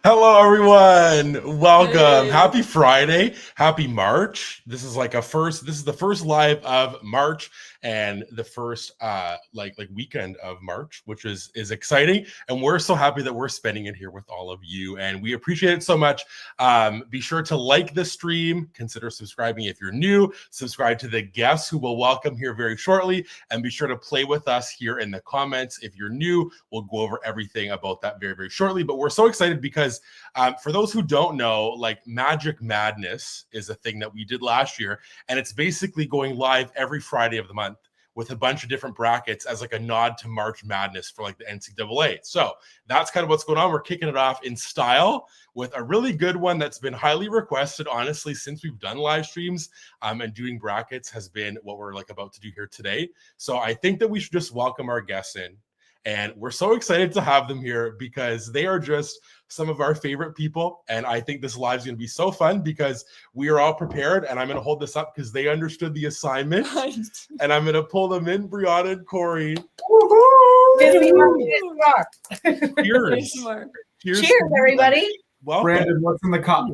Hello, everyone. Welcome. Hey. Happy Friday. Happy March. This is the first live of March and the first like weekend of March, which is exciting. And we're so happy that we're spending it here with all of you. And we appreciate it so much. Be sure to like the stream. Consider subscribing if you're new. Subscribe to the guests who will welcome here very shortly. And be sure to play with us here in the comments. If you're new, we'll go over everything about that very, very shortly. But we're so excited because for those who don't know, like Magic Madness is a thing that we did last year, and it's basically going live every Friday of the month with a bunch of different brackets as like a nod to March Madness for like the NCAA. So that's kind of what's going on. We're kicking it off in style with a really good one that's been highly requested, honestly, since we've done live streams, and doing brackets has been what we're like about to do here today. So I think that we should just welcome our guests in. And we're so excited to have them here because they are just some of our favorite people. And I think this live is going to be so fun because we are all prepared. And I'm going to hold this up because they understood the assignment. And I'm going to pull them in, Brianna and Cory. Cheers. Cheers, everybody. Welcome. Brandon, what's in the cup?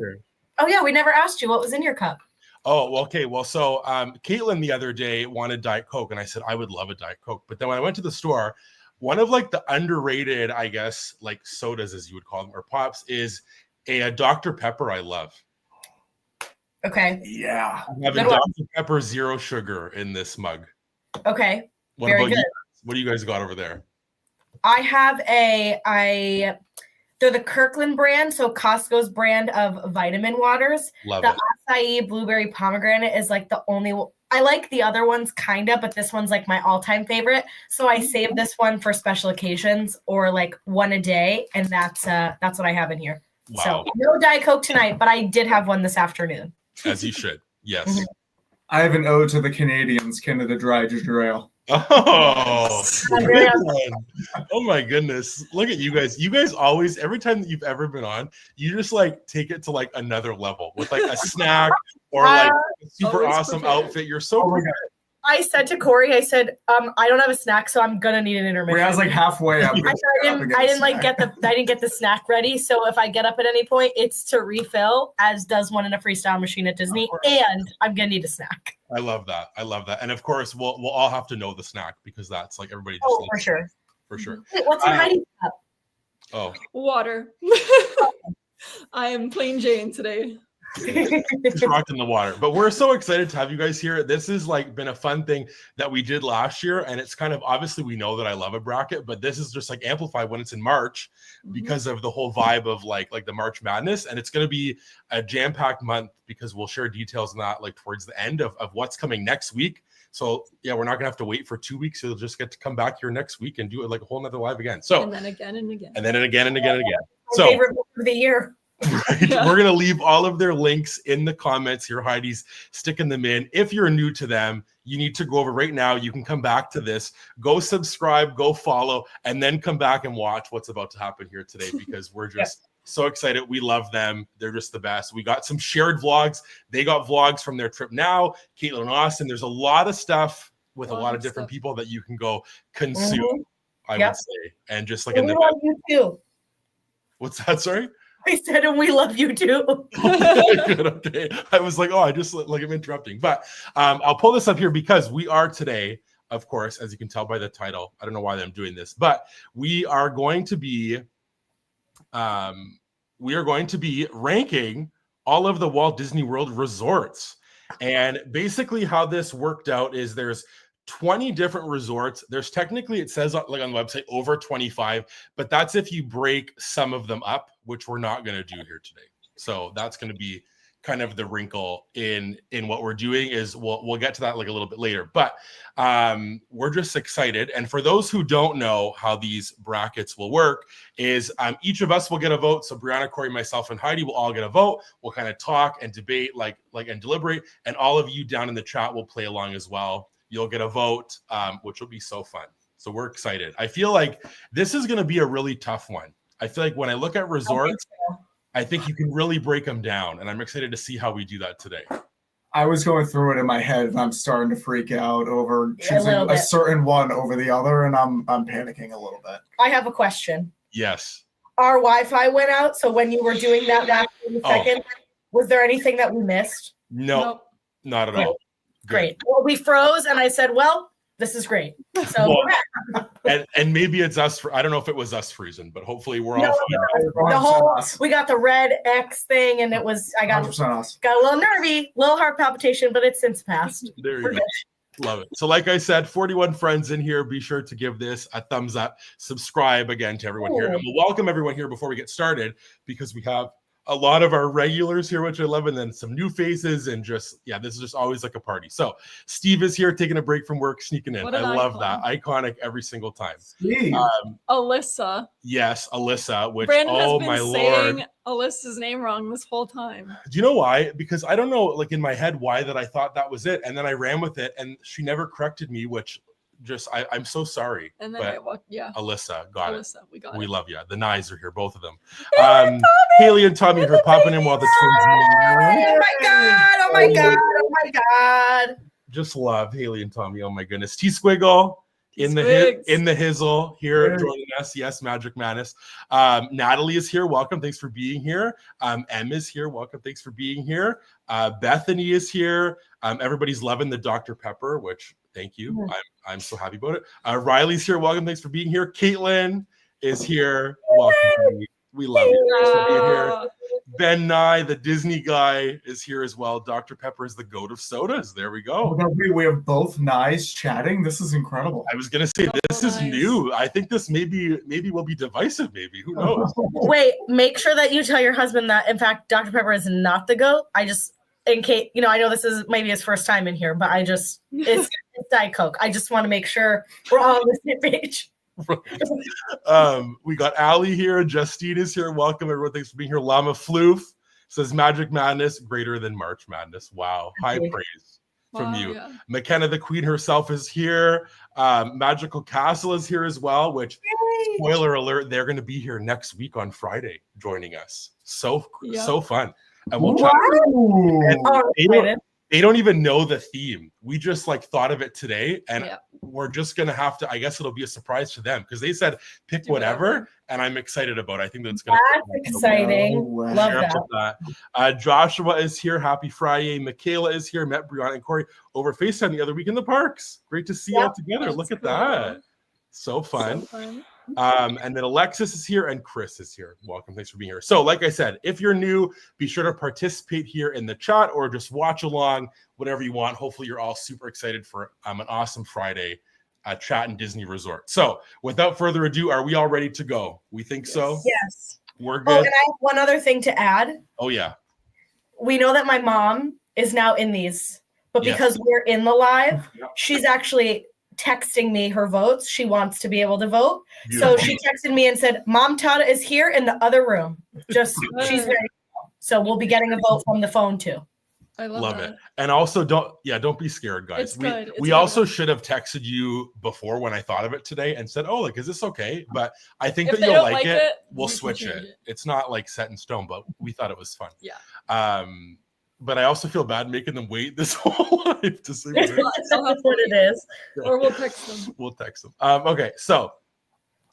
Oh, yeah, we never asked you what was in your cup. Oh, well, okay. Well, so Caitlin the other day wanted Diet Coke. And I said, I would love a Diet Coke. But then when I went to the store, one of like the underrated, I guess, like sodas, as you would call them, or pops, is a Dr. Pepper I love. Okay. Yeah. I'm having Dr. Pepper zero sugar in this mug. Okay. What Very about good. you? What do you guys got over there? I have they're the Kirkland brand, so Costco's brand of vitamin waters. Love the it. Acai blueberry pomegranate is like the only I like the other ones kind of, but this one's like my all-time favorite. So I save this one for special occasions or like one a day, and that's what I have in here. Wow. So no Diet Coke tonight, but I did have one this afternoon. As you should. Yes. Mhm. I have an ode to the Canadians, Canada Dry Ginger Ale. Oh, good one. Oh my goodness. Look at you guys. You guys always, every time that you've ever been on, you just like take it to like another level with like a snack or like a super awesome outfit. You're so prepared. I said to Cory, I said, I don't have a snack, so I'm gonna need an intermission. I was like halfway up. I didn't get the snack ready. So if I get up at any point, it's to refill, as does one in a freestyle machine at Disney, and I'm gonna need a snack. I love that. And of course, we'll all have to know the snack because that's like everybody just for sure. For sure. Wait, what's in Heidi's cup? Oh. Water. I am plain Jane today. Just rocked in the water. But we're so excited to have you guys here. This has like been a fun thing that we did last year, and it's kind of obviously we know that I love a bracket, but this is just like amplified when it's in March because of the whole vibe of like the March Madness. And it's going to be a jam-packed month because we'll share details on that like towards the end of what's coming next week. So yeah, we're not gonna have to wait for 2 weeks. You'll just get to come back here next week and do it like a whole nother live again. So and then again and again. And then again and again and again. My favorite book of the year. Right. Yeah. We're going to leave all of their links in the comments here. Heidi's sticking them in. If you're new to them, you need to go over right now. You can come back to this, go subscribe, go follow, and then come back and watch what's about to happen here today because we're just so excited. We love them. They're just the best. We got some shared vlogs. They got vlogs from their trip now. Caitlin and Austin. There's a lot of stuff with a lot of different people that you can go consume, I would say. And just like and we love you too. What's that? Sorry? I said, and we love you too. Good, okay. I was like, I just like I'm interrupting. But I'll pull this up here because we are today, of course, as you can tell by the title. I don't know why I'm doing this, but we are going to be ranking all of the Walt Disney World resorts. And basically how this worked out is there's 20 different resorts. There's technically, it says like on the website, over 25, but that's if you break some of them up, which we're not going to do here today. So that's going to be kind of the wrinkle in what we're doing is we'll get to that like a little bit later, but we're just excited. And for those who don't know how these brackets will work is each of us will get a vote. So Brianna, Cory, myself, and Heidi will all get a vote. We'll kind of talk and debate and deliberate. And all of you down in the chat will play along as well. You'll get a vote, which will be so fun. So we're excited. I feel like this is going to be a really tough one. I feel like when I look at resorts, I think you can really break them down. And I'm excited to see how we do that today. I was going through it in my head, and I'm starting to freak out over choosing a certain one over the other, and I'm panicking a little bit. I have a question. Yes. our Wi-Fi went out. So when you were doing that last second, was there anything that we missed? No, Nope. not at all. Good. Great. Well, we froze, and I said, "Well, this is great." So Well, and maybe it's us. I don't know if it was us freezing, but hopefully we're all. the whole we got the red X thing, and it was I got 100% us. a little nervy, little heart palpitation, but it's since passed. There you go. Love it. So like I said, 41 friends in here. Be sure to give this a thumbs up. Subscribe again to everyone here. And we'll welcome everyone here before we get started because we have a lot of our regulars here, which I love, and then some new faces, and just, yeah, this is just always like a party. So Steve is here taking a break from work, sneaking in. I love that. Iconic every single time. Alyssa. Yes, Alyssa, which, Brandon has been my saying Lord. Alyssa's name wrong this whole time. Do you know why? Because I don't know, like in my head, why that I thought that was it. And then I ran with it, and she never corrected me, which just, I'm so sorry. And then Alyssa, got it. We love you. The Nyes are here, both of them. Haley and Tommy are popping in while the twins. Oh my god! Oh my god! Oh my god! Just love Haley and Tommy. Oh my goodness. T-Squiggle in the hizzle here joining us. Yes, Magic Madness. Natalie is here. Welcome. Thanks for being here. Em is here. Welcome. Thanks for being here. Bethany is here. Everybody's loving the Dr. Pepper, which thank you. I'm so happy about it. Riley's here. Welcome. Thanks for being here. Caitlin is here. Welcome. We love you. Thanks for being here. Ben Nye, the Disney guy, is here as well. Dr. Pepper is the goat of sodas. There we go. We have both Nyes chatting. This is incredible. I was gonna say this is new. I think this maybe will be divisive. Maybe, who knows? Wait, make sure that you tell your husband that in fact Dr. Pepper is not the goat. I just, in case I know this is maybe his first time in here, but it's Diet Coke. I just want to make sure we're all on the same page. We got Allie here. Justine is here. Welcome, everyone. Thanks for being here. Llama Floof says Magic Madness greater than March Madness. Wow. High praise from you. Yeah. McKenna the Queen herself is here. Magical Castle is here as well, which, spoiler alert, they're going to be here next week on Friday joining us. So fun. And we'll chat. They don't even know the theme. We just thought of it today, and we're just gonna have to. I guess it'll be a surprise to them because they said pick whatever, and I'm excited about it. I think that's gonna. That's exciting. Love that. Joshua is here. Happy Friday. Michaela is here. Met Brianna and Cory over FaceTime the other week in the parks. Great to see you all together. Look at that. So fun. And then Alexis is here and Chris is here. Welcome. Thanks for being here. So like I said, if you're new, be sure to participate here in the chat or just watch along, whatever you want. Hopefully you're all super excited for an awesome Friday chat in Disney Resort. So without further ado, are we all ready to go? We think so? Yes. We're good. Oh, and I have one other thing to add. Oh, yeah. We know that my mom is now in these, but because we're in the live, she's actually texting me her votes. She wants to be able to vote. Beautiful. So she texted me and said, Mom Tata is here in the other room. Just she's ready. So we'll be getting a vote from the phone too. I love it. And also don't be scared, guys. We also should have texted you before when I thought of it today and said, oh, is this okay? But I think that you'll like it. We'll switch it. It's not set in stone, but we thought it was fun. Yeah. But I also feel bad making them wait this whole life to see what it is. Yeah. Or we'll text them. We'll text them. Okay, so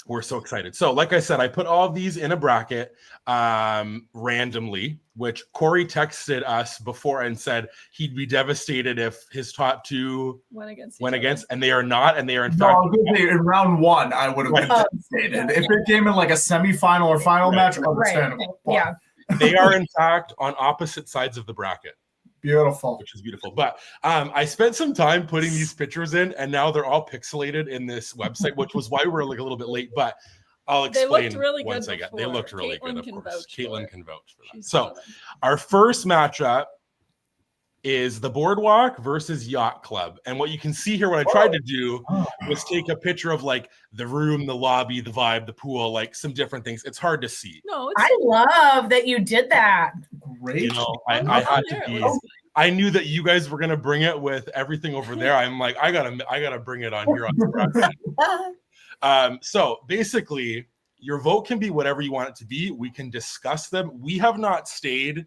we're so excited. So like I said, I put all of these in a bracket randomly, which Cory texted us before and said he'd be devastated if his top two went against, and they are not, and they are in fact. In round one, I would have been devastated. If it came in a semifinal or final match, understandable. Yeah. They are, in fact, on opposite sides of the bracket. Beautiful. Which is beautiful. But I spent some time putting these pictures in, and now they're all pixelated in this website, which was why we were a little bit late. But I'll explain once I get. They looked really good, of course. Caitlin can vouch for that. So our first matchup is the Boardwalk versus Yacht Club. And what you can see here, what I tried to do was take a picture of the room, the lobby, the vibe, the pool, some different things. It's hard to see. No, I love that you did that. Great. I had to be. I knew that you guys were gonna bring it with everything over there. I'm like, I gotta bring it on here on the so basically, your vote can be whatever you want it to be. We can discuss them. We have not stayed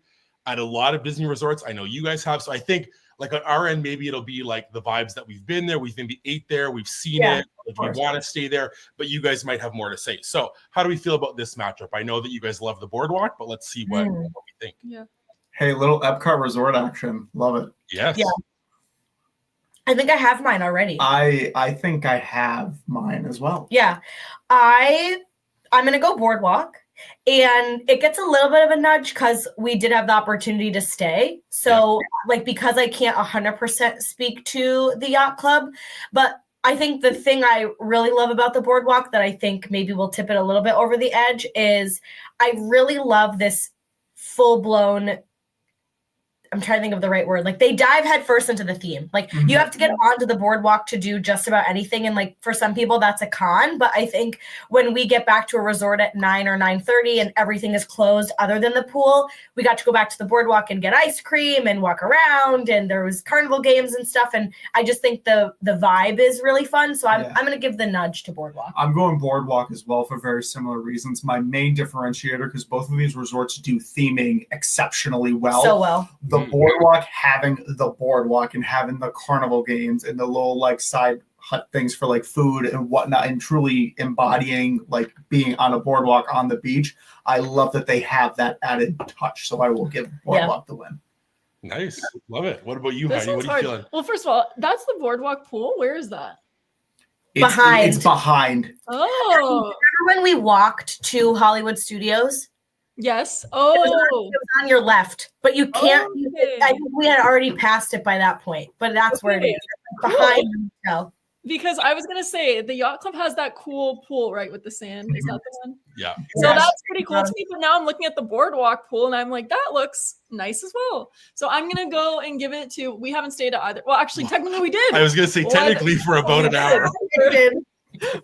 at a lot of Disney resorts. I know you guys have. So I think like on our end, maybe it'll be like the vibes that we've been there, we've maybe ate there, we've seen Yeah, it, like we want to stay there, but you guys might have more to say. So how do we feel about this matchup? I know that you guys love the Boardwalk, but let's see what we think. Yeah. Hey, little Epcot resort action. Love it. Yes. Yeah. I think I have mine already. I think I have mine as well. Yeah. I'm gonna go Boardwalk. And it gets a little bit of a nudge because we did have the opportunity to stay. So, like, because I can't 100% speak to the Yacht Club, but I think the thing I really love about the Boardwalk that I think maybe will tip it a little bit over the edge is I really love this full-blown, I'm trying to think of the right word. Like, they dive headfirst into the theme. Like, you have to get onto the Boardwalk to do just about anything. And, like, for some people, that's a con. But I think when we get back to a resort at 9 or 9:30 and everything is closed other than the pool, we got to go back to the Boardwalk and get ice cream and walk around. And there was carnival games and stuff. And I just think the vibe is really fun. So I'm going to give the nudge to Boardwalk. I'm going Boardwalk as well for very similar reasons. My main differentiator, because both of these resorts do theming exceptionally well. So well. The Boardwalk having the Boardwalk and having the carnival games and the little like side hut things for like food and whatnot, and truly embodying like being on a boardwalk on the beach. I love that they have that added touch. So I will give Boardwalk the win. Nice. Love it. What about you, This Heidi? one's What are you hard. feeling? Well, first of all, that's the Boardwalk pool. Where is that? Behind. It's behind. Oh, Remember when we walked to Hollywood Studios? yes. It Oh, was on your left, but you can't. Okay. I think we had already passed it by that point, but that's where it Okay. is. Behind the hotel. because I was gonna say the Yacht Club has that cool pool, right, with the sand. Is that the one? Yeah. So Yes. that's pretty cool to me. But now I'm looking at the Boardwalk pool and I'm like, that looks nice as well. So I'm gonna go and give it to. We haven't stayed at either. Well, actually, technically we did. I was going to say technically for about an hour.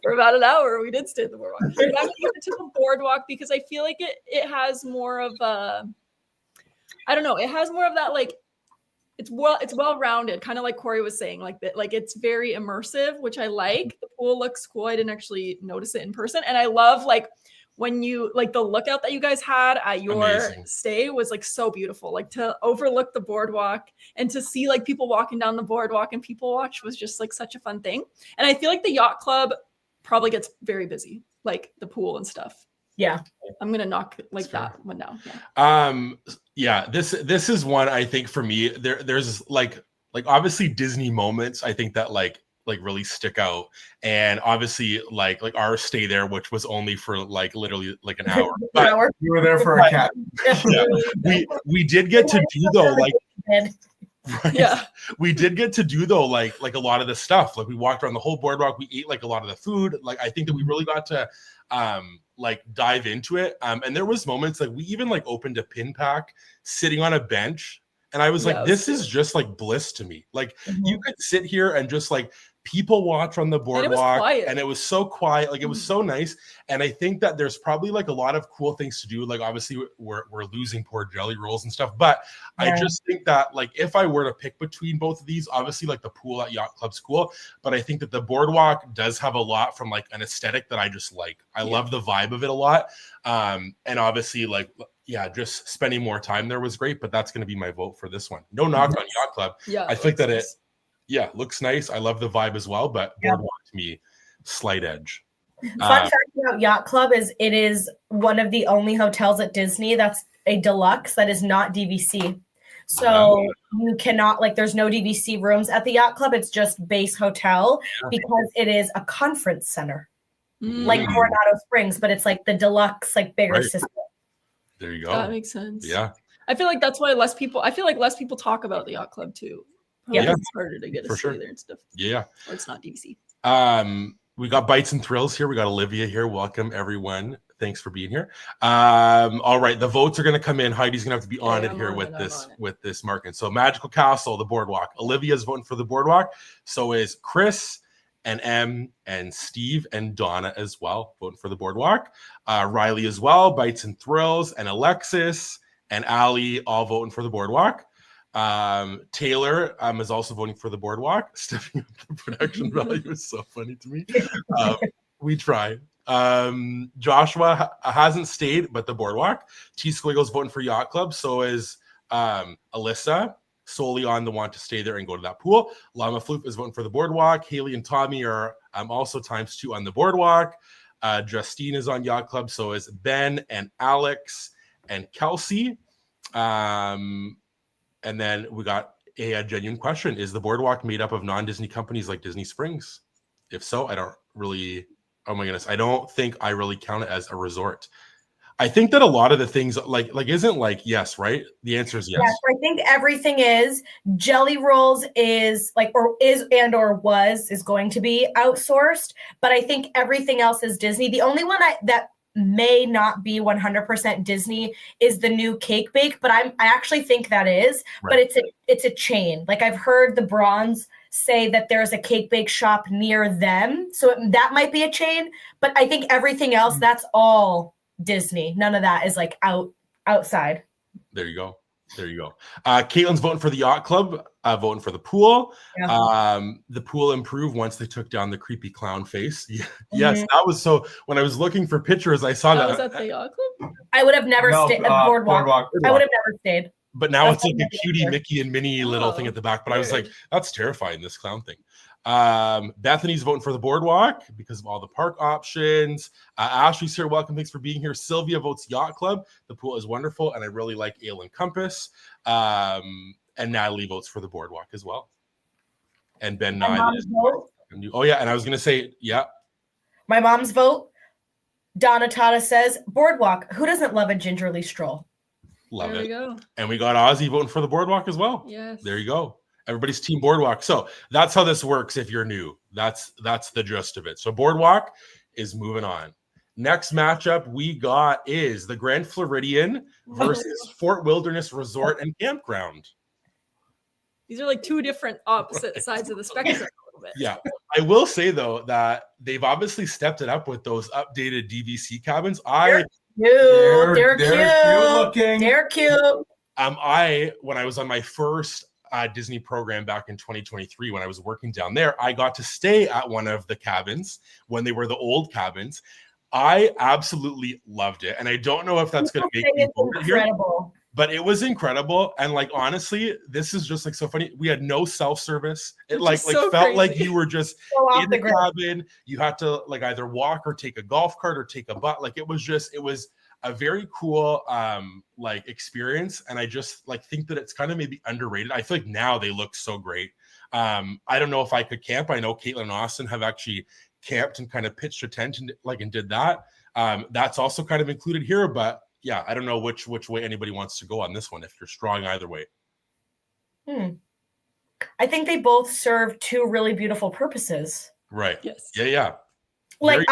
For about an hour, we did stay at the Boardwalk. But I'm gonna give it to the Boardwalk because I feel like it has more of a, I don't know, it has more of that like it's well rounded, kind of like Cory was saying, like that, like it's very immersive, which I like. The pool looks cool. I didn't actually notice it in person, and I love like when you like the lookout that you guys had at your stay was like so beautiful. Like to overlook the Boardwalk and to see like people walking down the Boardwalk and people watch was just like such a fun thing. And I feel like the Yacht Club probably gets very busy, like the pool and stuff. Yeah. I'm gonna knock like that one down. Yeah. This is one I think for me there's like obviously Disney moments I think that like really stick out, and obviously like our stay there, which was only for like literally like an hour. But you were there for a cat. Yeah, we did get to do though like right? Yeah, we did get to do though like a lot of the stuff. Like we walked around the whole boardwalk, we ate like a lot of the food. Like I think that we really got to like dive into it. And there was moments like we even like opened a pin pack sitting on a bench, and I was like, this is just like bliss to me. Like you could sit here and just like people watch on the boardwalk, and it was so quiet. Like it was so nice. And I think that there's probably like a lot of cool things to do. Like obviously we're losing poor jelly rolls and stuff, but I just think that like if I were to pick between both of these, obviously like the pool at Yacht Club's cool, but I think that the boardwalk does have a lot from like an aesthetic that I just like. I love the vibe of it a lot. And obviously like just spending more time there was great, but that's going to be my vote for this one. No knock on Yacht Club. Yeah, I think that it looks nice. I love the vibe as well, but Boardwalk to me, slight edge. Fun fact about Yacht Club is it is one of the only hotels at Disney that's a deluxe that is not DVC. So you cannot, like, there's no DVC rooms at the Yacht Club. It's just base hotel because it is a conference center, like Coronado Springs, but it's like the deluxe, like bigger system. There you go. That makes sense. Yeah. I feel like that's why less people talk about the Yacht Club too. It's harder to get a stay there and stuff. Yeah. Or it's not DVC. We got Bites and Thrills here. We got Olivia here. Welcome, everyone. Thanks for being here. All right, the votes are going to come in. Heidi's going to have to be on it here with this marking. So Magical Castle, the Boardwalk. Olivia's voting for the Boardwalk. So is Chris and M and Steve and Donna as well voting for the Boardwalk. Riley as well. Bites and Thrills and Alexis and Allie all voting for the Boardwalk. Taylor is also voting for the Boardwalk. Stepping up the production value is so funny to me. We try. Joshua hasn't stayed, but the Boardwalk. T Squiggle's voting for Yacht Club. So is Alyssa. solely on the want to stay there and go to that pool. Llama Floop is voting for the Boardwalk. Haley and Tommy are also ×2 on the Boardwalk. Justine is on Yacht Club. So is Ben and Alex and Kelsey. And then we got a genuine question. Is the Boardwalk made up of non-Disney companies like Disney Springs? If so, I don't really, oh my goodness, I don't think I really count it as a resort. I think that a lot of the things like isn't like yes, right? The answer is yes. Yes, I think everything is. Jelly Rolls is like, or is and or was is going to be outsourced, but I think everything else is Disney. The only one that may not be 100% Disney is the new Cake Bake, but I actually think that is. Right. But it's a chain. Like I've heard the Bronze say that there's a Cake Bake shop near them, so that might be a chain. But I think everything else, that's all Disney. None of that is like outside. There you go. Caitlin's voting for the Yacht Club, voting for the pool. Yeah. The pool improved once they took down the creepy clown face. Yeah. Mm-hmm. Yes, that was so. When I was looking for pictures, I saw that. Was that the Yacht Club? I would have never stayed at Boardwalk. I would have never stayed. But now it's like a cutie Mickey and Minnie little thing at the back. But I was like, that's terrifying, this clown thing. Bethany's voting for the Boardwalk because of all the park options. Ashley's here. Welcome. Thanks for being here. Sylvia votes Yacht Club. The pool is wonderful, and I really like Ale and Compass. And Natalie votes for the Boardwalk as well. And Ben Nye. Oh, yeah. And I was going to say, yeah. My mom's vote. Donna Tata says, Boardwalk. Who doesn't love a gingerly stroll? Love it. Go. And we got Ozzy voting for the Boardwalk as well. Yes. There you go. Everybody's team Boardwalk. So that's how this works if you're new. That's the gist of it. So Boardwalk is moving on. Next matchup we got is the Grand Floridian versus Fort Wilderness Resort and Campground. These are like two different opposite sides of the spectrum a little bit. Yeah. I will say, though, that they've obviously stepped it up with those updated DVC cabins. They're cute looking. They're cute. When I was on my first Disney program back in 2023, when I was working down there, I got to stay at one of the cabins when they were the old cabins. I absolutely loved it. And I don't know if that's going to make me incredible. But it was incredible. And like, honestly, this is just like so funny. We had no self-service. It felt crazy. Like you were just in the cabin. You had to like either walk or take a golf cart or take a bus. Like it was a very cool like experience. And I just like think that it's kind of maybe underrated. I feel like now they look so great. I don't know if I could camp. I know Caitlin and Austin have actually camped and kind of pitched a tent and did that. That's also kind of included here, but yeah, I don't know which way anybody wants to go on this one if you're strong either way. I think they both serve two really beautiful purposes. Right. Yes. Yeah. Like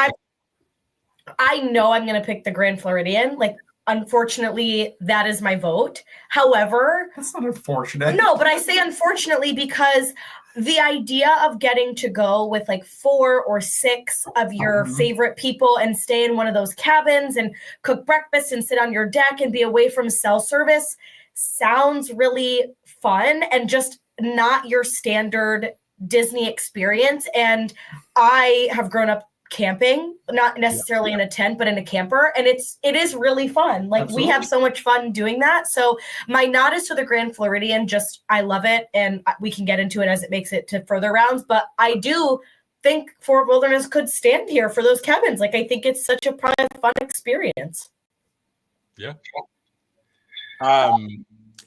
I know I'm going to pick the Grand Floridian. Like, unfortunately, that is my vote. However, that's not unfortunate. No, but I say unfortunately because the idea of getting to go with like 4 or 6 of your favorite people and stay in one of those cabins and cook breakfast and sit on your deck and be away from cell service sounds really fun and just not your standard Disney experience. And I have grown up camping, not necessarily in a tent, but in a camper. And it is really fun. Like Absolutely. We have so much fun doing that. So my nod is to the Grand Floridian. Just, I love it. And we can get into it as it makes it to further rounds. But I do think Fort Wilderness could stand here for those cabins. Like, I think it's such a fun experience. Yeah.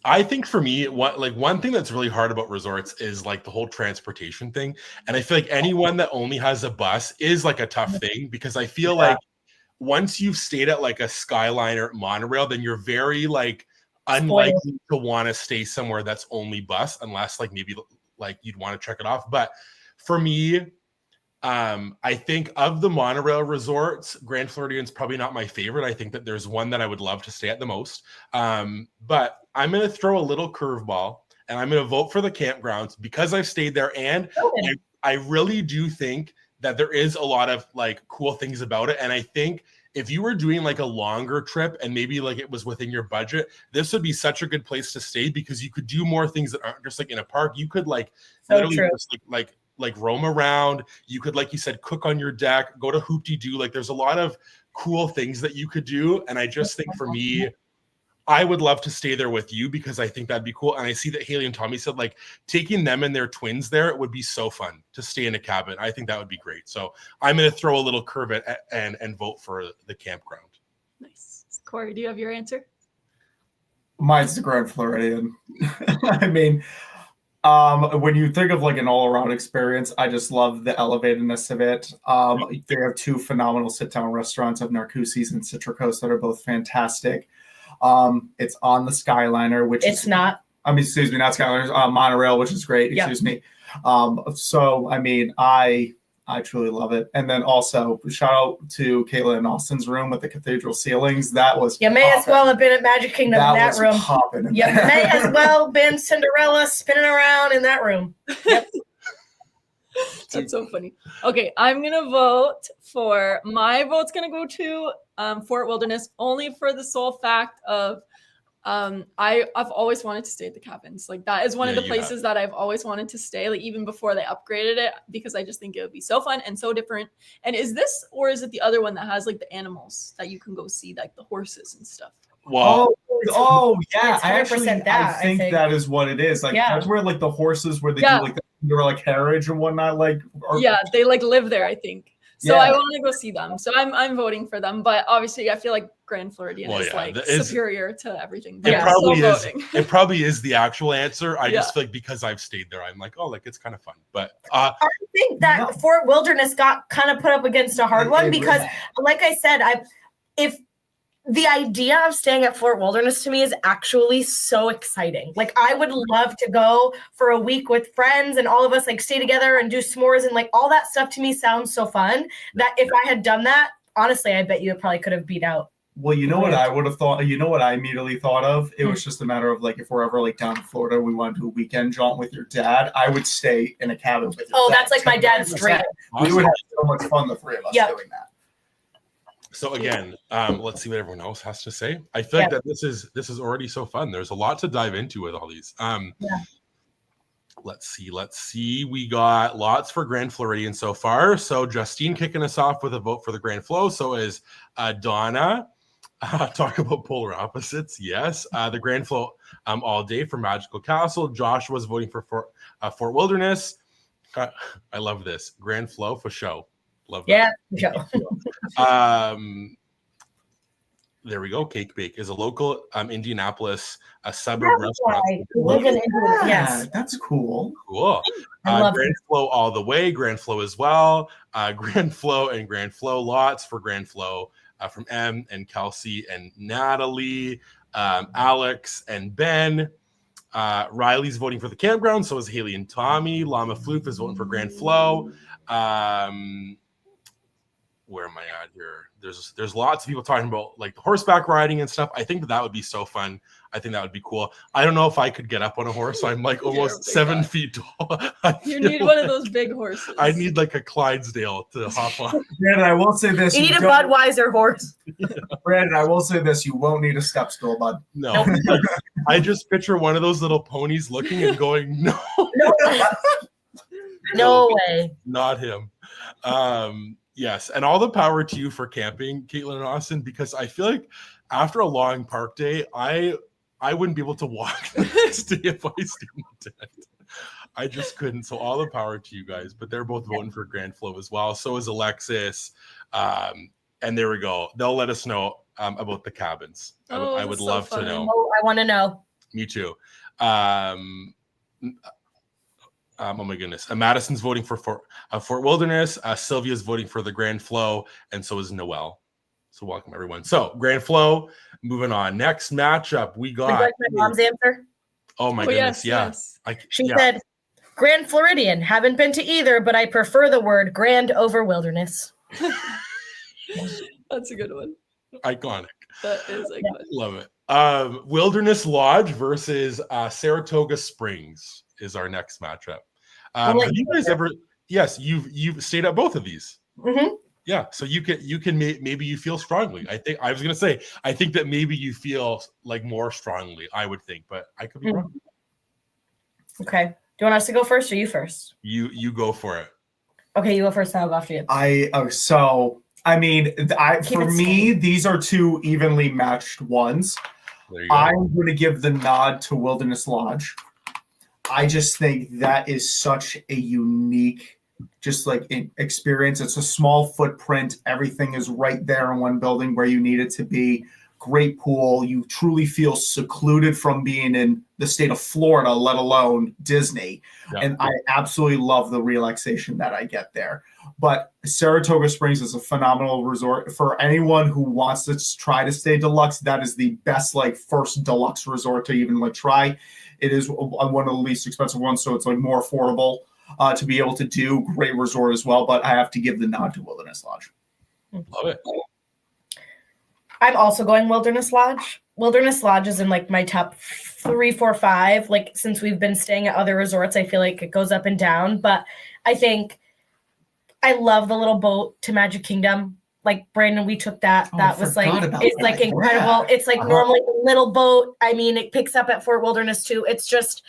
I think for me, one thing that's really hard about resorts is like the whole transportation thing. And I feel like anyone that only has a bus is like a tough thing because I feel like once you've stayed at like a Skyliner monorail, then you're very like unlikely to want to stay somewhere that's only bus unless like maybe like you'd want to check it off. But for me, I think of the monorail resorts, Grand Floridian's probably not my favorite. I think that there's one that I would love to stay at the most. But I'm going to throw a little curveball and I'm going to vote for the campgrounds because I've stayed there. And I really do think that there is a lot of like cool things about it. And I think if you were doing like a longer trip and maybe like it was within your budget, this would be such a good place to stay because you could do more things that aren't just like in a park. You could like literally just like roam around. You could, like you said, cook on your deck, go to Hoop-de-Doo. Like there's a lot of cool things that you could do. And I just think for me, I would love to stay there with you because I think that'd be cool. And I see that Haley and Tommy said like taking them and their twins there, it would be so fun to stay in a cabin. I think that would be great. So I'm going to throw a little curve at and vote for the campground. Nice. Corey, do you have your answer? Mine's the Grand Floridian. I mean, when you think of like an all-around experience, I just love the elevatedness of it. They have 2 phenomenal sit-down restaurants of Narcoossee's and Citricos that are both fantastic. It's on the Skyliner, which It's not. I mean, excuse me, not Skyliner, monorail, which is great. Excuse me. So I mean, I truly love it. And then also shout out to Kayla and Austin's room with the cathedral ceilings. That was You may as well have been at Magic Kingdom in that room. You may as well been Cinderella spinning around in that room. Yep. That's so funny. Okay, I'm gonna vote for my vote's gonna go to Fort Wilderness only for the sole fact of I've always wanted to stay at the cabins. Like that is one of the places that I've always wanted to stay, like even before they upgraded it, because I just think it would be so fun and so different. And is this or is it the other one that has like the animals that you can go see, like the horses and stuff? Well, yeah, It's I 100% actually that, I think that is what it is. Like that's where like the horses where they do like the Cinderella carriage and whatnot. Like they like live there, I think. So I want to go see them. So I'm voting for them. But obviously, I feel like Grand Floridian is like superior to everything. But it probably is the actual answer. I just feel like because I've stayed there, I'm like, oh, like it's kind of fun. But I think that Fort Wilderness got kind of put up against a hard one because, like I said, if the idea of staying at Fort Wilderness to me is actually so exciting. Like I would love to go for a week with friends and all of us like stay together and do s'mores and like all that stuff to me sounds so fun that if I had done that, honestly, I bet you it probably could have beat out. Well, you know what I would have thought? You know what I immediately thought of? It was just a matter of like if we're ever like down in Florida, we want to do a weekend jaunt with your dad. I would stay in a cabin with your dad. That's like my dad's dream. We would have so much fun, the 3 of us doing that. So again, let's see what everyone else has to say. I feel like that this is already so fun. There's a lot to dive into with all these. Let's see. We got lots for Grand Floridian so far. So Justine kicking us off with a vote for the Grand Flow. So is Donna. Talk about polar opposites. Yes. The Grand Flow all day for Magical Castle. Joshua's voting for Fort Wilderness. I love this. Grand Flow for show. Love that. There we go. Cake Bake is a local Indianapolis suburb restaurant. Yes, that's cool. Cool. Grand Flow all the way. Grand Flow as well. Grand Flow and Grand Flow lots for Grand Flow from M and Kelsey and Natalie, Alex and Ben. Riley's voting for the campground. So is Haley and Tommy. Llama Floof is voting for Grand Flow. Where am I at here? There's lots of people talking about like the horseback riding and stuff. I think that would be so fun. I think that would be cool. I don't know if I could get up on a horse. I'm like almost 7 feet tall. You need one of those big horses. I need like a Clydesdale to hop on. Brandon, I will say this. You need a Budweiser horse. Brandon, I will say this. You won't need a step stool, bud. No. I just picture one of those little ponies looking and going, no. No way. Not him. Yes, and all the power to you for camping, Caitlin and Austin, because I feel like after a long park day, I wouldn't be able to walk the next day if I stayed in the tent. I just couldn't. So all the power to you guys, but they're both voting for Grand Flow as well. So is Alexis. And there we go. They'll let us know about the cabins. I would love to know. Oh, I want to know. Me too. Oh my goodness. Madison's voting for Fort Wilderness. Sylvia's voting for the Grand Flow, and so is Noelle. So welcome everyone. So Grand Flow, moving on. Next matchup, we got. Would you like my mom's answer? Oh my goodness, yes. She said, Grand Floridian. Haven't been to either, but I prefer the word grand over wilderness. That's a good one. Iconic. That is iconic. Love it. Wilderness Lodge versus Saratoga Springs is our next matchup. Have you guys ever? Yes, you've stayed at both of these. Mm-hmm. Yeah, so you can maybe you feel strongly. I think that maybe you feel like more strongly. I would think, but I could be wrong. Okay. Do you want us to go first or you first? You go for it. Okay, you go first. I'll go after you. For me, these are 2 evenly matched ones. There you go. I'm going to give the nod to Wilderness Lodge. I just think that is such a unique, just like experience. It's a small footprint. Everything is right there in one building where you need it to be. Great pool. You truly feel secluded from being in the state of Florida, let alone Disney. Yeah. And I absolutely love the relaxation that I get there. But Saratoga Springs is a phenomenal resort for anyone who wants to try to stay deluxe. That is the best, like, first deluxe resort to even like try. It is one of the least expensive ones, so it's like more affordable to be able to do. Great resort as well, but I have to give the nod to Wilderness Lodge. Love it. I'm also going Wilderness Lodge. Wilderness Lodge is in like my top 3, 4, 5. Like, since we've been staying at other resorts, I feel like it goes up and down. But I think I love the little boat to Magic Kingdom. Like, Brandon, we took that. That was like, it's like incredible. It's like normally a little boat. I mean, it picks up at Fort Wilderness too. It's just,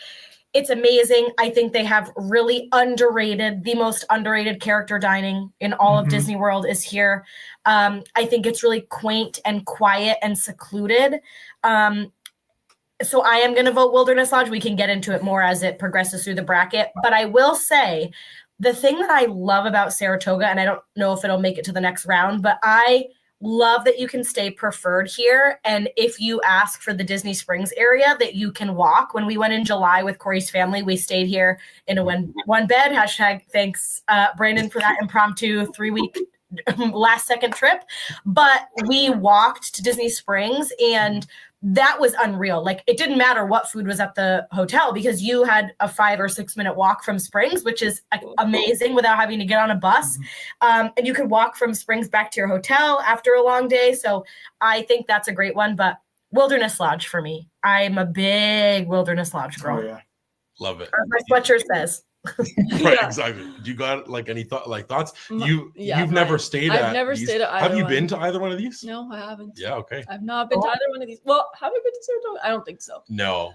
it's amazing. I think they have really underrated, the most underrated character dining in all of Disney World is here. I think it's really quaint and quiet and secluded. So I am going to vote Wilderness Lodge. We can get into it more as it progresses through the bracket. But I will say the thing that I love about Saratoga, and I don't know if it'll make it to the next round, but I love that you can stay preferred here. And if you ask for the Disney Springs area, that you can walk. When we went in July with Corey's family, we stayed here in a one bed. Thanks, Brandon, for that impromptu 3-week last second trip. But we walked to Disney Springs, and that was unreal. Like, it didn't matter what food was at the hotel because you had a 5 or 6 minute walk from Springs, which is amazing without having to get on a bus. And you could walk from Springs back to your hotel after a long day. So I think that's a great one, but Wilderness Lodge for me. I'm a big Wilderness Lodge girl. Oh, yeah. Love it. As my sweatshirt says. Right, exactly. Do you got like any thoughts? You've never stayed at. I've never stayed at either. Have you been to either one of these? No, I haven't. Yeah, okay. I've not been to either one of these. Well, have you been to Saratoga? I don't think so. No.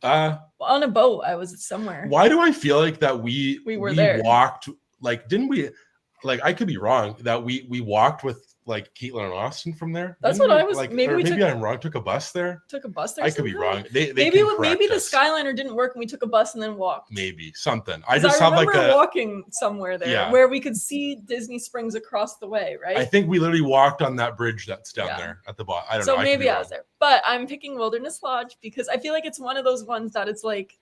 Well, on a boat, I was somewhere. Why do I feel like that we there? Walked, like, didn't we? Like, I could be wrong, that we walked with like Caitlin and Austin from there. That's Didn't what we? I was. Like, maybe I'm wrong. Took a bus there. Took a bus there. I could be wrong. They maybe can the us. Skyliner didn't work and we took a bus and then walked. Maybe something. I just have like walking somewhere there where we could see Disney Springs across the way, right? I think we literally walked on that bridge that's down there at the bottom. I don't know. So maybe I was there, but I'm picking Wilderness Lodge because I feel like it's one of those ones that it's like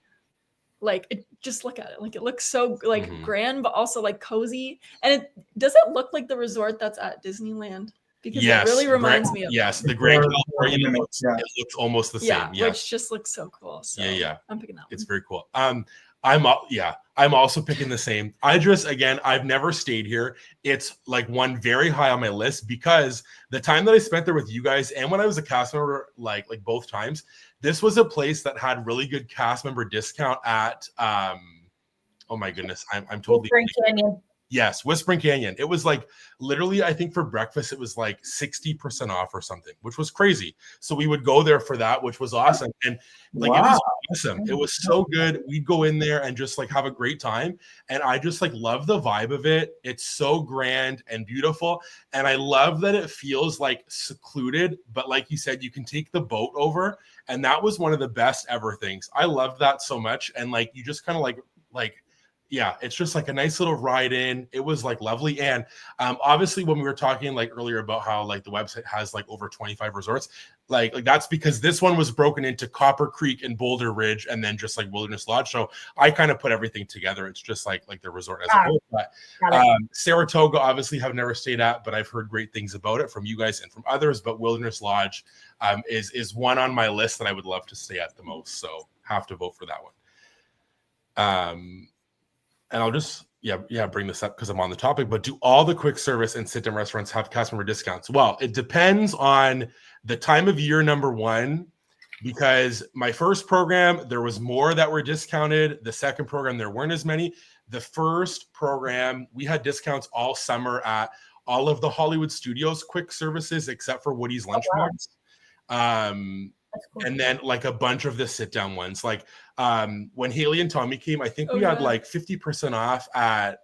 it, just look at it, like it looks so like grand, but also like cozy. And does it look like the resort that's at Disneyland? Because it really reminds me of the Grand Californian. It looks almost the same. Yeah, which just looks so cool. So I'm picking that one. It's very cool. I'm also picking the same. I've never stayed here. It's like one very high on my list because the time that I spent there with you guys and when I was a cast member, like both times, this was a place that had really good cast member discount at oh my goodness, I'm totally Canyon. Yes, Whispering Canyon. It was like literally, I think for breakfast, it was like 60% off or something, which was crazy. So we would go there for that, which was awesome. And like it was awesome. It was so good. We'd go in there and just like have a great time. And I just like love the vibe of it. It's so grand and beautiful. And I love that it feels like secluded, but like you said, you can take the boat over. And that was one of the best ever things. I loved that so much. And like you just kind of like yeah, it's just like a nice little ride in. It was like lovely. And obviously when we were talking like earlier about how like the website has like over 25 resorts, like that's because this one was broken into Copper Creek and Boulder Ridge and then just like Wilderness Lodge. So I kind of put everything together. It's just like the resort as a whole. But Saratoga obviously have never stayed at, but I've heard great things about it from you guys and from others. But Wilderness Lodge is one on my list that I would love to stay at the most. So have to vote for that one. And I'll just bring this up because I'm on the topic, but do all the quick service and sit-down restaurants have customer discounts? Well, it depends on the time of year, number one, because my first program, there was more that were discounted. The second program, there weren't as many. The first program, we had discounts all summer at all of the Hollywood Studios quick services, except for Woody's Lunchbox. Cool. And then like a bunch of the sit down ones, like when Haley and Tommy came, I think we had like 50% off at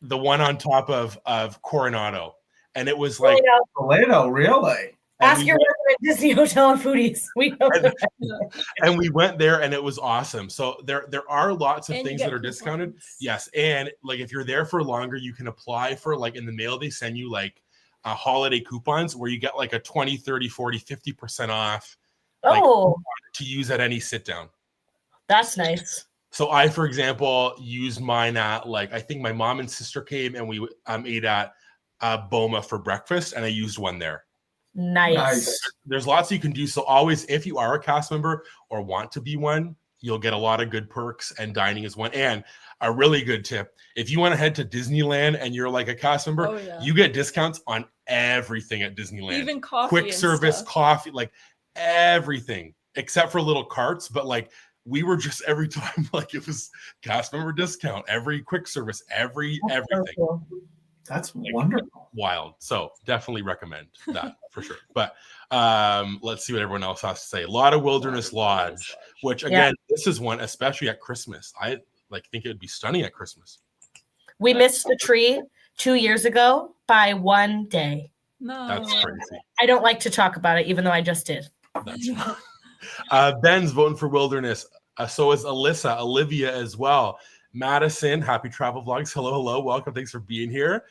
the one on top of Coronado. And it was like Coronado, really? Ask your resident Disney hotel and foodies. We know. And we went there, and it was awesome. So there are lots of things that are discounted. Yes, and like if you're there for longer, you can apply for, like, in the mail they send you like holiday coupons where you get like a 20, 30, 40, 50% off. Like, to use at any sit down. That's nice. So I, for example, used mine at, like, I think my mom and sister came and we ate at Boma for breakfast, and I used one there. Nice. There's lots you can do. So always, if you are a cast member or want to be one, you'll get a lot of good perks, and dining is one. And a really good tip, if you want to head to Disneyland and you're like a cast member, you get discounts on everything at Disneyland. Even coffee, quick service, coffee, like everything except for little carts. But like, we were just every time, like, it was cast member discount, every quick service, everything. That's wonderful. Wild. So definitely recommend that for sure. But let's see what everyone else has to say. A lot of Wilderness Lodge, which again, this is one, especially at Christmas. I think it would be stunning at Christmas. We missed the tree 2 years ago by 1 day. No. That's crazy. I don't like to talk about it, even though I just did. That's Ben's voting for Wilderness. So is Alyssa, Olivia as well. Madison, happy travel vlogs. Hello. Welcome. Thanks for being here.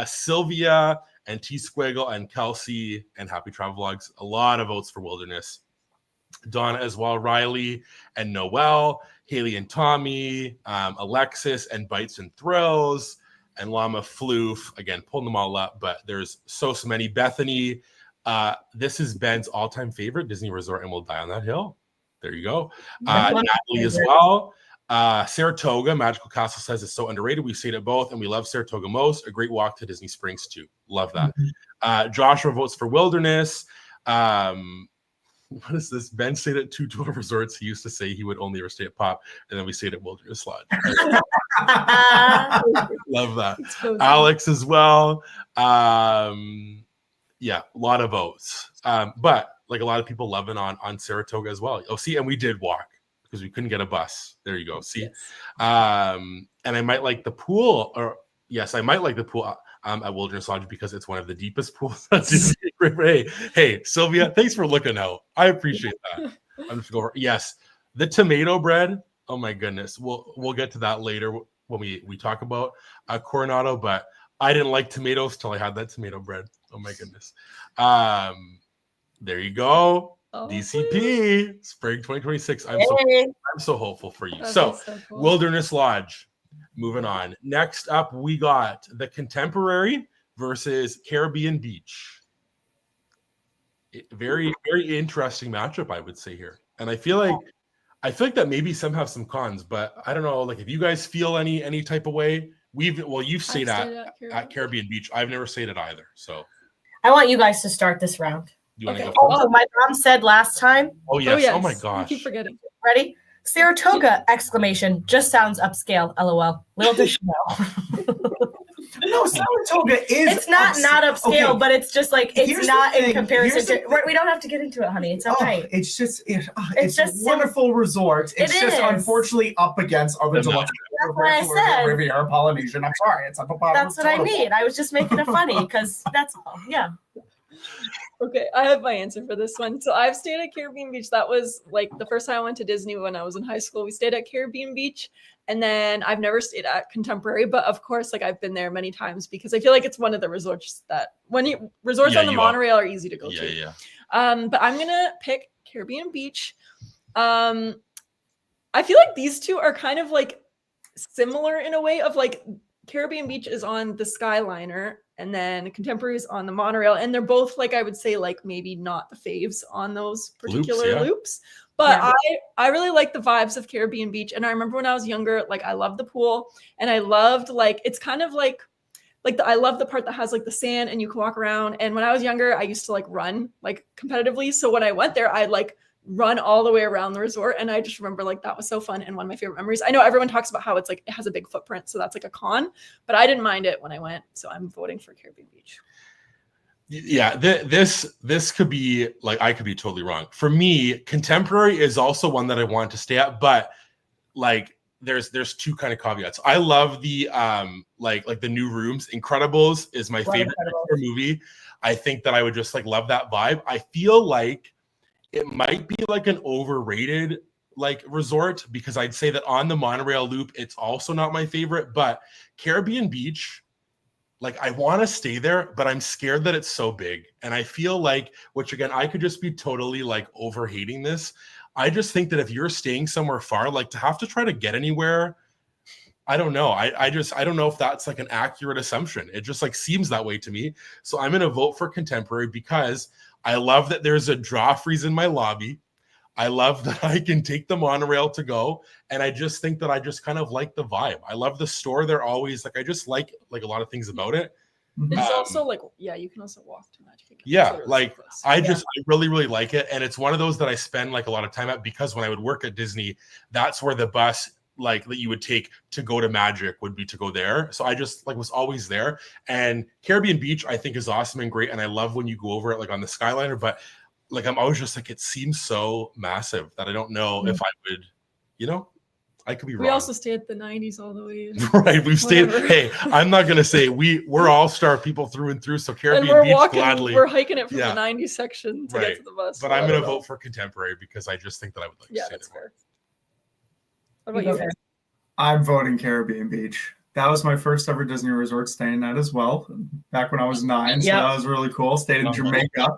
Sylvia and T Squiggle and Kelsey and happy travel vlogs. A lot of votes for Wilderness. Donna as well. Riley and Noel. Haley and Tommy. Alexis and Bites and Thrills. And Llama Floof. Again, pulling them all up, but there's so many. Bethany. This is Ben's all-time favorite Disney resort, and we'll die on that hill. There you go. Natalie as well. Saratoga, Magical Castle says it's so underrated. We stayed at both, and we love Saratoga most. A great walk to Disney Springs too. Love that. Joshua votes for Wilderness. What is this? Ben stayed at 2 total resorts. He used to say he would only ever stay at Pop, and then we stayed at Wilderness Lodge. Love that. Alex as well. Yeah, a lot of votes. But like a lot of people loving on Saratoga as well. Oh, see, and we did walk because we couldn't get a bus. There you go. See, yes. And I might like the pool, or yes, I might like the pool at Wilderness Lodge because it's one of the deepest pools. Hey, Sylvia, thanks for looking out. I appreciate that. I'm just going. Yes, the tomato bread. Oh my goodness, we'll get to that later when we talk about Coronado. But I didn't like tomatoes till I had that tomato bread. Oh my goodness. There you go. DCP spring 2026. I'm so hopeful for you. So cool. Wilderness Lodge. Moving on. Next up, we got the Contemporary versus Caribbean Beach. Very, very interesting matchup, I would say here. And I feel like that maybe some have some cons, but I don't know. Like, if you guys feel any type of way, you've stayed at Caribbean Beach. I've never stayed at either. So I want you guys to start this round. You want to go? Oh, my mom said last time. Oh yes. Oh my gosh. I keep forgetting. Ready? Saratoga! Exclamation. Just sounds upscale. LOL. Little does she know. No, Saratoga is. It's not upscale, but it's just like it's not in comparison to. We don't have to get into it, honey. It's okay. It's just it's just a wonderful resort. It's just unfortunately up against other deluxe. That's what I said. Riviera, Polynesian. I'm sorry, it's up above. That's what I mean. I was just making it funny because that's all. Yeah. Okay, I have my answer for this one. So I've stayed at Caribbean Beach. That was like the first time I went to Disney when I was in high school. We stayed at Caribbean Beach, and then I've never stayed at Contemporary, but of course, like I've been there many times because I feel like it's one of the resorts that resorts on the monorail are easy to go to. Yeah. But I'm gonna pick Caribbean Beach. I feel like these two are kind of like similar in a way of like Caribbean Beach is on the Skyliner and then Contemporary is on the monorail, and they're both like I would say like maybe not the faves on those particular loops. But I really like the vibes of Caribbean Beach, and I remember when I was younger, like I loved the pool, and I loved like it's kind of like I love the part that has like the sand and you can walk around. And when I was younger, I used to like run like competitively. So when I went there, I'd like run all the way around the resort, and I just remember like that was so fun and one of my favorite memories. I know everyone talks about how it's like it has a big footprint, so that's like a con, but I didn't mind it when I went, so I'm voting for Caribbean Beach. Yeah, this could be like I could be totally wrong. For me, Contemporary is also one that I want to stay at, but like there's two kind of caveats. I love the like the new rooms. Incredibles is my favorite movie. I think that I would just like love that vibe. I feel like it might be like an overrated like resort, because I'd say that on the monorail loop, it's also not my favorite, but Caribbean Beach, like I want to stay there, but I'm scared that it's so big. And I feel like, which again, I could just be totally like over hating this. I just think that if you're staying somewhere far, like to have to try to get anywhere, I don't know. I don't know if that's like an accurate assumption. It just like seems that way to me. So I'm going to vote for Contemporary because I love that there's a Joffrey's in my lobby. I love that I can take the monorail to go. And I just think that I just kind of like the vibe. I love the store. They're always like, I just like a lot of things about it. It's also like, yeah, you can also walk to Magic Kingdom. Yeah, like I really, really like it. And it's one of those that I spend like a lot of time at, because when I would work at Disney, that's where the bus like that you would take to go to Magic would be to go there. So I just like was always there. And Caribbean Beach I think is awesome and great. And I love when you go over it like on the Skyliner, but like I'm always just like, it seems so massive that I don't know if I would, you know, I could be wrong. We also stay at the 90s all the way. Right. We've stayed. Hey, I'm not going to say we're all-star people through and through. So Caribbean Beach gladly. We're hiking it from the 90s section to get to the bus. But I'm going to vote for Contemporary because I just think that I would like to stay that's there. fair. What about you? I'm voting Caribbean Beach. That was my first ever Disney resort staying at as well, back when I was 9. So that was really cool. Stayed in Jamaica.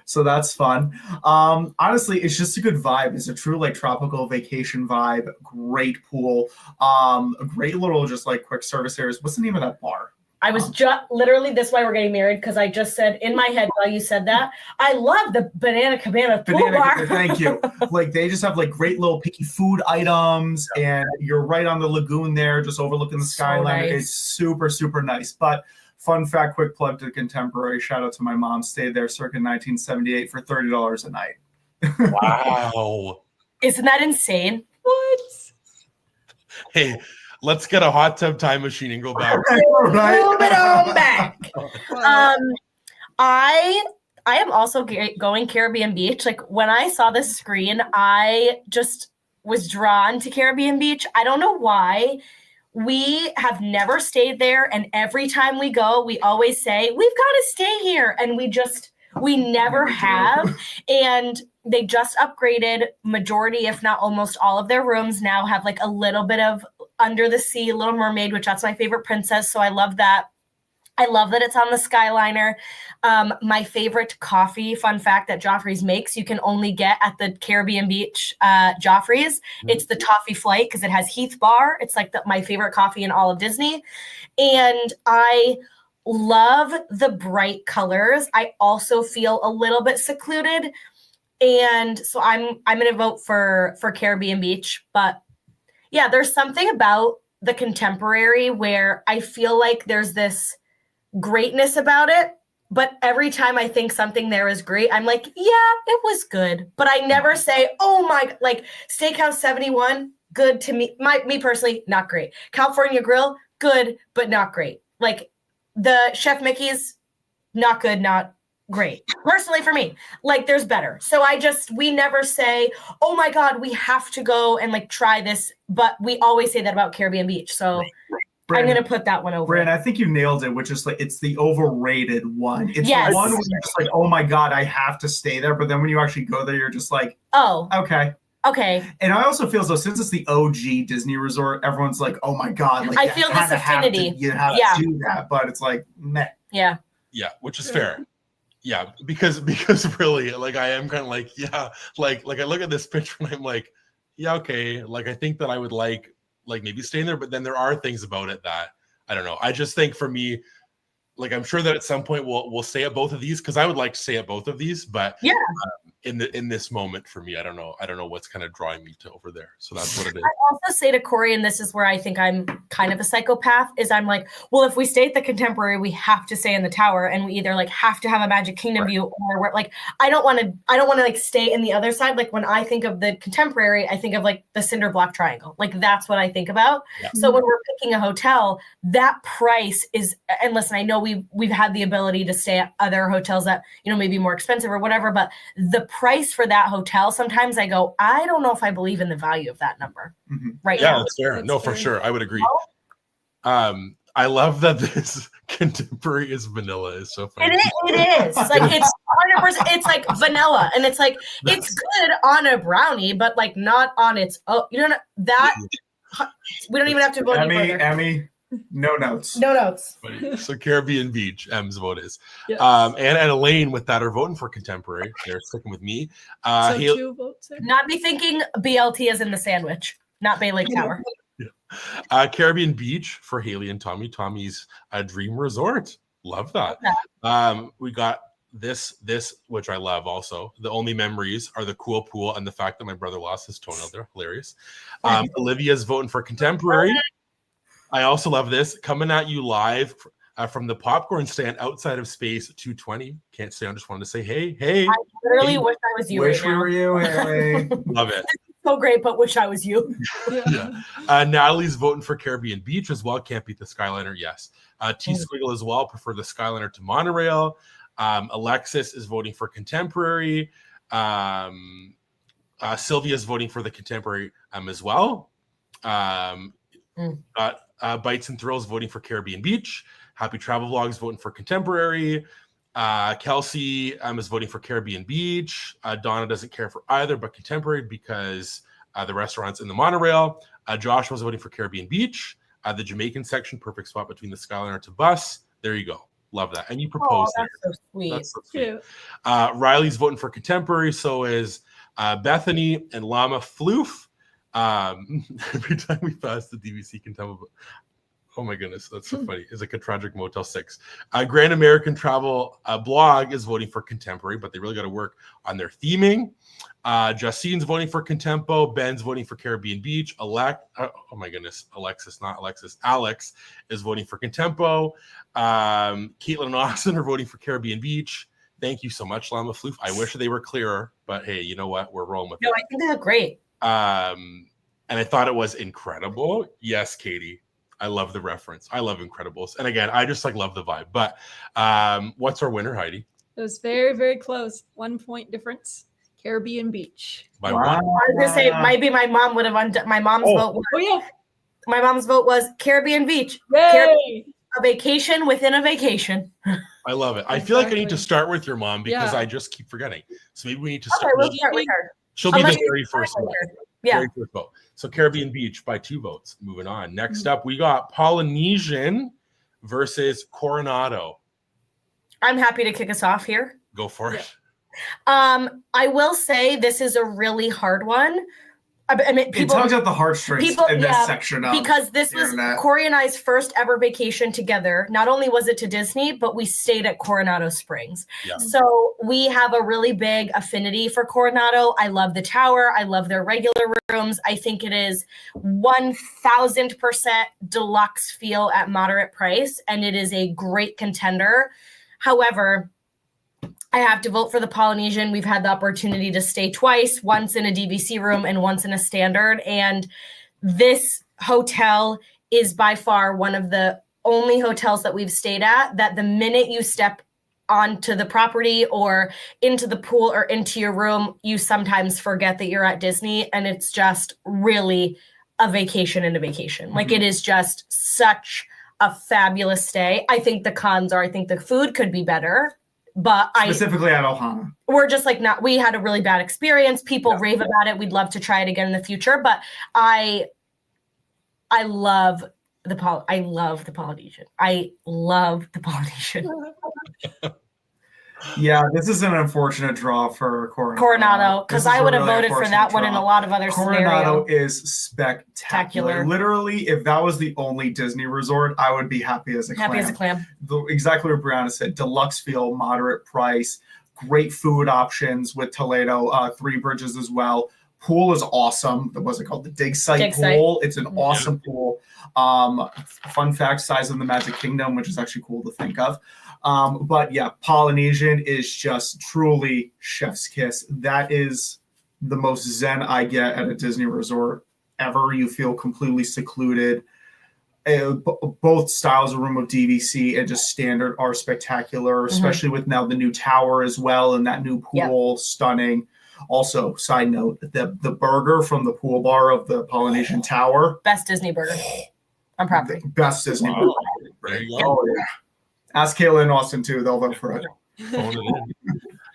So that's fun. Honestly, it's just a good vibe. It's a true like tropical vacation vibe. Great pool. A great little just like quick service areas. What's the name of that bar? I was just literally this is why we're getting married, because I just said in my head while you said that, I love the Banana Cabana pool bar. Thank you. Like they just have like great little picky food items, and you're right on the lagoon there, just overlooking the skyline. Nice. It's super, super nice. But fun fact, quick plug to Contemporary. Shout out to my mom. Stayed there circa 1978 for $30 a night. Wow. Isn't that insane? What? Hey, let's get a hot tub time machine and go back. Move it on back. I am also going Caribbean Beach. Like when I saw this screen, I just was drawn to Caribbean Beach. I don't know why. We have never stayed there, and every time we go, we always say, we've got to stay here, and we never have. And they just upgraded majority, if not almost all of their rooms now have like a little bit of Under the Sea, Little Mermaid, which that's my favorite princess, so I love that. I love that it's on the Skyliner. My favorite coffee, fun fact, that Joffrey's makes, you can only get at the Caribbean Beach Joffrey's. Mm-hmm. It's the Toffee Flight because it has Heath Bar. It's like my favorite coffee in all of Disney. And I love the bright colors. I also feel a little bit secluded. And so I'm going to vote for Caribbean Beach. But yeah, there's something about the Contemporary where I feel like there's this greatness about it, but every time I think something there is great, I'm like, yeah, it was good, but I never say, oh my, like Steakhouse 71, good to me. Me personally, not great. California Grill, good, but not great. Like the Chef Mickey's, not good, not great. Personally for me, like there's better. So we never say, oh my God, we have to go and like try this, but we always say that about Caribbean Beach. So I'm going to put that one over. Brandon, I think you nailed it, which is like, it's the overrated one. It's the one where you're just like, oh my God, I have to stay there. But then when you actually go there, you're just like, oh, okay. And I also feel as though since it's the OG Disney resort, everyone's like, oh my God. Like, I feel this affinity. You have to do that. But it's like, meh. Yeah. Yeah, which is fair. Yeah, because really, like I am kind of like, yeah, like I look at this picture and I'm like, yeah, okay. Like I think that I would like maybe staying there, but then there are things about it that I don't know. I just think for me, like I'm sure that at some point we'll stay at both of these because I would like to stay at both of these, but yeah, in this moment for me, I don't know what's kind of drawing me to over there. So that's what it is. I also say to Cory, and this is where I think I'm kind of a psychopath, is I'm like, well, if we stay at the Contemporary, we have to stay in the tower, and we either like have to have a Magic Kingdom view, or we're like, I don't want to like stay in the other side. Like when I think of the Contemporary, I think of like the cinder block triangle. Like that's what I think about. Yeah. So when we're picking a hotel, that price is, and listen, I know we've had the ability to stay at other hotels that, maybe more expensive or whatever, but the price for that hotel, sometimes I go, I don't know if I believe in the value of that number right Yeah, now. that's fair. That's No, for fair. sure. I would agree. I love that this contemporary is vanilla. Is so funny. It is. Like, it's 100%. It's like vanilla. And it's like, it's good on a brownie, but like not on its own. You know, that we don't even have to vote any further. Emmy, no notes. No notes. Funny. So Caribbean Beach, M's vote is. Yes. And Elaine with that are voting for contemporary. They're sticking with me. So Haley- 2 votes there. Not be thinking BLT as in the sandwich, not Bay Lake Tower. Caribbean Beach for Haley and Tommy. Tommy's Dream Resort. Love that. We got this, which I love also. The only memories are the cool pool and the fact that my brother lost his toenail. They're hilarious. Olivia's voting for contemporary. I also love this. Coming at you live from the popcorn stand outside of Space 220. Can't say, I just wanted to say, hey. I literally wish I was you Wish right we now. were you, Haley. Love it. So great, but wish I was you. Yeah. Natalie's voting for Caribbean Beach as well. Can't beat the Skyliner. Yes. T Squiggle as well. Prefer the Skyliner to Monorail. Alexis is voting for contemporary. Sylvia's voting for the contemporary as well. Bites and Thrills voting for Caribbean Beach. Happy Travel Vlogs voting for contemporary. Kelsey is voting for Caribbean Beach. Donna doesn't care for either but contemporary because the restaurant's in the monorail. Josh was voting for Caribbean Beach. The Jamaican section, perfect spot between the Skyliner to bus. There you go. Love that. And you proposed That's there. so sweet. That's so sweet. Cute. Riley's voting for contemporary. So is Bethany and Llama Floof. Every time we pass the DVC contemporary. Oh my goodness, that's so funny. It's like a tragic Motel 6. Grand American Travel blog is voting for contemporary, but they really got to work on their theming. Justine's voting for contempo. Ben's voting for Caribbean Beach. Oh my goodness, Alex is voting for contempo. Caitlin and Austin are voting for Caribbean Beach. Thank you so much, Llama Floof. I wish they were clearer, but hey, you know what? We're rolling with it. No, I think they look great. And I thought it was incredible. Yes, Katie. I love the reference. I love Incredibles. And again, I just love the vibe. But what's our winner, Heidi? It was very, very close. 1 point difference. Caribbean Beach. By Wow. one. I was gonna say maybe my mom would have undone. My mom's vote. Oh yeah. My mom's vote was Caribbean Beach. Yay. A vacation within a vacation. I love it. I feel like I need to Exactly. start with your mom because Yeah. I just keep forgetting. So maybe we need to Okay, start. we'll start with her. She'll be Unless the you very start first with vote. her. Yeah. Very first vote. So Caribbean Beach by 2 votes. Moving on. Next up, we got Polynesian versus Coronado. I'm happy to kick us off here. Go for it. I will say this is a really hard one. I mean, It people tugs at the heartstrings in this section of because this the was internet. Corey and I's first ever vacation together. Not only was it to Disney, but we stayed at Coronado Springs. Yeah. So we have a really big affinity for Coronado. I love the tower. I love their regular rooms. I think it is 1000% deluxe feel at moderate price, and it is a great contender. However, I have to vote for the Polynesian. We've had the opportunity to stay twice, once in a DVC room and once in a standard. And this hotel is by far one of the only hotels that we've stayed at that the minute you step onto the property or into the pool or into your room, you sometimes forget that you're at Disney. And it's just really a vacation and a vacation. Like, it is just such a fabulous stay. I think the cons are, I think the food could be better. But specifically at Ohana. we're just like, not, we had a really bad experience. People rave about it. We'd love to try it again in the future. But I love the Polynesian. I love the Polynesian. Yeah, this is an unfortunate draw for Coronado, because This is I a would have really voted for unfortunate that one in draw. a lot of other Coronado scenarios. is spectacular. Spectacular. Literally, if that was the only Disney resort, I would be happy as a Happy clam. as a clam. Exactly what Brianna said. Deluxe feel, moderate price, great food options with Toledo, Three Bridges as well. Pool is awesome. What's it called? The Dig Site pool. It's an awesome pool. Fun fact, size of the Magic Kingdom, which is actually cool to think of. But yeah, Polynesian is just truly chef's kiss. That is the most zen I get at a Disney resort ever. You feel completely secluded. both styles of room of DVC and just standard are spectacular, especially with now the new tower as well and that new pool, stunning. Also, side note, the burger from the pool bar of the Polynesian Tower. Best Disney burger. I'm proud of it. Best Disney burger. There you go. Oh, yeah. Ask Kayla and Austin, too. They'll vote for it. Phone it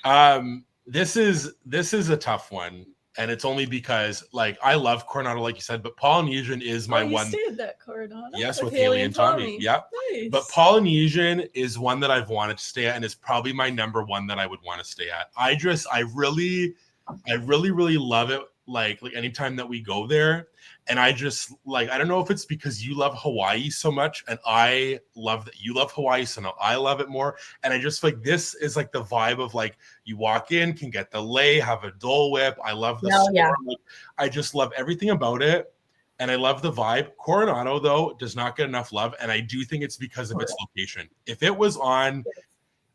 in. This is a tough one. And it's only because, like, I love Coronado, like you said, but Polynesian is my one. You stayed at Coronado? Yes, with Haley and Tommy. Yep. Nice. But Polynesian is one that I've wanted to stay at, and is probably my number one that I would want to stay at. I really love it. Like anytime that we go there, and I just like, I don't know if it's because you love Hawaii so much and I love that you love Hawaii, so now I love it more. And I just like, this is like the vibe of like, you walk in, can get the lei, have a Dole Whip. I love the storm. Yeah. Like, I just love everything about it. And I love the vibe. Coronado, though, does not get enough love. And I do think it's because of its location. If it was on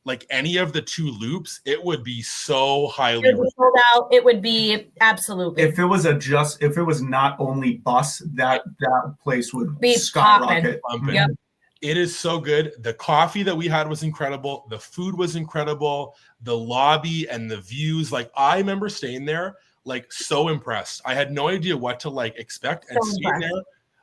like any of the two loops, it would be so highly sold out. It would be absolutely. If it was not only bus, that place would be skyrocket. Yep. It is so good. The coffee that we had was incredible. The food was incredible. The lobby and the views. Like, I remember staying there, like, so impressed. I had no idea what to like expect, and staying there,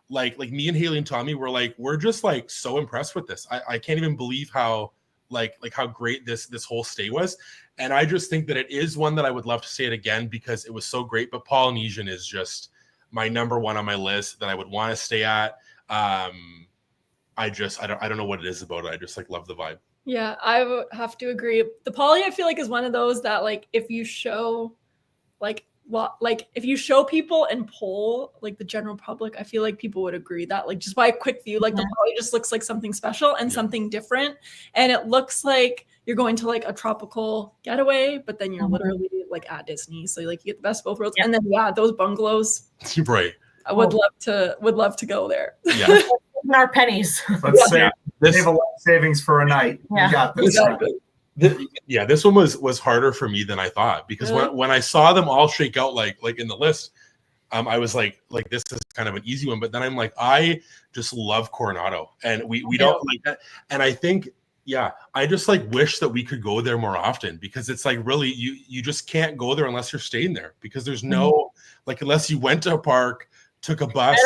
like me and Haley and Tommy were like, we're just like so impressed with this. I can't even believe how like how great this whole stay was. And I just think that it is one that I would love to say it again because it was so great. But Polynesian is just my number one on my list that I would want to stay at. I don't know what it is about it. I just like love the vibe. Yeah, I would have to agree. The Poly, I feel like, is one of those that like if you show if you show people and poll like the general public, I feel like people would agree that like just by a quick view, like the Poly just looks like something special and something different. And it looks like you're going to like a tropical getaway, but then you're literally like at Disney. So like you get the best of both worlds. And then those bungalows. Right. I would love to go there. Yeah. Our pennies. Let's save a lot of savings for a night. Yeah. We got this. Exactly. This one was harder for me than I thought because when I saw them all shake out like in the list, I was like this is kind of an easy one. But then I'm like, I just love Coronado, and we don't like that. And I think I just like wish that we could go there more often because it's like really you just can't go there unless you're staying there because there's no like unless you went to a park, took a bus.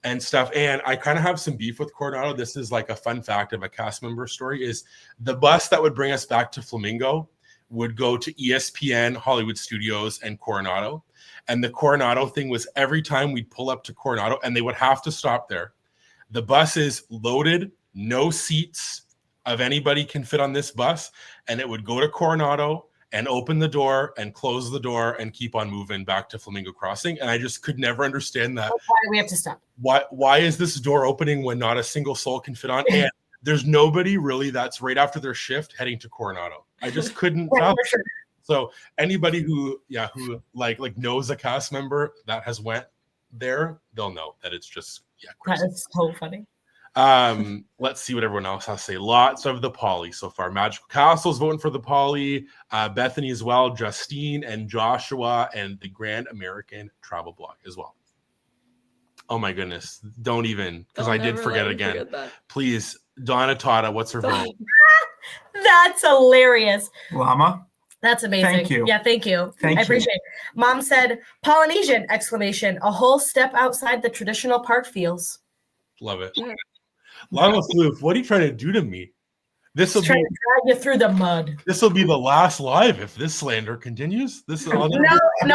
And stuff. And I kind of have some beef with Coronado. This is like a fun fact of a cast member story is the bus that would bring us back to Flamingo would go to ESPN, Hollywood Studios, and Coronado. And the Coronado thing was every time we'd pull up to Coronado and they would have to stop there. The bus is loaded, no seats of anybody can fit on this bus. And it would go to Coronado and open the door and close the door and keep on moving back to Flamingo Crossing. And I just could never understand that. Why do we have to stop? Why is this door opening when not a single soul can fit on? And there's nobody really that's right after their shift heading to Coronado. I just couldn't stop. Sure. So anybody who like knows a cast member that has went there, they'll know that it's just crazy. That is so funny. Let's see what everyone else has to say. Lots of the Poly so far. Magical Castle's voting for the Poly, Bethany as well, Justine and Joshua, and the Grand American Travel Blog as well. Oh my goodness. Don't even, because I did forget again. Please, Donna Tata, what's her vote? That's hilarious. Llama. That's amazing. Thank you. Yeah, thank you. Thank I appreciate it. Mom said, Polynesian, ! A whole step outside the traditional park feels. Love it. Llama Floof, what are you trying to do to me? This will trying to drag you through the mud. This will be the last live if this slander continues. No,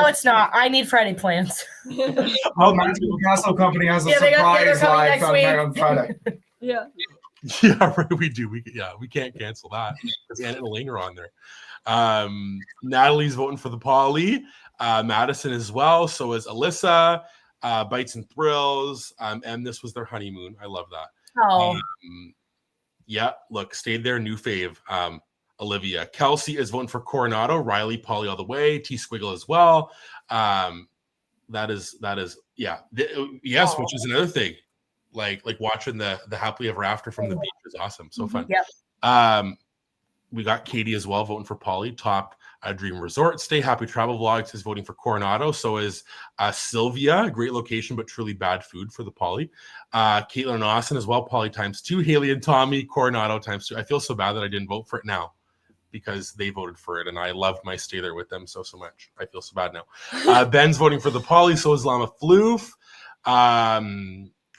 it's not. I need Friday plans. Magical Castle Company has a surprise live on Friday. Yeah, right. We do. We can't cancel that because Anna and Elaine are on there. Natalie's voting for the Poly. Madison as well. So is Alyssa. Bites and Thrills. And this was their honeymoon. I love that. Oh. Look, stayed there. New fave. Olivia. Kelsey is voting for Coronado. Riley, Poly all the way. T Squiggle as well. That is yes, which is another thing. Like watching the happily ever after from the beach is awesome. So fun. Yep. We got Katie as well voting for Poly. Top a dream resort stay. Happy Travel Vlogs is voting for Coronado. So is Sylvia, great location, but truly bad food for the Poly. Caitlin and Austin as well, Poly ×2. Haley and Tommy, Coronado ×2. I feel so bad that I didn't vote for it now because they voted for it and I loved my stay there with them so much. I feel so bad now. Ben's voting for the Poly, so is Llama Floof.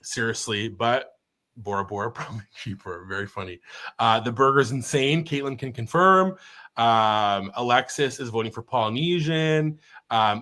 Seriously, but Bora Bora probably cheaper. Very funny. The burger's insane. Caitlin can confirm. Alexis is voting for Polynesian.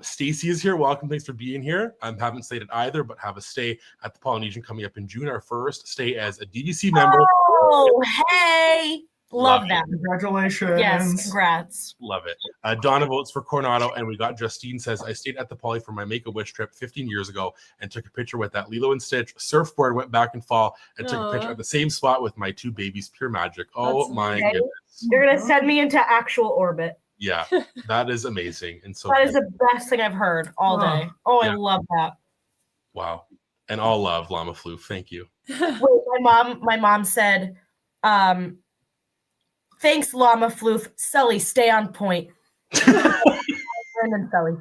Stacy is here. Welcome. Thanks for being here. I haven't stayed at either, but have a stay at the Polynesian coming up in June. Our first stay as a DVC member. Oh, hey. Love that. Congratulations. Yes, congrats. Love it. Donna votes for Coronado, and we got Justine says, I stayed at the Poly for my Make-A-Wish trip 15 years ago and took a picture with that Lilo and Stitch surfboard, went back and fall, and took a picture at the same spot with my 2 babies. Pure magic. Oh, That's my amazing. goodness. You're going to send me into actual orbit. Yeah, that is amazing. And so that is the best thing I've heard all day. Oh, I love that. Wow. And all love, Llama Floof. Thank you. Wait, my mom said, thanks, Llama Floof. Sully, stay on point. And Sully.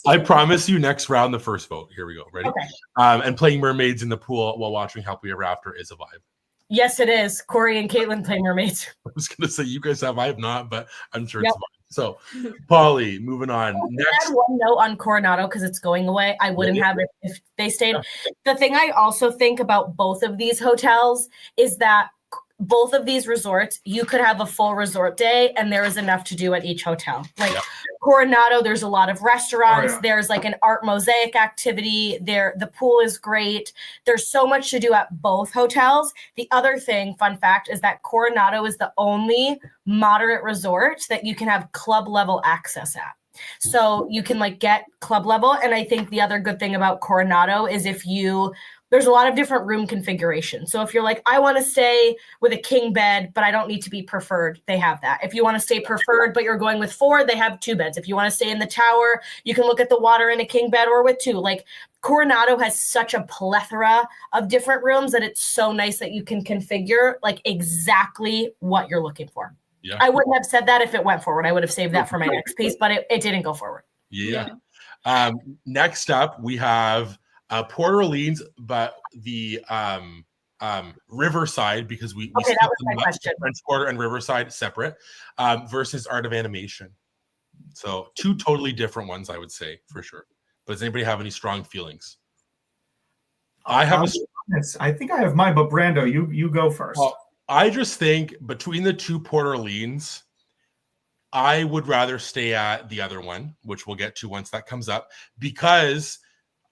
I promise you next round, the first vote. Here we go. Ready? Okay. And playing mermaids in the pool while watching Happily Ever After is a vibe. Yes, it is. Corey and Caitlin play mermaids. I was going to say you guys have, I have not, but I'm sure it's a vibe. So, Polly, moving on. Next. I had one note on Coronado because it's going away. I wouldn't have it if they stayed. The thing I also think about both of these hotels is that both of these resorts, you could have a full resort day and there is enough to do at each hotel. Like Coronado, there's a lot of restaurants. There's like an art mosaic activity there. The pool is great. There's so much to do at both hotels. The other thing, fun fact, is that Coronado is the only moderate resort that you can have club level access at. So you can like get club level. And I think the other good thing about Coronado is there's a lot of different room configurations. So if you're like, I want to stay with a king bed, but I don't need to be preferred, they have that. If you want to stay preferred, but you're going with 4, they have 2 beds. If you want to stay in the tower, you can look at the water in a king bed or with 2. Like Coronado has such a plethora of different rooms that it's so nice that you can configure like exactly what you're looking for. Yeah. I wouldn't have said that if it went forward. I would have saved that for my next piece, but it didn't go forward. Yeah. Next up, we have Port Orleans, but the Riverside, because we that was my question. French Quarter and Riverside separate, versus Art of Animation. So 2 totally different ones, I would say, for sure. But does anybody have any strong feelings? I think I have mine, but Brando, you go first. Well, I just think between the 2 Port Orleans, I would rather stay at the other one, which we'll get to once that comes up, because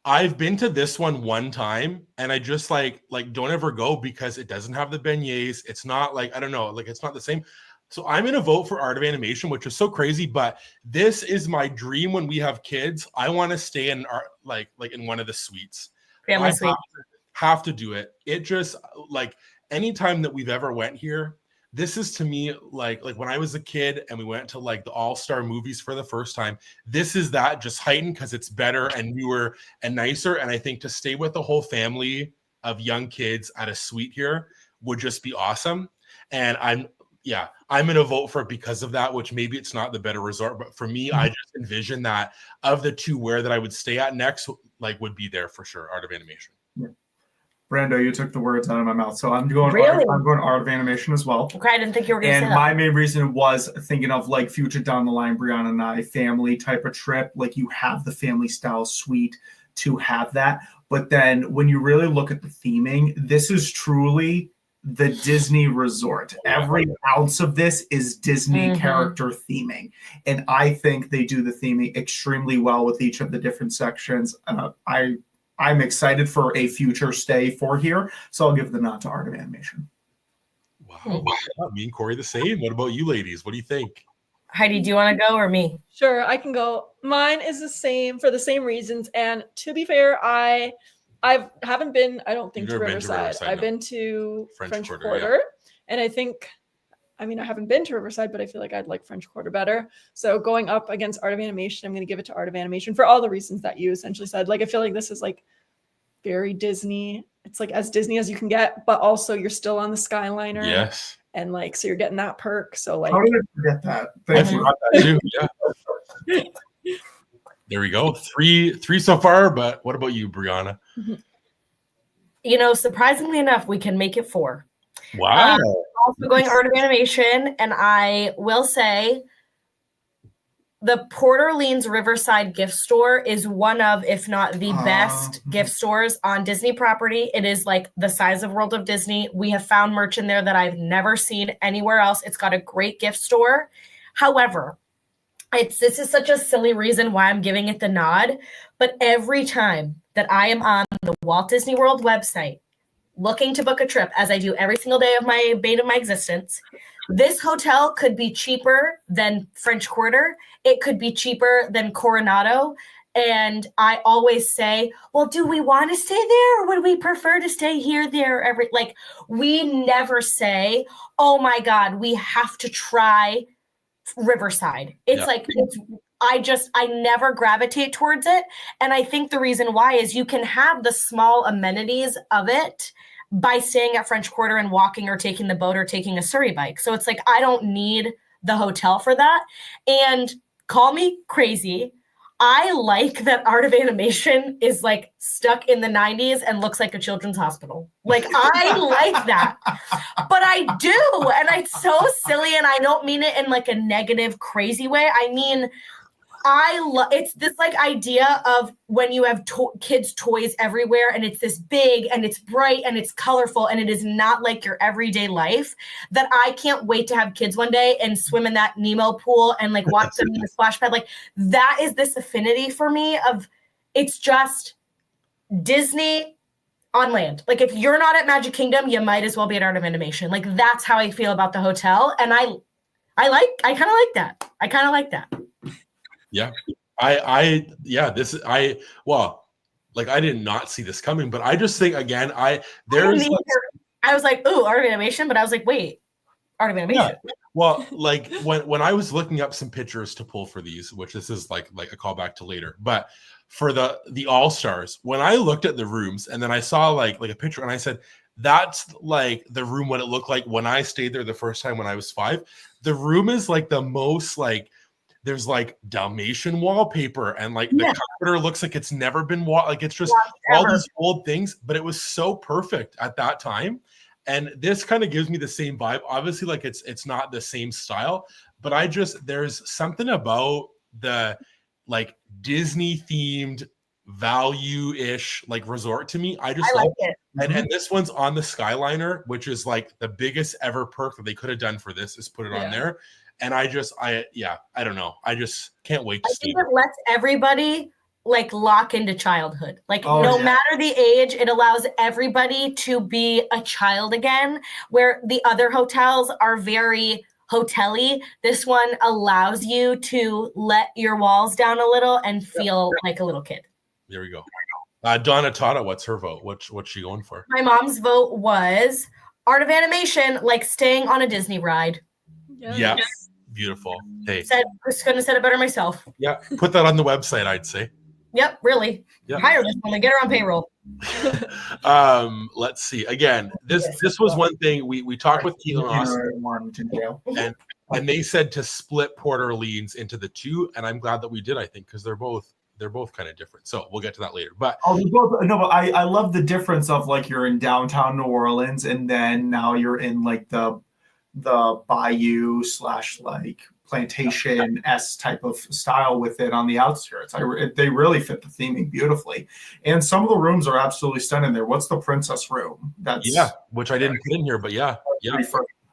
I've been to this one time and I just like don't ever go because it doesn't have the beignets. It's not like, I don't know, like it's not the same. So I'm going to vote for Art of Animation, which is so crazy, but this is my dream when we have kids. I want to stay in art, like in one of the suites. Family suite. Have to do it. It just like anytime that we've ever went here, this is to me like when I was a kid and we went to like the all-star movies for the first time, this is that just heightened because it's better and newer and nicer. And I think to stay with the whole family of young kids at a suite here would just be awesome. And I'm going to vote for it because of that, which maybe it's not the better resort, but for me, I just envision that of the 2 where that I would stay at next, like would be there for sure. Art of Animation. Yeah. Brando, you took the words out of my mouth. So I'm going Art of Animation as well. Okay, I didn't think you were going to say that. And my main reason was thinking of like future down the line, Brianna and I, family type of trip. Like you have the family style suite to have that. But then when you really look at the theming, this is truly the Disney resort. Every ounce of this is Disney character theming. And I think they do the theming extremely well with each of the different sections. I'm excited for a future stay for here, so I'll give the nod to Art of Animation. Wow. Me and Corey the same. What about you ladies? What do you think? Heidi, do you want to go or me? Sure, I can go. Mine is the same for the same reasons. And to be fair, I haven't been, I don't think, to Riverside. I've been to French Quarter. And I think, I haven't been to Riverside, but I feel like I'd like French Quarter better. So going up against Art of Animation, I'm going to give it to Art of Animation for all the reasons that you essentially said. Like, I feel like this is like very Disney. It's like as Disney as you can get, but also you're still on the Skyliner. Yes. And like, so you're getting that perk. So like, How did I forget that? I Thank you. forgot that too. Yeah. There we go. Three so far. But what about you, Brianna? You know, surprisingly enough, we can make it 4. Wow. Also going Art of Animation, and I will say the Port Orleans Riverside gift store is one of, if not the best gift stores on Disney property. It is like the size of World of Disney. We have found merch in there that I've never seen anywhere else. It's got a great gift store. However, this is such a silly reason why I'm giving it the nod, but every time that I am on the Walt Disney World website looking to book a trip, as I do every single day of my bane of my existence, this hotel could be cheaper than French Quarter. It could be cheaper than Coronado. And I always say, well, do we want to stay there or would we prefer to stay here, there, like we never say, oh my God, we have to try Riverside. It's like, I never gravitate towards it. And I think the reason why is you can have the small amenities of it by staying at French Quarter and walking or taking the boat or taking a Surrey bike. So it's like, I don't need the hotel for that. And call me crazy, I like that Art of Animation is like stuck in the 90s and looks like a children's hospital. Like I like that, but I do. And it's so silly. And I don't mean it in like a negative, crazy way. I mean, it's this like idea of when you have kids' toys everywhere and it's this big and it's bright and it's colorful and it is not like your everyday life, that I can't wait to have kids one day and swim in that Nemo pool and like watch them in the splash pad. Like that is this affinity for me of it's just Disney on land. Like if you're not at Magic Kingdom, you might as well be at Art of Animation. Like that's how I feel about the hotel. And I kind of like that. I kind of like that. Yeah. I did not see this coming, but I just think again, I was like, ooh, Art of Animation, but I was like, wait, Art of Animation. Yeah. Well, like when I was looking up some pictures to pull for these, which this is like a callback to later, but for the All-Stars, when I looked at the rooms and then I saw like a picture and I said, that's like the room what it looked like when I stayed there the first time when I was 5. The room is like the most like there's like Dalmatian wallpaper and like the comforter looks like it's never been like it's just all these old things, but it was so perfect at that time. And this kind of gives me the same vibe. Obviously, like it's not the same style, but there's something about the like Disney themed value-ish like resort to me. I like it. And this one's on the Skyliner, which is like the biggest ever perk that they could have done for this is put it on there. And I don't know. I just can't wait to see it. It lets everybody like lock into childhood. Like no matter the age, it allows everybody to be a child again, where the other hotels are very hotel-y. This one allows you to let your walls down a little and feel like a little kid. There we go. Donna Tata, what's her vote? What's she going for? My mom's vote was Art of Animation, like staying on a Disney ride. Yeah. Beautiful. Hey, just couldn't have said it better myself. Yeah, put that on the website, I'd say. Yep, really. Hire this woman, get her on payroll. Let's see. Again, this was one thing we talked with Keelan Austin, and they said to split Port Orleans into the 2, and I'm glad that we did. I think because they're both kind of different. So we'll get to that later. But but I love the difference of like you're in downtown New Orleans, and then now you're in like the bayou / like plantation-esque type of style with it on the outskirts. They really fit the theming beautifully. And some of the rooms are absolutely stunning there. What's the princess room? Which I didn't put in here, but yeah.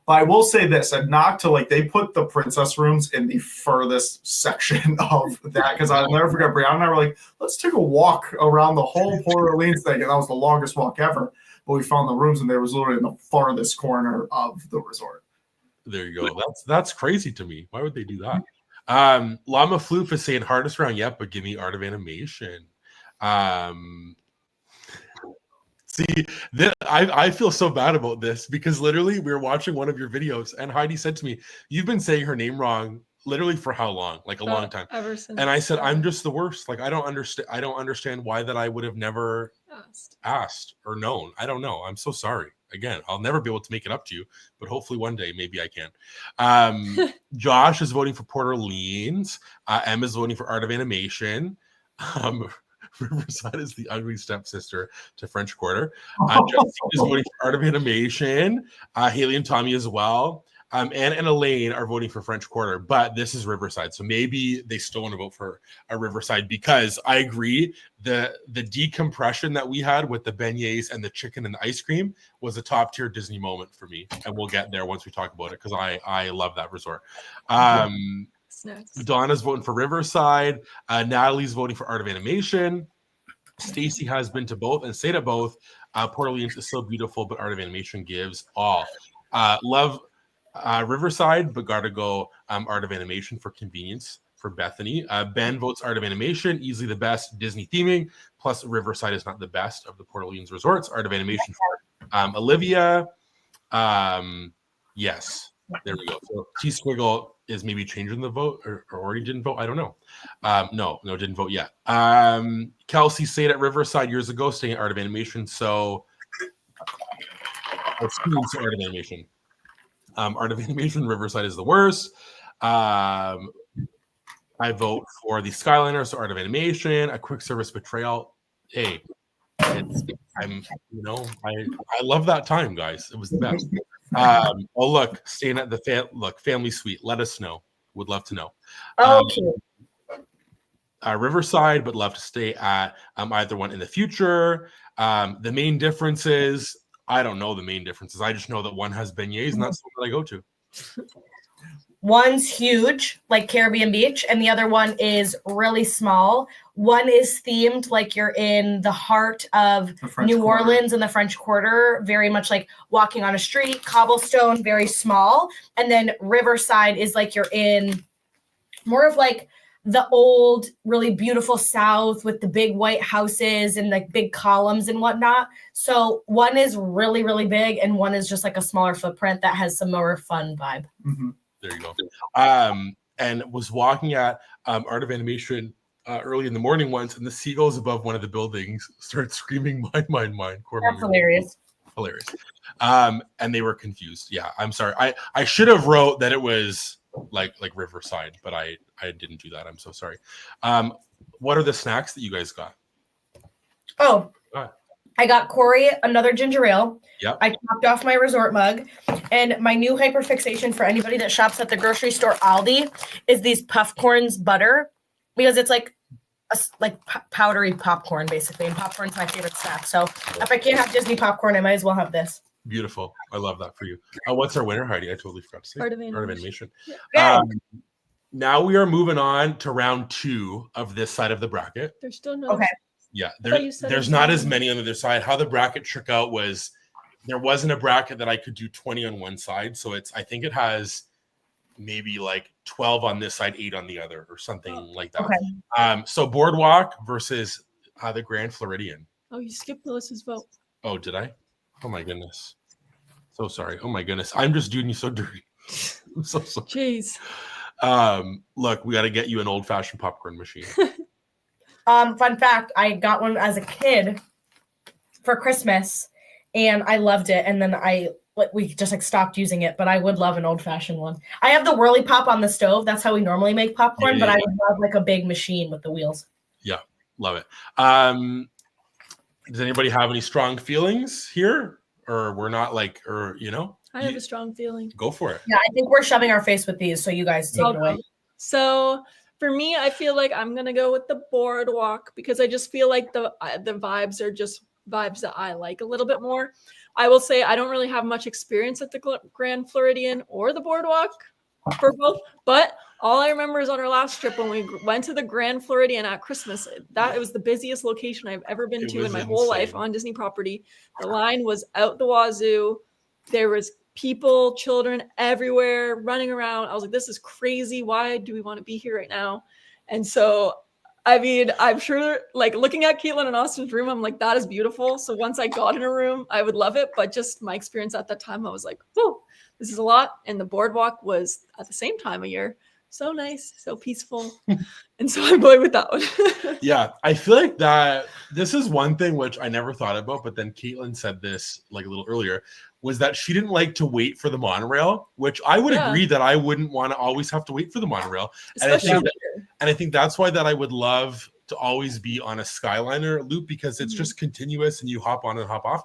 But I will say this, and not to like, they put the princess rooms in the furthest section of that, because I'll never forget, Brianna and I were like, let's take a walk around the whole Port Orleans thing, and that was the longest walk ever. But we found the rooms, and they was literally in the farthest corner of the resort. There you go. That's crazy to me. Why would they do that? Llama Floof is saying hardest round yet, but give me Art of Animation. See, I feel so bad about this because literally we were watching one of your videos and Heidi said to me, "You've been saying her name wrong literally for how long? Like a long time." Ever since. And I said, "I'm just the worst. Like I don't understand why that I would have never asked or known. I don't know. I'm so sorry. Again, I'll never be able to make it up to you, but hopefully one day maybe I can. Josh is voting for Port Orleans. Emma's voting for Art of Animation. Riverside is the ugly stepsister to French Quarter. Justine is voting for Art of Animation. Haley and Tommy as well. Anne and Elaine are voting for French Quarter, but this is Riverside. So maybe they still want to vote for a Riverside, because I agree the decompression that we had with the beignets and the chicken and the ice cream was a top tier Disney moment for me. And we'll get there once we talk about it, because I love that resort. Donna's voting for Riverside. Natalie's voting for Art of Animation. Stacy has been to both and stayed at both. Port Orleans is so beautiful, but Art of Animation gives all. Love Riverside, but gotta go Art of Animation for convenience for Bethany. Ben votes Art of Animation, easily the best Disney theming. Plus, Riverside is not the best of the Port Orleans resorts. Art of Animation for Olivia. Yes, there we go. So T Squiggle is maybe changing the vote, or already didn't vote. I don't know. No, didn't vote yet. Kelsey stayed at Riverside years ago, staying at Art of Animation. So Art of Animation. Art of Animation, Riverside is the worst. I vote for the Skyliner, so Art of Animation. A quick service betrayal. Hey, I love that time, guys. It was the best. Look, staying at the family suite. Let us know. Would love to know. Okay. Riverside, but love to stay at either one in the future. The main differences, I don't know the main differences. I just know that one has beignets, and that's the one that I go to. One's huge, like Caribbean Beach, and the other one is really small. One is themed like you're in the heart of New Orleans in the French Quarter, very much like walking on a street, cobblestone, very small. And then Riverside is like you're in more of like the old, really beautiful South with the big white houses and like big columns and whatnot. So one is really, really big, and one is just like a smaller footprint that has some more fun vibe. Mm-hmm. There you go. And was walking at Art of Animation early in the morning once, and the seagulls above one of the buildings started screaming, "Mine, mine, mine." That's hilarious. Hilarious. And they were confused. Yeah, I'm sorry. I should have wrote that it was like Riverside, but I didn't do that. I'm so sorry. What are the snacks that you guys got? Oh, I got Cory another ginger ale. Yep. I topped off my resort mug, and my new hyperfixation for anybody that shops at the grocery store Aldi is these Puffcorns butter, because it's like powdery popcorn basically, and popcorn's my favorite snack. So if I can't have Disney popcorn, I might as well have this. Beautiful. I love that for you. What's our winner, Heidi? I totally forgot to say. Art of Animation. Yeah. Now we are moving on to round 2 of this side of the bracket. There's still no. Okay. Yeah, there's not as many on the other side. How the bracket shook out was there wasn't a bracket that I could do 20 on one side. So I think it has maybe like 12 on this side, 8 on the other, or something like that. Okay. So Boardwalk versus the Grand Floridian. Oh, you skipped Melissa's vote. Oh, did I? Oh my goodness. So sorry. Oh my goodness. I'm just doing you so dirty. I'm so sorry. Jeez. Look, we got to get you an old-fashioned popcorn machine. Fun fact, I got one as a kid for Christmas, and I loved it. And then we just like stopped using it, but I would love an old-fashioned one. I have the Whirly Pop on the stove. That's how we normally make popcorn, but I would love like a big machine with the wheels. Yeah, love it. Does anybody have any strong feelings here? Or we're not like, or, I have a strong feeling. Go for it. Yeah, I think we're shoving our face with these, so you guys take it away. So for me, I feel like I'm going to go with the Boardwalk, because I just feel like the vibes are just vibes that I like a little bit more. I will say I don't really have much experience at the Grand Floridian or the Boardwalk for both, but all I remember is on our last trip when we went to the Grand Floridian at Christmas, it was the busiest location I've ever been to in my whole life on Disney property. The line was out the wazoo. There was people, children everywhere running around. I was like, this is crazy. Why do we want to be here right now? And so, I mean, I'm sure, like, looking at Caitlin and Austin's room, I'm like, that is beautiful. So once I got in a room, I would love it. But just my experience at that time, I was like, whoa, this is a lot. And the Boardwalk was at the same time of year So nice, so peaceful. And so I'm going with that one. Yeah, I feel like that this is one thing which I never thought about, but then Caitlin said this like a little earlier, was that she didn't like to wait for the monorail, which I would agree that I wouldn't want to always have to wait for the monorail. Especially and I think that's why that I would love to always be on a Skyliner loop, because it's just continuous and you hop on and hop off.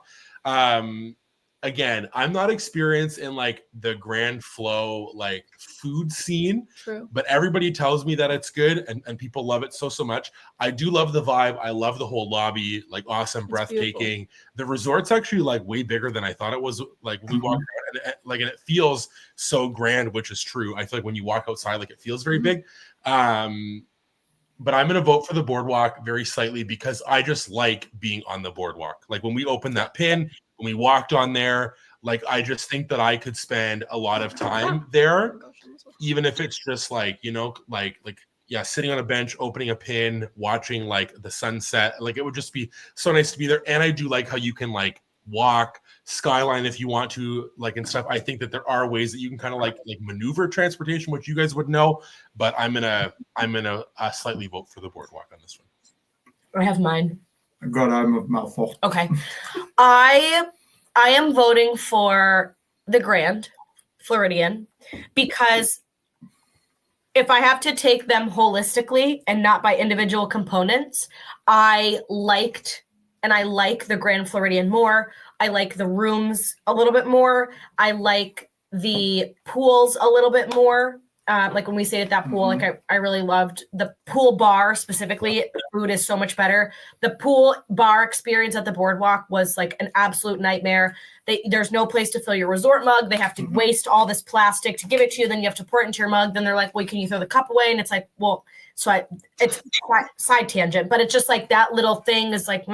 Again, I'm not experienced in like the Grand Flow like food scene. True. But everybody tells me that it's good and people love it so much. I do love the vibe. I love the whole lobby, like awesome, breathtaking. Beautiful. The resort's actually like way bigger than I thought it was. Like we walk around and it feels so grand, which is true. I feel like when you walk outside, like it feels very big. But I'm going to vote for the Boardwalk very slightly because I just like being on the Boardwalk. Like when we opened that pin, when we walked on there, like I just think that I could spend a lot of time there, even if it's just like, you know, like sitting on a bench, opening a pin, watching like the sunset. Like it would just be so nice to be there. And I do like how you can like walk skyline if you want to, like, and stuff. I think that there are ways that you can kind of like maneuver transportation, which you guys would know, but I'm gonna slightly vote for the Boardwalk on this one. I have mine. God, I'm a mouthful. Okay. I am voting for the Grand Floridian because if I have to take them holistically and not by individual components, I like the Grand Floridian more. I like the rooms a little bit more. I like the pools a little bit more. Like when we stayed at that pool, like I really loved the pool bar specifically. The food is so much better. The pool bar experience at the Boardwalk was like an absolute nightmare. There's no place to fill your resort mug. They have to waste all this plastic to give it to you. Then you have to pour it into your mug. Then they're like, wait, can you throw the cup away? And it's like, well, it's side tangent, but it's just like that little thing is like,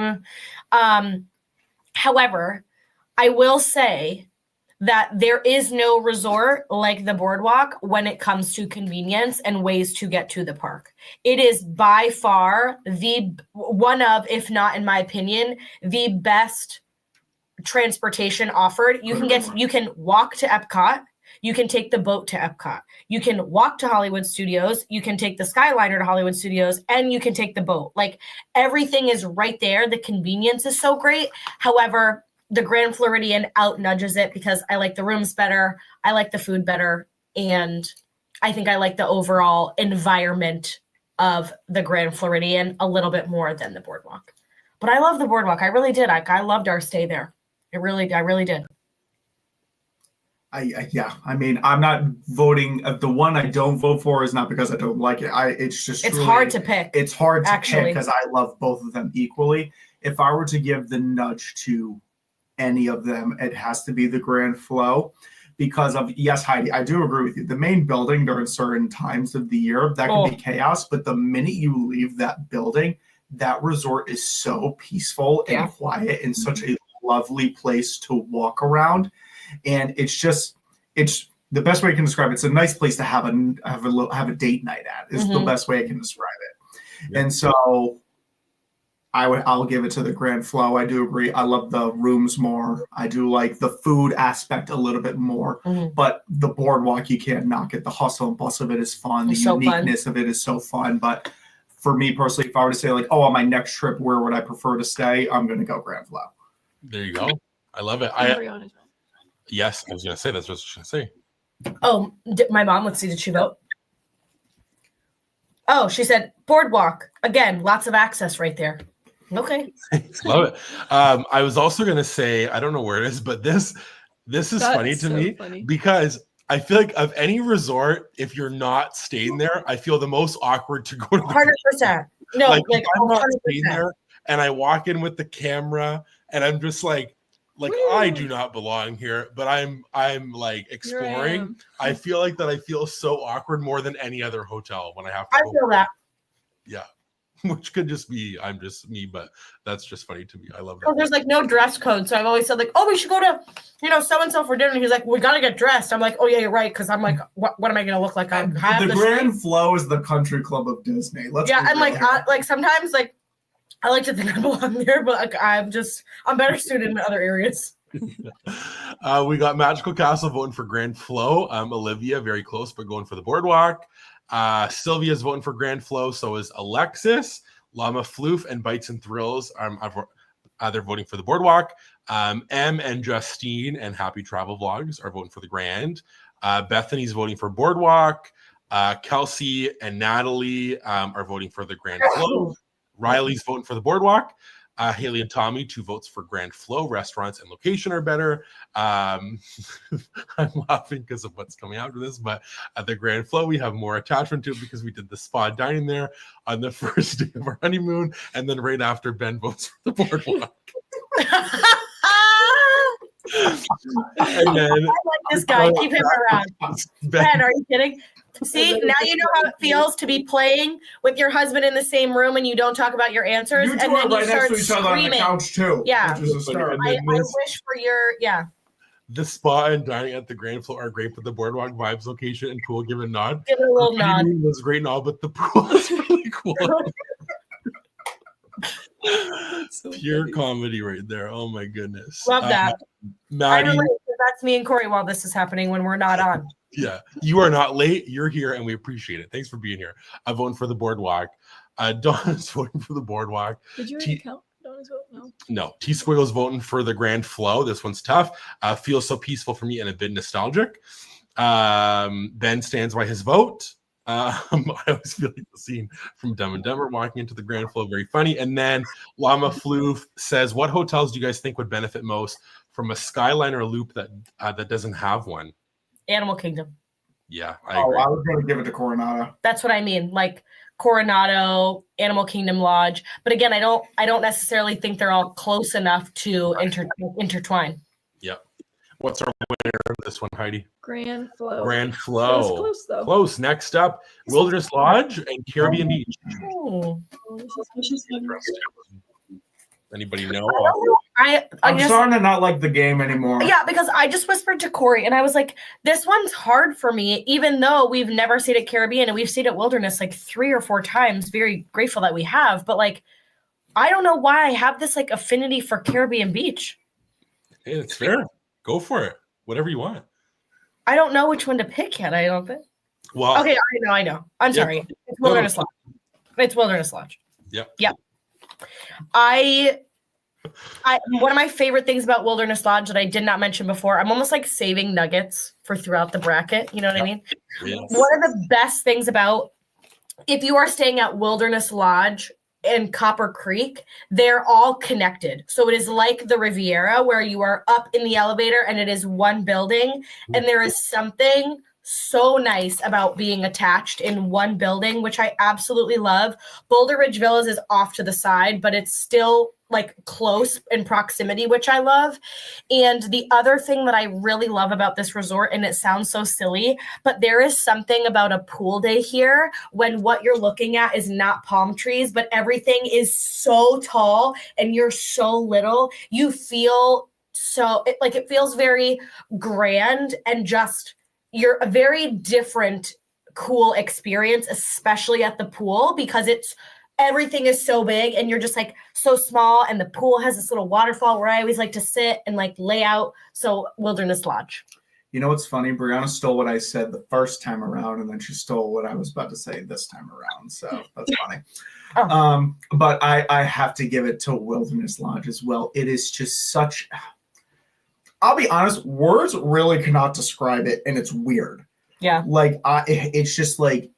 however, I will say that there is no resort like the Boardwalk when it comes to convenience and ways to get to the park. It is by far the one of, if not in my opinion, the best transportation offered. You can walk to Epcot. You can take the boat to Epcot. You can walk to Hollywood Studios. You can take the Skyliner to Hollywood Studios, and you can take the boat. Like everything is right there. The convenience is so great. However, the Grand Floridian out nudges it because I like the rooms better. I like the food better. And I think I like the overall environment of the Grand Floridian a little bit more than the Boardwalk. But I love the Boardwalk. I really did. I loved our stay there. I really did. I mean, I'm not voting. The one I don't vote for is not because I don't like it. It's truly, hard to pick. It's hard to pick because I love both of them equally. If I were to give the nudge to any of them, it has to be the Grand Flow because of, yes, Heidi, I do agree with you. The main building during certain times of the year, that can be chaos. But the minute you leave that building, that resort is so peaceful and quiet and such a lovely place to walk around. And it's the best way I can describe it. It's a nice place to have a date night at is the best way I can describe it. Yeah. And so I'll give it to the Grand Flow. I do agree. I love the rooms more. I do like the food aspect a little bit more, but the Boardwalk, you can't knock it. The hustle and bustle of it is fun. The uniqueness of it is so fun. But for me personally, if I were to say like, oh, on my next trip, where would I prefer to stay? I'm going to go Grand Flow. There you go. I love it. Yes, I was going to say that's what I was going to say. Oh, my mom, let's see, did she vote? Oh, she said Boardwalk. Again, lots of access right there. Okay. Love it. I was also going to say, I don't know where it is, but this is funny to me because I feel like of any resort, if you're not staying there, I feel the most awkward to go to. 100%. No, like I'm not staying there and I walk in with the camera and I'm just like I do not belong here, but I'm like exploring. I feel like that I feel so awkward more than any other hotel when I have to. I feel that. Yeah. Which could just be I'm just me, but that's just funny to me. I love that. Well, there's like no dress code, so I've always said like, oh, we should go to so and so for dinner. And he's like, we gotta get dressed. I'm like, oh yeah, you're right, because I'm like, what am I gonna look like? The Grand Flow is the country club of Disney. And like sometimes like I like to think I belong there, but like, I'm better suited in other areas. We got Magical Castle voting for Grand Flow. Olivia, very close, but going for the Boardwalk. Sylvia's voting for Grand Flow. So is Alexis. Llama Floof and Bites and Thrills. They're voting for the Boardwalk. M and Justine and Happy Travel Vlogs are voting for the Grand. Bethany's voting for Boardwalk. Kelsey and Natalie are voting for the Grand Flow. Riley's voting for the Boardwalk. Haley and Tommy, 2 votes for Grand Flow. Restaurants and location are better. I'm laughing because of what's coming after this, but at the Grand Flow, we have more attachment to it because we did the spa dining there on the first day of our honeymoon, and then right after, Ben votes for the Boardwalk. And then, I like this guy. Keep him around. Ben, are you kidding? See, now you know how it feels to be playing with your husband in the same room and you don't talk about your answers. You two and are then right you next start to each other on the screaming. couch too. Yeah. Which is a start. And I then this- wish for your, the spa and dining at the Grand Flow are great, but the Boardwalk Vibes location and pool, give a nod. give it a little The nod. honeymoon was great and all, but the pool is really cool. So Pure funny. comedy right there. Oh my goodness. Love that. I Maddie, relate, 'cause that's me and Corey while this is happening when we're not on. yeah, you are not late. You're here and we appreciate it. Thanks for being here. I'm voting for the Boardwalk. Donna's voting for the Boardwalk. Did you already count Donna's vote? No. No, T Squiggle's voting for the Grand Flow. This one's tough. Feels so peaceful for me and a bit nostalgic. Ben stands by his vote. I always feel like the scene from Dumb and Dumber walking into the Grand Flow, very funny. And then Llama Floof says, "What hotels do you guys think would benefit most from a skyline or a loop that doesn't have one?" Animal Kingdom. Yeah, I agree. I was going to give it to Coronado. That's what I mean. Like Coronado, Animal Kingdom Lodge. But again, I don't necessarily think they're all close enough to intertwine. Yep. What's our winner of this one, Heidi? Grand Flow. Grand That Flow. was close though. Close. Next up, Wilderness Lodge and Caribbean Beach. Oh. Anybody know? I'm just, starting to not like the game anymore. yeah, because I just whispered to Corey and I was like, this one's hard for me, even though we've never stayed at Caribbean and we've stayed at Wilderness like 3 or 4 times. Very grateful that we have, but like, I don't know why I have this like affinity for Caribbean Beach. Hey, it's fair. Go for it. Whatever you want. I don't know which one to pick yet. I don't think. Well, Okay, I know. I'm Yeah. sorry. It's Wilderness Lodge. It's Wilderness Lodge. Yep. Yep. One of my favorite things about Wilderness Lodge that I did not mention before, I'm almost like saving nuggets for throughout the bracket. You know what I mean? Yes. One of the best things about if you are staying at Wilderness Lodge and Copper Creek, they're all connected. So it is like the Riviera where you are up in the elevator and it is one building. And there is something so nice about being attached in one building, which I absolutely love. Boulder Ridge Villas is off to the side, but it's still like close in proximity, which I love. And the other thing that I really love about this resort, and it sounds so silly, but there is something about a pool day here when what you're looking at is not palm trees, but everything is so tall and you're so little. You feel so, it feels very grand and just, you're a very different, cool experience, especially at the pool, because everything is so big and you're just like so small. And the pool has this little waterfall where I always like to sit and like lay out. So Wilderness Lodge. You know what's funny? Brianna stole what I said the first time around, and then she stole what I was about to say this time around. So that's funny. Oh. But I have to give it to Wilderness Lodge as well. It is just such... I'll be honest, words really cannot describe it, and it's weird. Yeah. Like, it's just like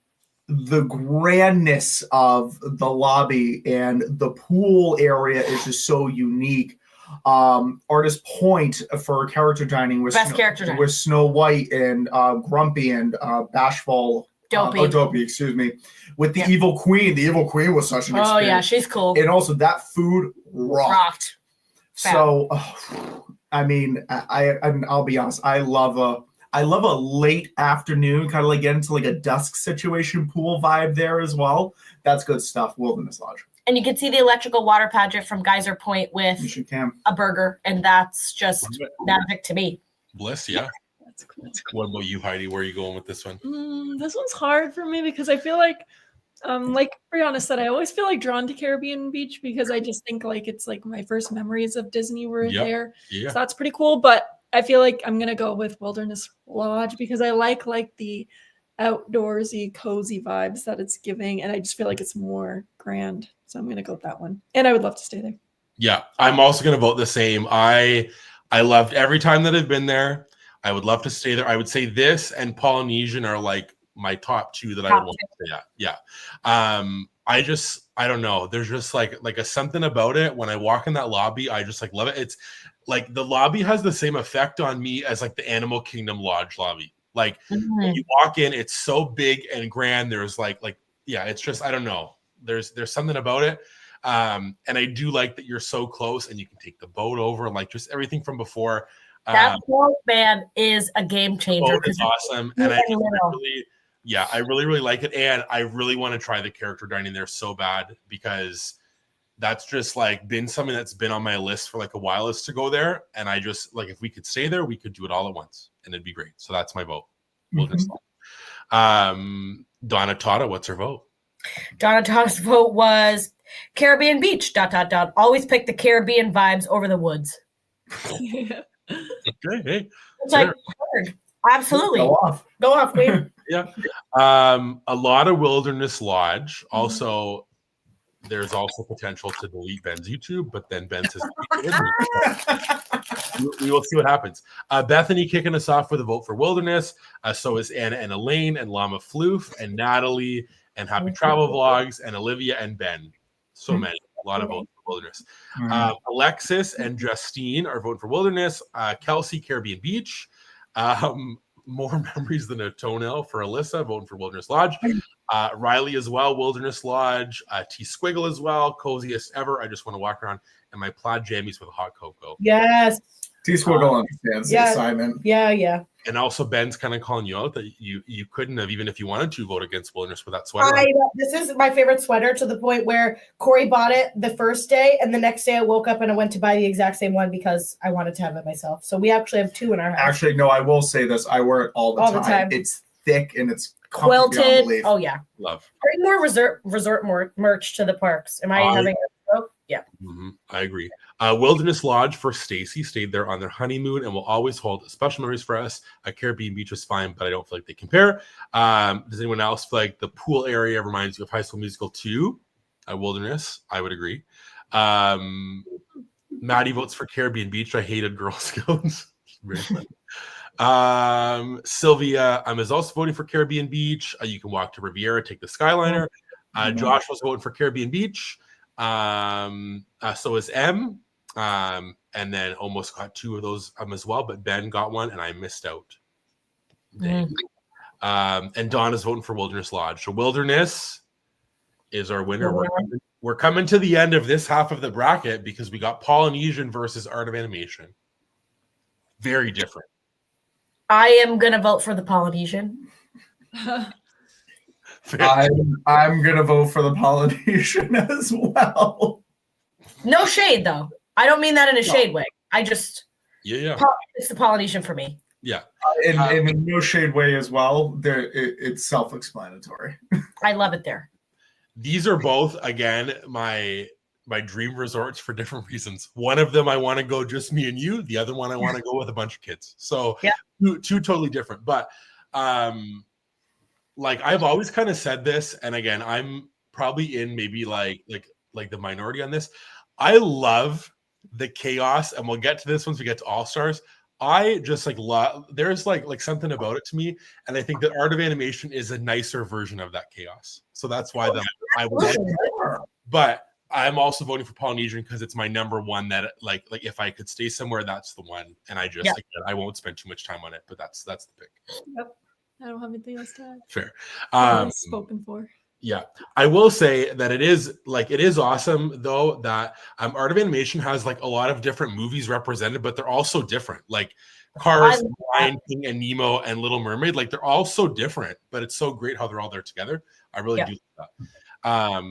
the grandness of the lobby and the pool area is just so unique. Artist Point for character dining with Character dining. with Snow White and Grumpy and Bashful. Dopey, excuse me. With the Evil Queen. The Evil Queen was such an experience. Oh, yeah, she's cool. And also, that food rocked. So, I mean, I'll be honest. I love a late afternoon, kind of like get into like a dusk situation pool vibe there as well. That's good stuff. Wilderness Lodge. And you can see the electrical water pageant from Geyser Point with You can. a burger, and that's just magic to me. Bliss, yeah. That's cool. What about you, Heidi? Where are you going with this one? This one's hard for me because I feel like Brianna said, I always feel like drawn to Caribbean Beach because I just think like it's like my first memories of Disney were there. Yeah. So that's pretty cool. But I feel like I'm gonna go with Wilderness Lodge because I like the outdoorsy, cozy vibes that it's giving, and I just feel like it's more grand. So I'm gonna go with that one. And I would love to stay there. Yeah, I'm also gonna vote the same. I loved every time that I've been there. I would love to stay there. I would say this and Polynesian are like my top two that I would want to stay at. Yeah. I don't know. There's just like a something about it. When I walk in that lobby, I just like love it. It's like the lobby has the same effect on me as like the Animal Kingdom Lodge lobby. Like when you walk in, it's so big and grand. There's yeah, it's just, I don't know. There's something about it. And I do like that you're so close and you can take the boat over, like just everything from before. That boat, man, is a game changer. Boat is awesome. And I really like it. And I really want to try the character dining there so bad, because that's just like been something that's been on my list for like a while, is to go there. And I just like, if we could stay there, we could do it all at once and it'd be great. So that's my vote. Donna Tata, what's her vote? Donna Tata's vote was Caribbean Beach, ... Always pick the Caribbean vibes over the woods. Okay, hey. It's like, heard. Absolutely. Go off, queen. Yeah. A lot of Wilderness Lodge. Also, there's also potential to delete Ben's YouTube, but then Ben says, we will see what happens. Bethany kicking us off with a vote for Wilderness. So is Anna and Elaine and Llama Floof and Natalie and Happy Travel Vlogs and Olivia and Ben. So many. A lot of votes for Wilderness. Alexis and Justine are voting for Wilderness. Kelsey, Caribbean Beach. More memories than a toenail for Alyssa, voting for Wilderness Lodge. Riley as well, Wilderness Lodge. T Squiggle as well, coziest ever. I just want to walk around in my plaid jammies with a hot cocoa. Yes. T Squiggle understands the assignment. Yeah. And also Ben's kind of calling you out that you couldn't have, even if you wanted to, vote against Wilderness with that sweater. This is my favorite sweater, to the point where Cory bought it the first day, and the next day I woke up and I went to buy the exact same one because I wanted to have it myself. So we actually have two in our house. Actually, no, I will say this. I wear it all the time. It's thick and it's quilted. Oh yeah. Love. Bring more resort merch to the parks. Am I having a stroke? Yeah. I agree. Wilderness Lodge for Stacy stayed there on their honeymoon and will always hold special memories for us. Caribbean Beach is fine, but I don't feel like they compare. Does anyone else feel like the pool area reminds you of High School Musical 2? Wilderness, I would agree. Maddie votes for Caribbean Beach. I hated Girl Scouts. Very funny. Sylvia is also voting for Caribbean Beach. You can walk to Riviera, take the Skyliner. Josh was voting for Caribbean Beach. So is M. And then almost got two of those as well, but Ben got one and I missed out. And Dawn is voting for Wilderness Lodge. So Wilderness is our winner. We're coming to the end of this half of the bracket because we got Polynesian versus Art of Animation. Very different. I am gonna vote for the Polynesian. I'm gonna vote for the Polynesian as well. No shade though. I don't mean that in a shade way. I just it's the Polynesian for me. Yeah. In a no shade way as well. It's self-explanatory. I love it there. These are both, again, my dream resorts for different reasons. One of them I want to go just me and you. The other one I want to go with a bunch of kids. So two totally different. But like I've always kind of said this, and again, I'm probably in maybe like the minority on this. I love the chaos, and we'll get to this once we get to All Stars. I just like love. There's like something about it to me, and I think that Art of Animation is a nicer version of that chaos. So that's why I would. But I'm also voting for Polynesian because it's my number one. That like if I could stay somewhere, that's the one. And I just again, I won't spend too much time on it, but that's the pick. Yep, I don't have anything else to add. Fair. Spoken for. Yeah, I will say that it is awesome though that Art of Animation has like a lot of different movies represented, but they're all so different. Like Cars, Lion King, and Nemo, and Little Mermaid. Like they're all so different, but it's so great how they're all there together. I really do like that.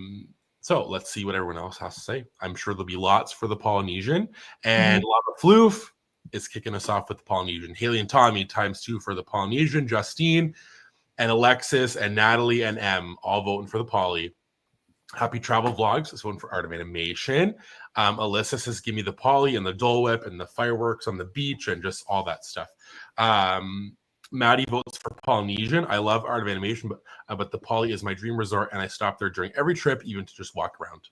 So let's see what everyone else has to say. I'm sure there'll be lots for the Polynesian, and Lava Floof is kicking us off with the Polynesian. Haley and Tommy ×2 for the Polynesian. Justine and Alexis and Natalie and M all voting for the Poly. Happy Travel Vlogs is voting for Art of Animation. Alyssa says, give me the Poly and the Dole Whip and the fireworks on the beach and just all that stuff. Maddie votes for Polynesian. I love Art of Animation, but the Poly is my dream resort, and I stop there during every trip, even to just walk around.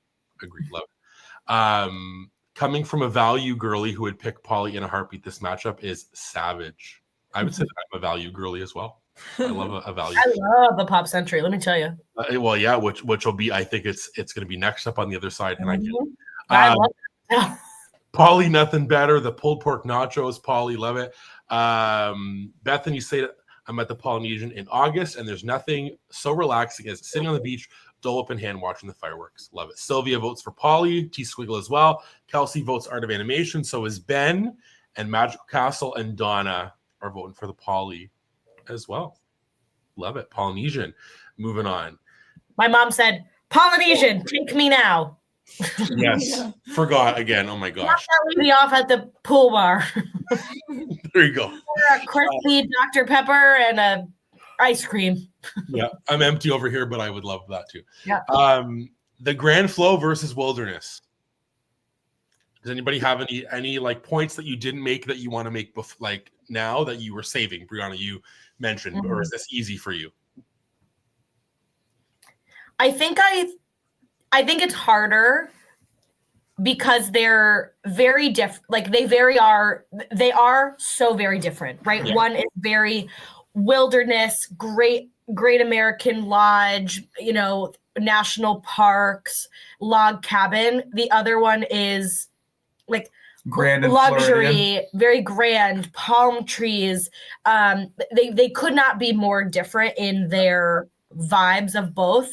Agreed, love it. Coming from a value girly who would pick Poly in a heartbeat, this matchup is savage. I would say that I'm a value girly as well. I love a value. I love the Pop Century. Let me tell you. Well, yeah, which will be. I think it's going to be next up on the other side, and I love it. Polly, nothing better. The pulled pork nachos, Polly, love it. Bethany said, I'm at the Polynesian in August, and there's nothing so relaxing as sitting on the beach, Dolphin in hand, watching the fireworks. Love it. Sylvia votes for Polly, T Squiggle as well. Kelsey votes Art of Animation. So is Ben, and Magical Castle and Donna are voting for the Polly as well. Love it. Polynesian. Moving on. My mom said, Polynesian, take me now. Yes. Forgot again. Oh my gosh. Leave me off at the pool bar. There you go. A crispy Dr. Pepper and a ice cream. Yeah, I'm empty over here, but I would love that too. Yeah. The Grand Flow versus Wilderness. Does anybody have any like points that you didn't make that you want to make like now that you were saving? Brianna, you mentioned, or is this easy for you? I think it's harder because they're very different. Like they are so very different, right? Yeah. One is very wilderness, great American lodge, national parks, log cabin. The other one is like Grand and luxury, Floridian. very grand, palm trees. They could not be more different in their vibes of both.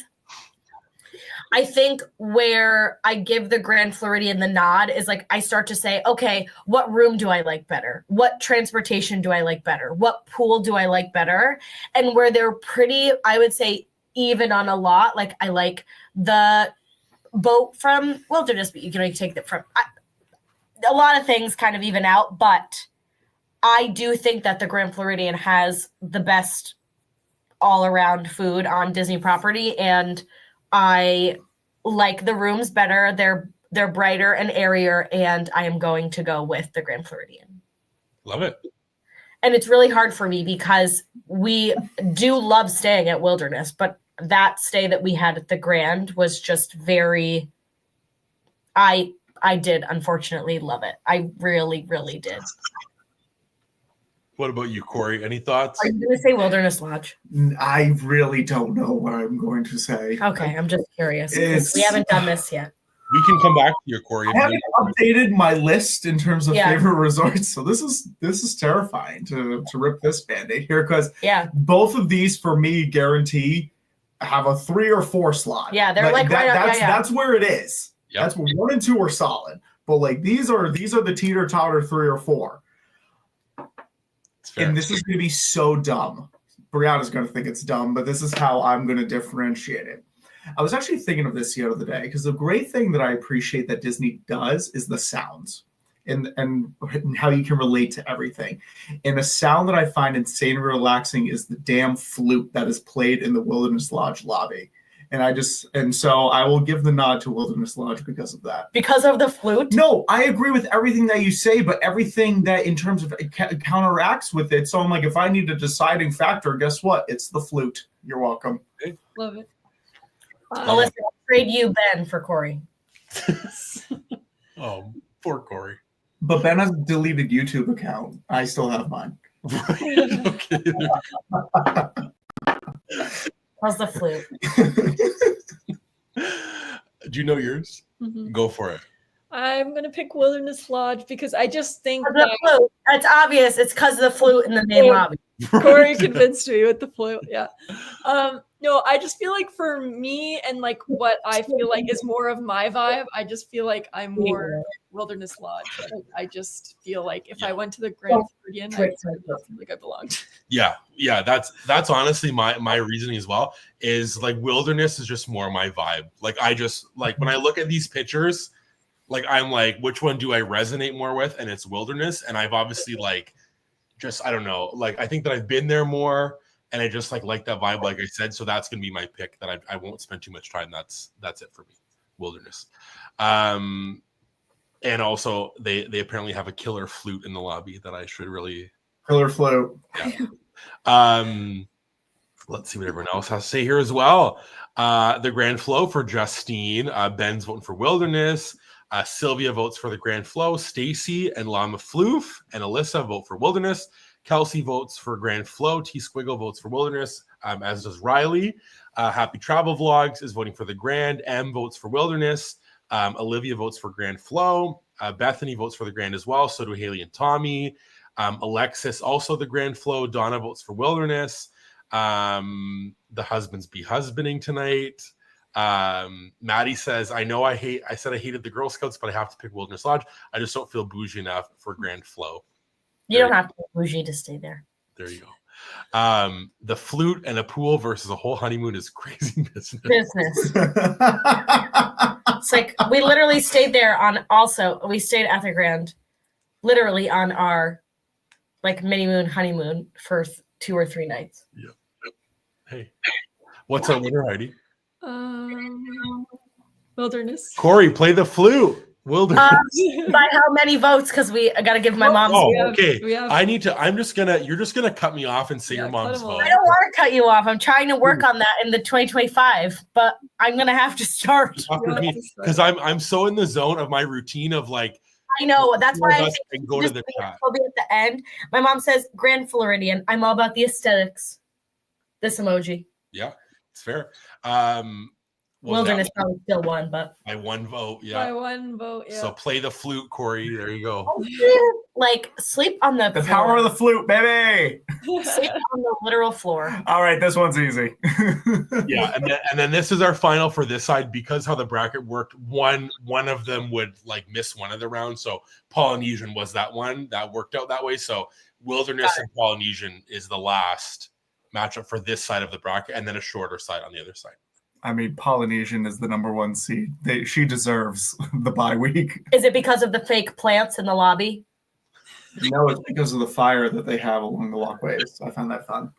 I think where I give the Grand Floridian the nod is like I start to say, okay, what room do I like better? What transportation do I like better? What pool do I like better? And where they're pretty, I would say, even on a lot. Like I like the boat from Wilderness, but you can only take that from a lot of things kind of even out. But I do think that the Grand Floridian has the best all-around food on Disney property, and I like the rooms better. They're brighter and airier, and I am going to go with the Grand Floridian. Love it. And it's really hard for me because we do love staying at Wilderness, but that stay that we had at the Grand was just very, I did unfortunately love it. I really, really did. What about you, Corey? Any thoughts? Are you going to say Wilderness Lodge? I really don't know what I'm going to say. Okay, I'm just curious. It's- We haven't done this yet. We can come back to you, Corey. I haven't updated my list in terms of Yeah. favorite resorts, so this is terrifying to rip this band-aid here because Yeah. both of these for me guarantee have a 3 or 4 slot. Yeah, they're like right up. That's where it is. Yep. That's where 1 and 2 are solid, but like these are the teeter-totter 3 or 4. It's fair. And this is going to be so dumb. Brianna's going to think it's dumb, but this is how I'm going to differentiate it. I was actually thinking of this the other day because the great thing that I appreciate that Disney does is the sounds and how you can relate to everything. And a sound that I find insanely relaxing is the damn flute that is played in the Wilderness Lodge lobby. And so I will give the nod to Wilderness Lodge because of that. Because of the flute? No, I agree with everything that you say, but everything that in terms of counteracts with it. So I'm like, if I need a deciding factor, guess what? It's the flute. You're welcome. Love it. Melissa, I'll trade you Ben for Corey. Oh, poor Corey. But Ben has a deleted YouTube account. I still have mine. Okay. How's the flute? Do you know yours? Mhm. Go for it. I'm gonna pick Wilderness Lodge because I just think The flute. It's obvious. It's because of the flute in the main lobby. Corey convinced me with the flute. Yeah. No, I just feel like for me and like what I feel like is more of my vibe, I just feel like I'm more Wilderness Lodge. Like, I just feel like if I went to the Grand Floridian, I feel like I belonged. Yeah, that's honestly my reasoning as well. Is like Wilderness is just more my vibe. Like I just like when I look at these pictures, like I'm like, which one do I resonate more with? And it's Wilderness, and I've obviously like just I don't know, like I think that I've been there more. And I just like that vibe, like I said. So that's gonna be my pick. That I won't spend too much time. That's it for me. Wilderness, and also they apparently have a killer flute in the lobby that I should really Killer flute. Yeah. Let's see what everyone else has to say here as well. The Grand Flow for Justine. Ben's voting for Wilderness. Sylvia votes for the Grand Flow. Stacy and Llama Floof and Alyssa vote for Wilderness. Kelsey votes for Grand Flow. T Squiggle votes for Wilderness, as does Riley. Happy Travel Vlogs is voting for the Grand. M votes for Wilderness. Olivia votes for Grand Flow. Bethany votes for the Grand as well. So do Haley and Tommy. Alexis also the Grand Flow. Donna votes for Wilderness. The husbands be husbanding tonight. Maddie says, I said I hated the Girl Scouts, but I have to pick Wilderness Lodge. I just don't feel bougie enough for Grand Flow. You don't have to be bougie to stay there. There you go. The flute and a pool versus a whole honeymoon is crazy business. It's like we literally stayed there we stayed at the Grand literally on our like mini moon honeymoon for 2 or 3 nights. Yeah. Hey, what's our winner, Heidi? Wilderness. Cory, play the flute. Wilderness. By how many votes? Because we got to give my mom's. Okay. You're just gonna cut me off and say your mom's vote. I don't want to cut you off. I'm trying to work on that in the 2025, but I'm gonna have to start. Because I'm so in the zone of my routine of like. I know. That's why I think go to the chat. Will be at the end. My mom says Grand Floridian. I'm all about the aesthetics. This emoji. Yeah, it's fair. Wilderness probably still won, but by 1 vote, yeah. By 1 vote, yeah. So play the flute, Cory. There you go. Like sleep on the power of the flute, baby. Sleep on the literal floor. All right, this one's easy. Yeah, and then this is our final for this side because how the bracket worked. One of them would like miss one of the rounds. So Polynesian was that one that worked out that way. So Wilderness and Polynesian is the last matchup for this side of the bracket, and then a shorter side on the other side. I mean, Polynesian is the number 1 seed. She deserves the bye week. Is it because of the fake plants in the lobby? No, it's because of the fire that they have along the walkways. I found that fun.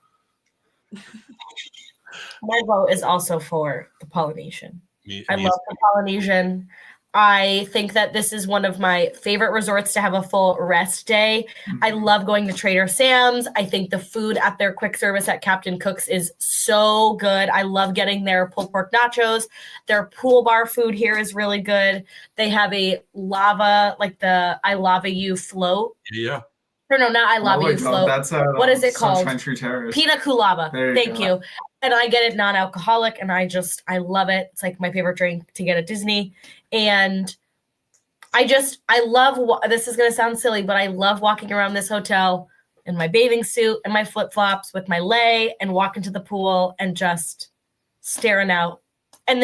My vote is also for the Polynesian. I love the Polynesian. I think that this is one of my favorite resorts to have a full rest day. I love going to Trader Sam's. I think the food at their quick service at Captain Cook's is so good. I love getting their pulled pork nachos. Their pool bar food here is really good. They have a lava, like the I Lava You float. Yeah. No, not I Lava You float. That's what is it called? Country Terrace. Pina Colada. Thank go. you. And I get it non-alcoholic, and I love it. It's like my favorite drink to get at Disney. And I love, this is going to sound silly, but I love walking around this hotel in my bathing suit and my flip-flops with my lei and walking to the pool and just staring out. And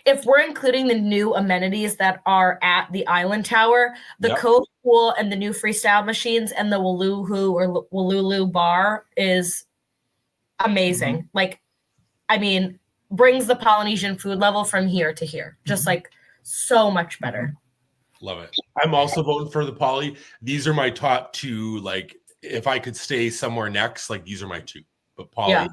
if we're including the new amenities that are at the Island Tower, the Cove Pool and the new freestyle machines and the Walulu bar is amazing. Mm-hmm. Like, I mean, brings the Polynesian food level from here to here. Just like so much better. Love it. I'm also voting for the Poly. These are my top 2. Like, if I could stay somewhere next, like these are my 2. But Poly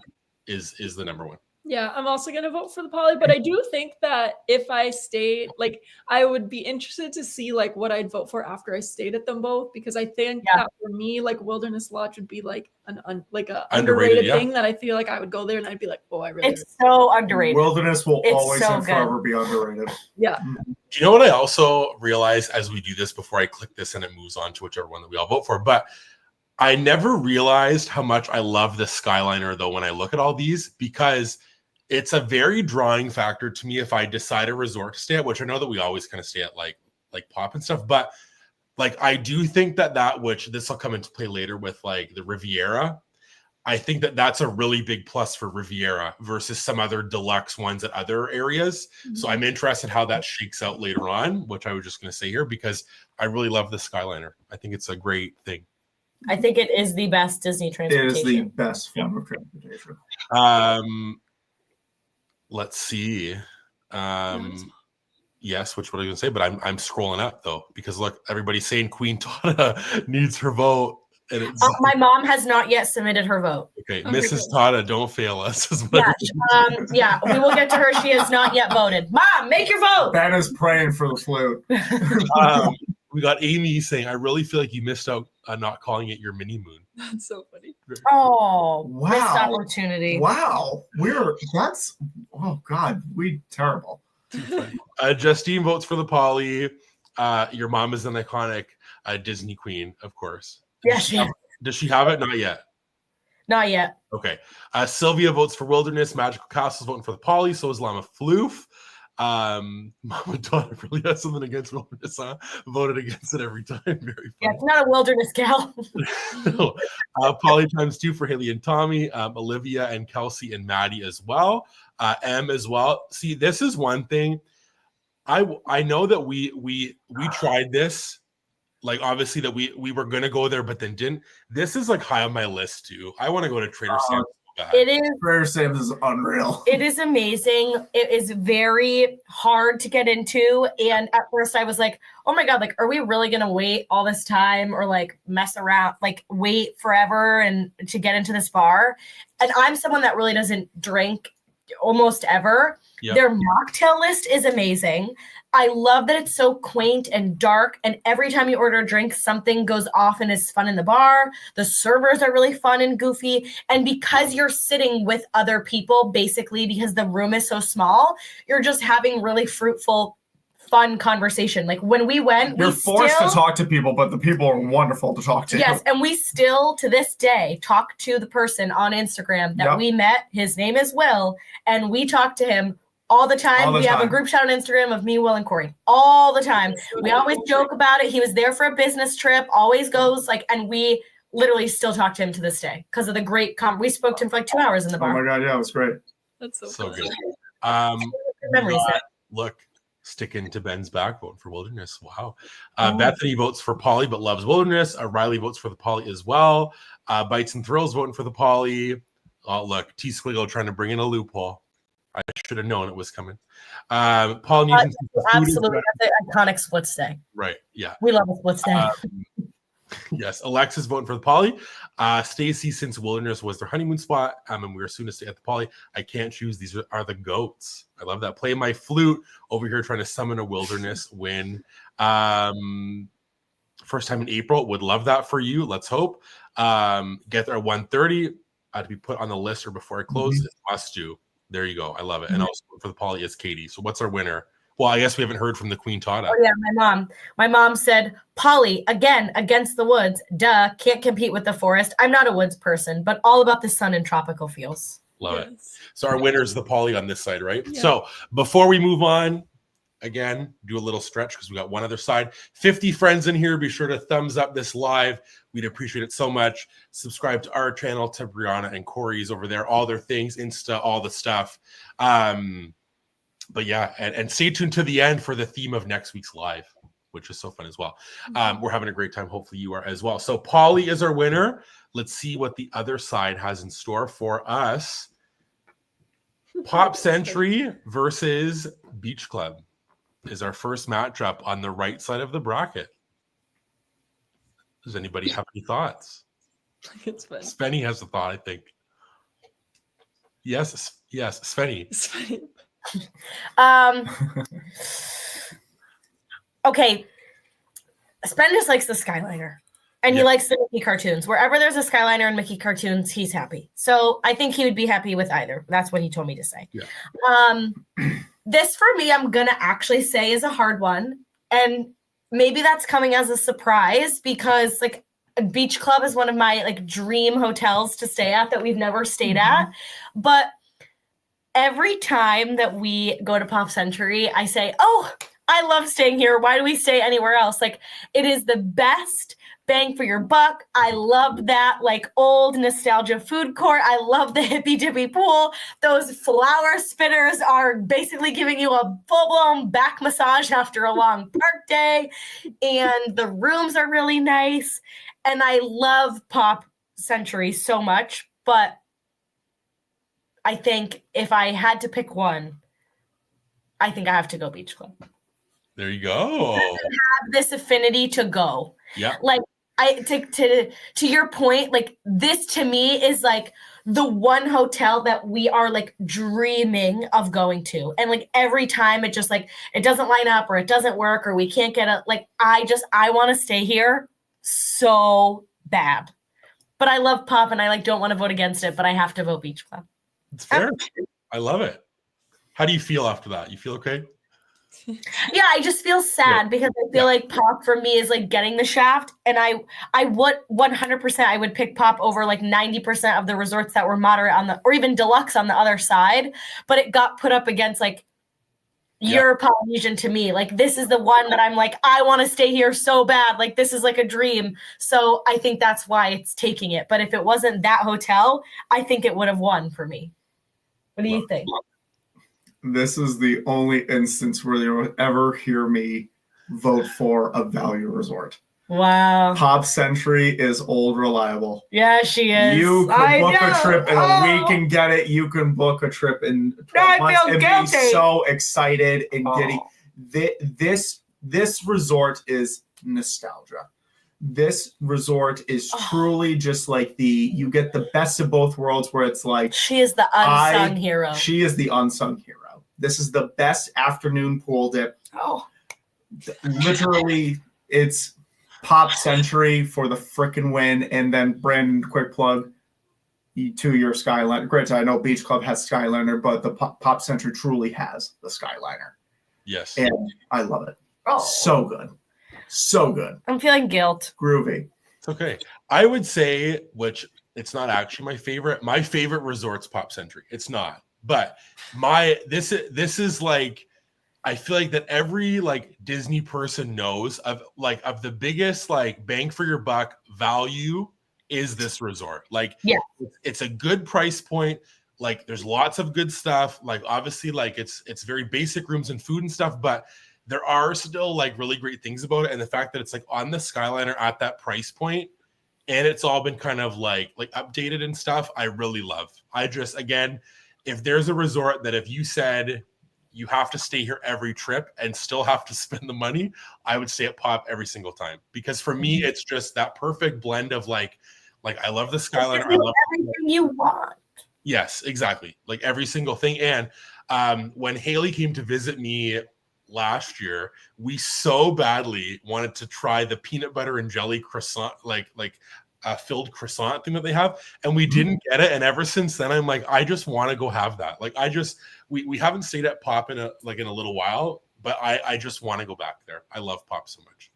is the number 1. Yeah, I'm also going to vote for the Poly, but I do think that if I stayed, like, I would be interested to see, like, what I'd vote for after I stayed at them both, because I think that for me, like, Wilderness Lodge would be, like, an underrated thing that I feel like I would go there and I'd be like, oh, I really... It's so underrated. Wilderness will always and forever be underrated. Yeah. Do you know what I also realize as we do this before I click this and it moves on to whichever one that we all vote for? But I never realized how much I love the Skyliner, though, when I look at all these, because... it's a very drawing factor to me if I decide a resort to stay at, which I know that we always kind of stay at like Pop and stuff. But like, I do think that which this will come into play later with like the Riviera. I think that that's a really big plus for Riviera versus some other deluxe ones at other areas. Mm-hmm. So I'm interested how that shakes out later on, which I was just going to say here, because I really love the Skyliner. I think it's a great thing. I think it is the best Disney transportation. It is the best form of transportation. Let's see. Yes, which what I was gonna say, but I'm scrolling up though, because look, everybody's saying Queen Tata needs her vote. And it's my mom has not yet submitted her vote. Okay, Mrs. Tata, don't fail us. Yeah, we will get to her. She has not yet voted. Mom, make your vote. Ben is praying for the flute. We got Amy saying, I really feel like you missed out on not calling it your mini moon. That's so funny. Oh, Wow. missed opportunity. Wow. Oh God, we terrible. Justine votes for the Polly. Your mom is an iconic Disney queen, of course. Yeah, she is. Does she have it? Not yet. Not yet. Okay. Sylvia votes for Wilderness. Magical Castle's voting for the Polly. So is Llama Floof. Mom and daughter really has something against Wilderness, huh? Voted against it every time. Very funny. Yeah, it's not a wilderness gal. No. Polly times 2 for Haley and Tommy. Olivia and Kelsey and Maddie as well. M as well. See, this is one thing. I know that we tried this. Like, obviously that we were gonna go there, but then didn't. This is like high on my list too. I want to go to Trader Sam's. It is. Trader Sam's is unreal. It is amazing. It is very hard to get into. And at first I was like, oh my God, like, are we really going to wait all this time or like mess around, like wait forever and to get into this bar? And I'm someone that really doesn't drink almost ever. Yep. Their mocktail list is amazing. I love that it's so quaint and dark. And every time you order a drink, something goes off and is fun in the bar. The servers are really fun and goofy. And because you're sitting with other people, basically because the room is so small, you're just having really fruitful, fun conversation. Like when we went, you're forced to talk to people, but the people are wonderful to talk to. Yes. And we still to this day talk to the person on Instagram that we met. His name is Will. And we talk to him all the time. We have a group chat on Instagram of me, Will, and Cory. All the time. We always joke about it. He was there for a business trip, always goes like, and we literally still talk to him to this day because of the great we spoke to him for like 2 hours in the bar. Oh my God, yeah, it was great. That's so good. Memories. Look, sticking to Ben's backbone for Wilderness. Wow. Bethany votes for Polly but loves Wilderness. Riley votes for the Polly as well. Bites and Thrills voting for the Polly. Oh, look, T Squiggle trying to bring in a loophole. I should have known it was coming. Polynesian. Absolutely. That's an iconic split stay. Right. Yeah. We love a split stay. Yes. Alexis voting for the Polly. Stacy, since Wilderness was their honeymoon spot, and we were soon to stay at the Polly. I can't choose. These are the goats. I love that. Play my flute over here trying to summon a Wilderness win. First time in April. Would love that for you. Let's hope. Get there at 1:30. To be put on the list or before I close. It's must do. There you go. I love it. And also for the Polly is Katie. So what's our winner? Well, I guess we haven't heard from the Queen Tata. Oh yeah, my mom. My mom said, Polly, again, against the woods. Duh, can't compete with the forest. I'm not a woods person, but all about the sun and tropical feels. Love it. So our winner is the Polly on this side, right? Yeah. So before we move on, again, do a little stretch because we got one other side. 50 friends in here. Be sure to thumbs up this live. We'd appreciate it so much. Subscribe to our channel, to Brianna and Cory's over there, all their things, Insta, all the stuff. But yeah, and stay tuned to the end for the theme of next week's live, which is so fun as well. We're having a great time. Hopefully you are as well. So Polly is our winner. Let's see what the other side has in store for us. Pop Century versus Beach Club is our first matchup on the right side of the bracket. Does anybody have any thoughts? It's fun. Svenny has a thought, I think. Yes, Svenny. Okay. Sven just likes the Skyliner. And he likes the Mickey cartoons. Wherever there's a Skyliner and Mickey cartoons, he's happy. So I think he would be happy with either. That's what he told me to say. Yeah. This for me, I'm going to actually say is a hard one. And maybe that's coming as a surprise because like a Beach Club is one of my like dream hotels to stay at that we've never stayed at. But every time that we go to Pop Century, I say, oh, I love staying here. Why do we stay anywhere else? Like it is the best bang for your buck. I love that like old nostalgia food court. I love the hippy dippy pool. Those flower spinners are basically giving you a full-blown back massage after a long park day. And the rooms are really nice. And I love Pop Century so much. But I think if I had to pick one, I think I have to go Beach Club. There you go. It doesn't have this affinity to go. Yeah. Like to your point, like this to me is like the one hotel that we are like dreaming of going to. And like every time it just like it doesn't line up or it doesn't work or we can't get it. Like I want to stay here so bad. But I love Pop, and I don't want to vote against it, but I have to vote Beach Club. It's fair. I love it. How do you feel after that? You feel okay? Yeah, I just feel sad because I feel like Pop for me is getting the shaft, and I would 100% I would pick Pop over 90% of the resorts that were moderate on the, or even deluxe on the other side, but it got put up against your Polynesian to me. This is the one that I'm I want to stay here so bad. This is a dream. So I think that's why it's taking it. But if it wasn't that hotel, I think it would have won for me. What do you think? This is the only instance where you'll ever hear me vote for a value resort. Wow. Pop Century is old reliable. Yeah, she is. You can book a trip in a week and get it. You can book a trip in 12 months and be so excited and giddy. This resort is nostalgia. This resort is truly just you get the best of both worlds, where it's she is the unsung hero. She is the unsung hero. This is the best afternoon pool dip. Oh, literally, it's Pop Century for the frickin' win. And then Brandon, quick plug to your Skyliner. Granted, I know Beach Club has Skyliner, but the Pop Century truly has the Skyliner. Yes. And I love it. Oh. So good. So good. I'm feeling guilt. Groovy. It's okay. I would say, which it's not actually my favorite. My favorite resort's Pop Century. It's not. But this is I feel that every Disney person knows of the biggest bang for your buck value is this resort. It's a good price point. There's lots of good stuff. Obviously it's very basic rooms and food and stuff, but there are still really great things about it. And the fact that it's on the Skyliner at that price point, and it's all been kind of updated and stuff, I really love. Again, if there's a resort that if you said you have to stay here every trip and still have to spend the money, I would stay at Pop every single time. Because for me, it's just that perfect blend of I love the Skyliner. I love everything you want. Yes, exactly. Every single thing. And when Haley came to visit me last year, we so badly wanted to try the peanut butter and jelly croissant, filled croissant thing that they have, and we didn't get it. And ever since then, I'm I just want to go have that. We haven't stayed at Pop in a little while, but I just want to go back there. I love Pop so much.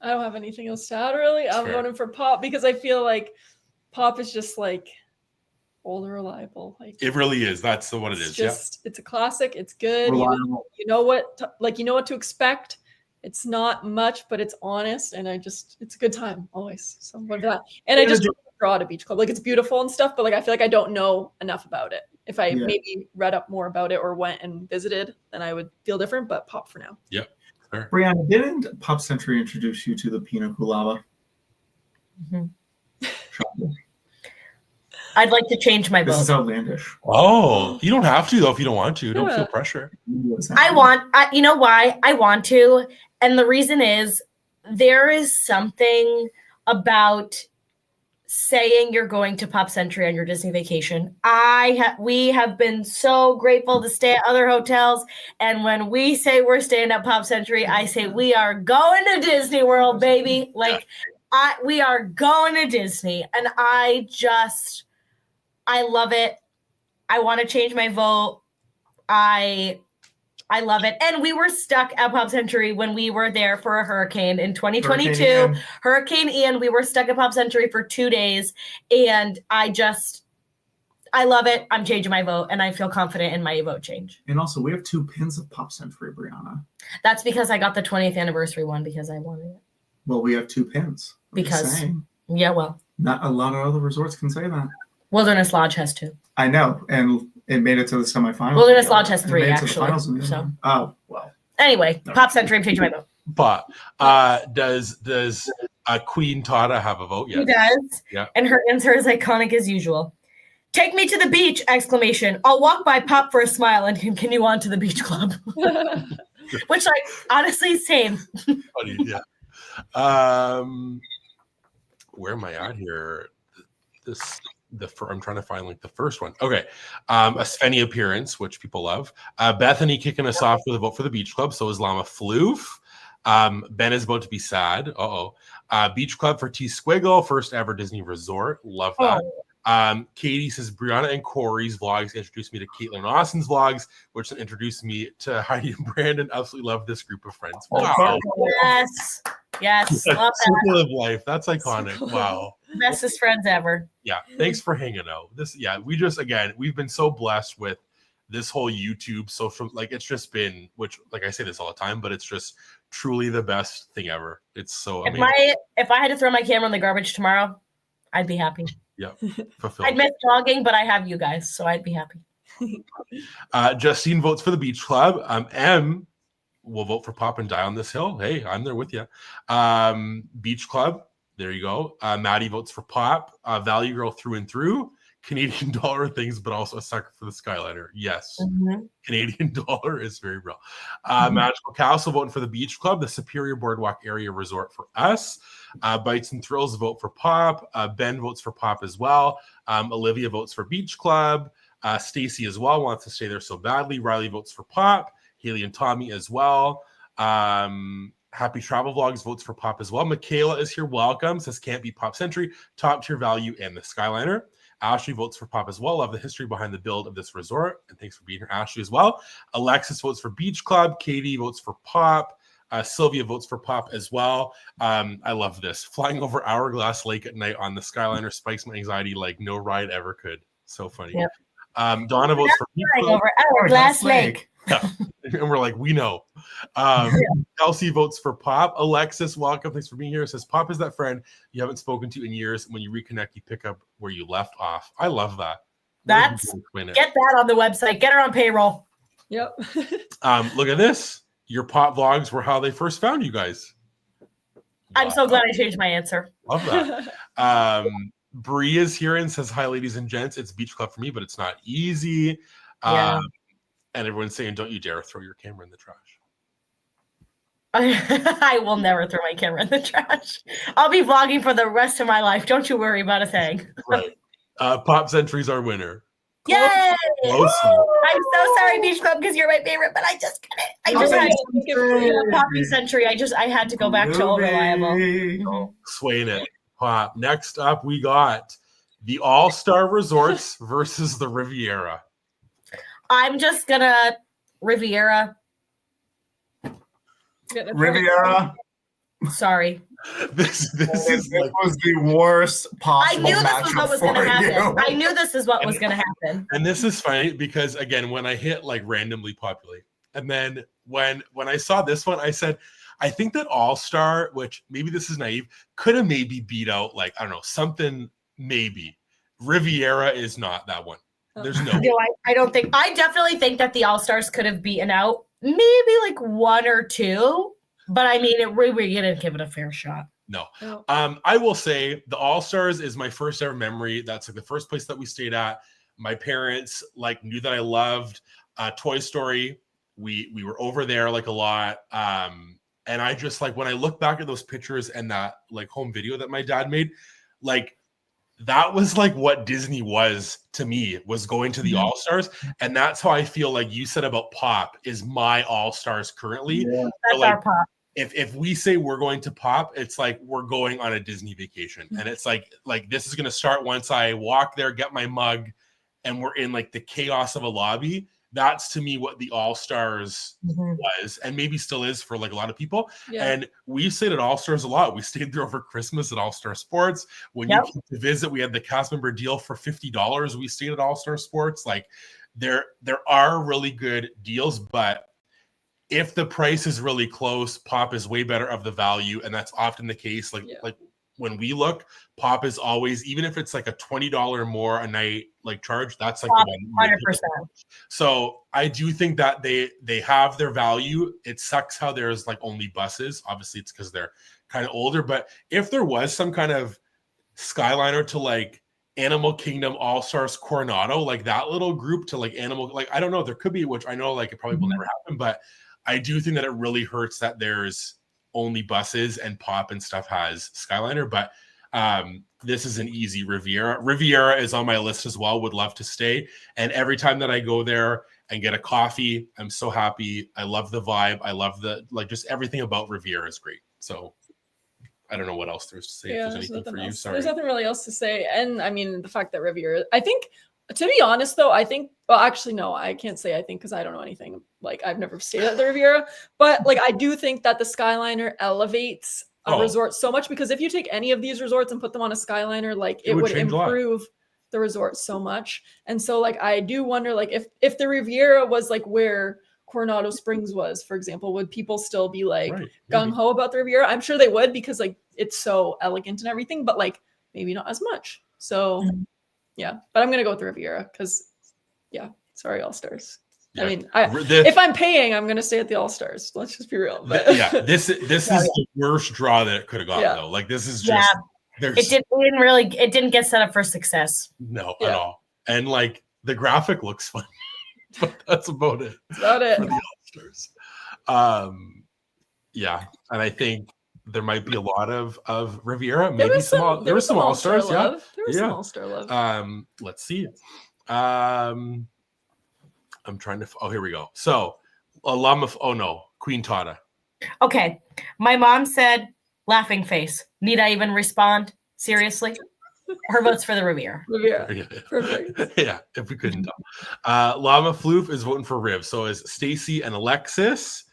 I don't have anything else to add really. I'm voting for Pop because I feel Pop is just old and reliable. It really is. That's what it is. It's a classic. It's good. You know what to expect. It's not much, but it's honest, and it's a good time always. So what that? And I just draw to Beach Club. It's beautiful and stuff, but I feel I don't know enough about it. If I maybe read up more about it or went and visited, then I would feel different. But Pop for now. Yep. Fair. Brianna, didn't Pop Century introduce you to the Pina Colada? Mm-hmm. I'd like to change my vote. This is outlandish. Oh, you don't have to though if you don't want to. Don't feel pressure. You know why? I want to. And the reason is there is something about saying you're going to Pop Century on your Disney vacation. We have been so grateful to stay at other hotels. And when we say we're staying at Pop Century, I say we are going to Disney World, baby. We are going to Disney. And I love it. I want to change my vote. I love it. And we were stuck at Pop Century when we were there for a hurricane in 2022. Hurricane Ian, we were stuck at Pop Century for 2 days. And I love it. I'm changing my vote, and I feel confident in my vote change. And also, we have 2 pins of Pop Century, Brianna. That's because I got the 20th anniversary one because I wanted it. Well, we have 2 pins. Not a lot of other resorts can say that. Wilderness Lodge has 2. I know, and it made it to the semifinals. Wilderness Lodge has 3, actually. Oh, well. Anyway, Pop Century, I'm changing my vote. But does Queen Tata have a vote yet? She does. Yeah. And her answer is iconic as usual. Take me to the beach! ! I'll walk by Pop for a smile and continue on to the beach club. Which, honestly, same. Funny, yeah. Where am I at here? I'm trying to find the first one. Okay. A Svenny appearance, which people love. Bethany kicking us off with a vote for the beach club. So is Llama Floof. Ben is about to be sad. Beach Club for T Squiggle, first ever Disney resort. Love that. Katie says Brianna and Cory's vlogs introduced me to Caitlin and Austin's vlogs, which then introduced me to Heidi and Brandon. Absolutely love this group of friends. Wow. Yes. Love that. Circle of life. That's iconic. Wow. Bestest friends ever. Yeah. Thanks for hanging out. We've been so blessed with this whole YouTube social, like it's just been, which like I say this all the time, but it's just truly the best thing ever. It's so amazing. If I had to throw my camera in the garbage tomorrow, I'd be happy. Yeah, fulfilled. I'd miss vlogging, but I have you guys, so I'd be happy. Justine votes for the Beach Club. M will vote for Pop and Die on this hill. Hey, I'm there with you. Beach Club, there you go. Maddie votes for Pop. Value Girl through and through. Canadian dollar things, but also a sucker for the Skyliner. Yes, Canadian dollar is very real. Magical Castle voting for the Beach Club, the Superior Boardwalk area resort for us. Bites and Thrills vote for Pop. Ben votes for Pop as well. Olivia votes for Beach Club. Stacy as well wants to stay there so badly. Riley votes for Pop. Haley and Tommy as well. Happy Travel Vlogs votes for Pop as well. Michaela is here. Welcome. Says can't beat Pop Century. Top tier value and the Skyliner. Ashley votes for Pop as well. Love the history behind the build of this resort. And thanks for being here, Ashley, as well. Alexis votes for Beach Club. Katie votes for Pop. Sylvia votes for Pop as well. I love this. Flying over Hourglass Lake at night on the Skyliner spikes my anxiety like no ride ever could. So funny. Yep. Donna votes for Beach Club. Over Hourglass Lake. Yeah. And we're like, we know. Kelsey votes for Pop. Alexis, welcome. Thanks for being here. Says Pop is that friend you haven't spoken to in years. When you reconnect, you pick up where you left off. I love that. Get that on the website. Get her on payroll. Yep. Look at this. Your Pop vlogs were how they first found you guys. I'm so glad I changed my answer. Love that. Bree is here and says, hi, ladies and gents. It's Beach Club for me, but it's not easy. Yeah. And everyone's saying, don't you dare throw your camera in the trash. I will never throw my camera in the trash. I'll be vlogging for the rest of my life. Don't you worry about a thing. Right. Pop Century's our winner. Yay! Close. I'm so sorry, Beach Club, because you're my favorite, but I just couldn't. I just had to Poppy Century. I had to go back to Old Reliable. Swaying it. Pop. Next up, we got the All-Star Resorts versus the Riviera. I'm just gonna Riviera. Riviera. Sorry. This was the worst possible. I knew this was what was going to happen. You. I knew this is what was going to happen. And this is funny because again, when I hit like randomly populate, and then when I saw this one, I said, I think that All-Star, which maybe this is naive, could have maybe beat out like I don't know something. Maybe Riviera is not that one. There's no. No, I don't think. I definitely think that the All-Stars could have beaten out maybe like one or two. But I mean, we didn't give it a fair shot. No. I will say the All-Stars is my first ever memory. That's like the first place that we stayed at. My parents like knew that I loved Toy Story. We were over there like a lot. And I just like when I look back at those pictures and that like home video that my dad made, like that was like what Disney was to me, was going to the All-Stars. And that's how I feel like you said about Pop is my All-Stars currently. Yeah. So, that's like, our Pop. If we say we're going to Pop, it's like we're going on a Disney vacation. And it's like this is going to start once I walk there, get my mug, and we're in like the chaos of a lobby. That's to me what the All-Stars was, and maybe still is for like a lot of people. Yeah. And we stayed at All-Stars a lot. We stayed there over Christmas at All-Star Sports. When you came to visit, we had the cast member deal for $50. We stayed at All-Star Sports. Like there are really good deals, but if the price is really close, Pop is way better of the value, and that's often the case. Like when we look, Pop is always, even if it's like a $20 more a night like charge, that's like Pop, the one. 100%. So I do think that they have their value. It sucks how there's like only buses. Obviously, it's because they're kind of older. But if there was some kind of Skyliner to like Animal Kingdom All-Stars Coronado, like that little group to like Animal, like I don't know, there could be, which I know like it probably will never happen, but I do think that it really hurts that there's only buses and Pop and stuff has Skyliner. But This is an easy Riviera. Riviera is on my list as well. Would love to stay. And every time that I go there and get a coffee, I'm so happy. I love the vibe. I love just everything about Riviera is great. So I don't know what else there's to say. Yeah, if there's anything for you. Sorry. There's nothing really else to say. And I mean, the fact that Riviera, I think, to be honest though, well, actually, no, I can't say I think because I don't know anything. Like, I've never stayed at the Riviera, but like, I do think that the Skyliner elevates a resort so much, because if you take any of these resorts and put them on a Skyliner, like it would improve the resort so much. And so like, I do wonder, like, if the Riviera was like where Coronado Springs was, for example, would people still be like gung-ho about the Riviera? I'm sure they would, because like it's so elegant and everything, but like maybe not as much. So yeah, but I'm gonna go with the Riviera because sorry, All Stars. Yeah. I mean, if I'm paying, I'm gonna stay at the All Stars. Let's just be real. But this is the worst draw that it could have gotten though. Like, this is just it didn't get set up for success. No, at all. And like, the graphic looks fun. But that's about it. That's about it. For the All-Stars. And I think there might be a lot of Riviera. Maybe there was some All-Stars. There was some All-Star love. Let's see. I'm trying to. Oh, here we go. So, Queen Tata. Okay, my mom said, "Laughing face." Need I even respond? Seriously? Her vote's for the Riviera. Perfect. Yeah, if we couldn't tell. Llama Floof is voting for Riv. So is Stacy and Alexis.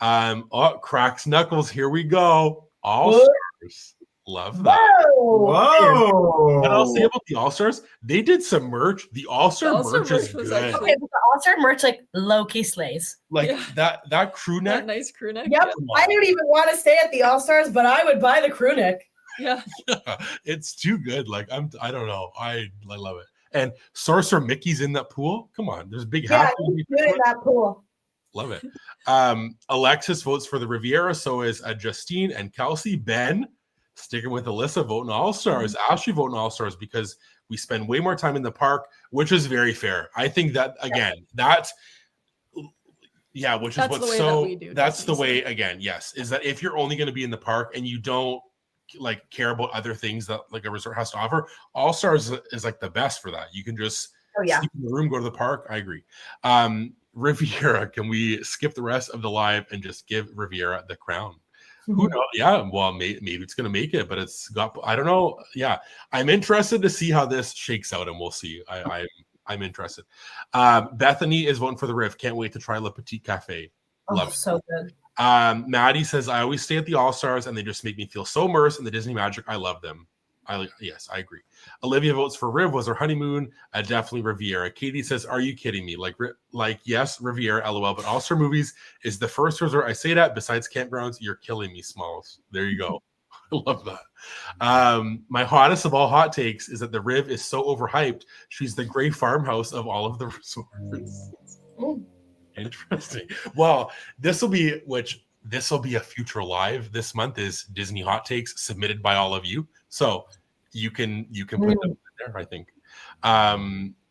Cracks Knuckles. Here we go. All Stars. Love that. Whoa. What I'll say about the All Stars? They did some merch. The All Star merch is good. Okay, but the All Star merch like low-key slays. Like that crew neck. That nice crew neck. Yep. I didn't even want to stay at the All Stars, but I would buy the crew neck. Yeah, it's too good. Like, I don't know. I love it. And Sorcerer Mickey's in that pool. Come on, there's a big hat in that pool. Love it. Alexis votes for the Riviera. So is Justine and Kelsey. Ben sticking with Alyssa voting All Stars. Ashley voting All Stars because we spend way more time in the park, which is very fair. I think that which is what's so. That's the way. Again, yes, is that if you're only going to be in the park and you don't like care about other things that like a resort has to offer, All Stars is like the best for that. You can just sleep in the room, go to the park. I agree. Riviera, can we skip the rest of the live and just give Riviera the crown? Who knows? Yeah, well, maybe it's gonna make it, but it's got. I don't know. Yeah, I'm interested to see how this shakes out, and we'll see. I'm interested. Bethany is voting for the Riv. Can't wait to try Le Petit Cafe. Love it. So good. Maddie says, I always stay at the All-Stars and they just make me feel so immersed in the Disney magic. I love them. Yes, I agree. Olivia votes for Riv. Was her honeymoon. Definitely Riviera. Katie says, are you kidding me? Like yes, Riviera, LOL. But All-Star Movies is the first resort I say that. Besides campgrounds, you're killing me, Smalls. There you go. I love that. My hottest of all hot takes is that the Riv is so overhyped. She's the gray farmhouse of all of the resorts. Interesting. Well, this will be a future live this month is Disney hot takes submitted by all of you. So you can put them in there, I think.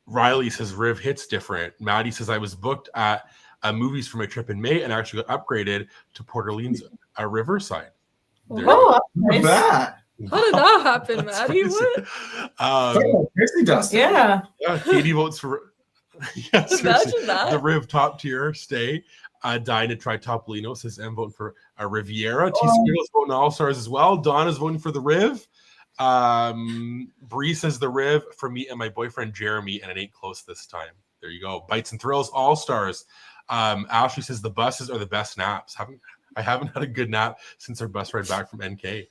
Riley says Riv hits different. Maddie says I was booked at movies for my trip in May and actually got upgraded to Port Orleans Riverside. Nice. That. How did that happen, Maddie? What? Yeah. Katie votes for Imagine that. The Riv top tier stay. Dying to try Topolino, says I'm voting for a Riviera. T Squiggles voting All Stars as well. Donna's voting for the Riv. Bree says the Riv for me and my boyfriend Jeremy, and it ain't close this time. There you go. Bites and Thrills All Stars. Ashley says the buses are the best naps. I haven't had a good nap since our bus ride back from NK.